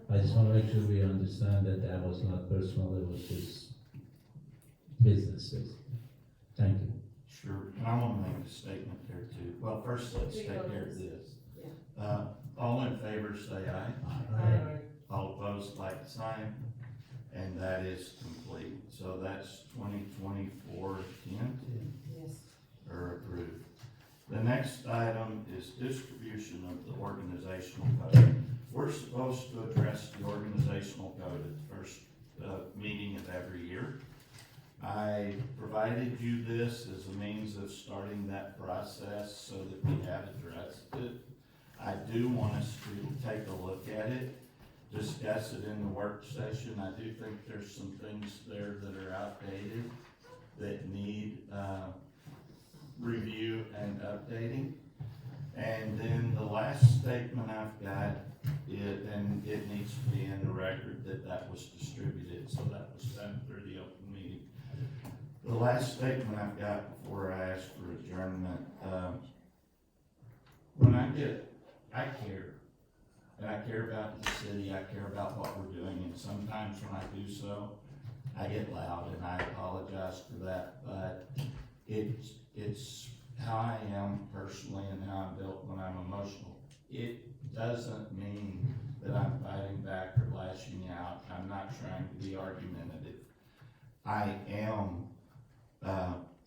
I just wanna make sure we understand that that was not personal, it was just business, basically. Thank you. Sure, and I wanna make a statement there too. Well, first, let's take care of this. All in favor, say aye. Aye. All opposed, like sign, and that is complete. So that's 2024-10 Yes. are approved. The next item is distribution of the organizational code. We're supposed to address the organizational code at the first meeting of every year. I provided you this as a means of starting that process so that we had addressed it. I do want us to take a look at it, discuss it in the work session. I do think there's some things there that are outdated that need review and updating. And then the last statement I've got, and it needs to be in the record that was distributed, so that was done through the open meeting. The last statement I've got before I ask for adjournment, I care. And I care about the city, I care about what we're doing, and sometimes when I do so, I get loud, and I apologize for that, but it's how I am personally and how I'm built when I'm emotional. It doesn't mean that I'm fighting back or lashing out. I'm not trying to be argumentative. I am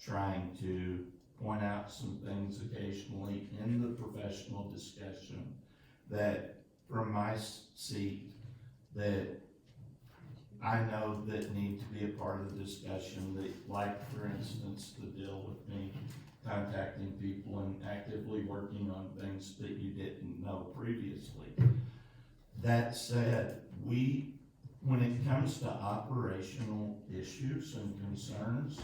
trying to point out some things occasionally in the professional discussion that from my seat that I know that need to be a part of the discussion, that, like, for instance, the deal with me contacting people and actively working on things that you didn't know previously. That said, when it comes to operational issues and concerns,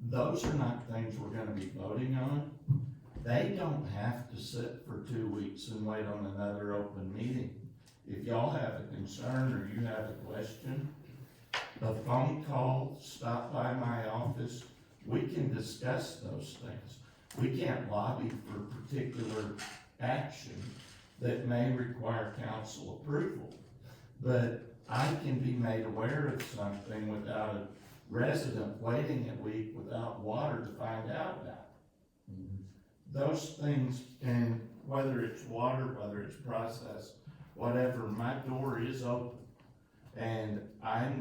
those are not things we're gonna be voting on. They don't have to sit for 2 weeks and wait on another open meeting. If y'all have a concern or you have a question, a phone call, stop by my office, we can discuss those things. We can't lobby for particular action that may require council approval. But I can be made aware of something without a resident waiting a week without water to find out about it. Those things, and whether it's water, whether it's processed, whatever, my door is open. And I've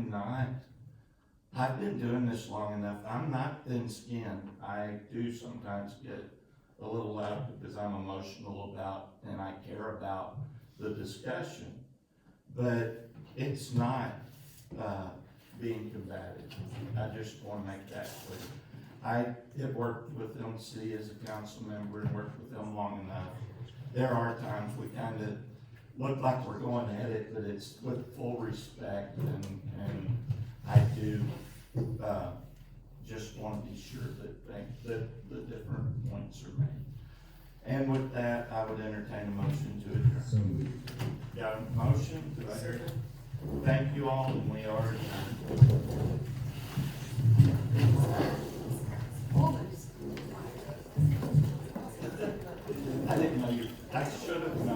been doing this long enough, I'm not thin-skinned. I do sometimes get a little loud because I'm emotional about, and I care about the discussion. But it's not, being combated. I just wanna make that clear. I have worked with Elm City as a council member and worked with them long enough. There are times we kinda look like we're going at it, but it's with full respect, and I do, just wanna be sure that the different points are made. And with that, I would entertain a motion to adjourn. So moved. Got a motion? Do I hear it? Thank you all, and we are adjourned. I didn't know you, I should have known.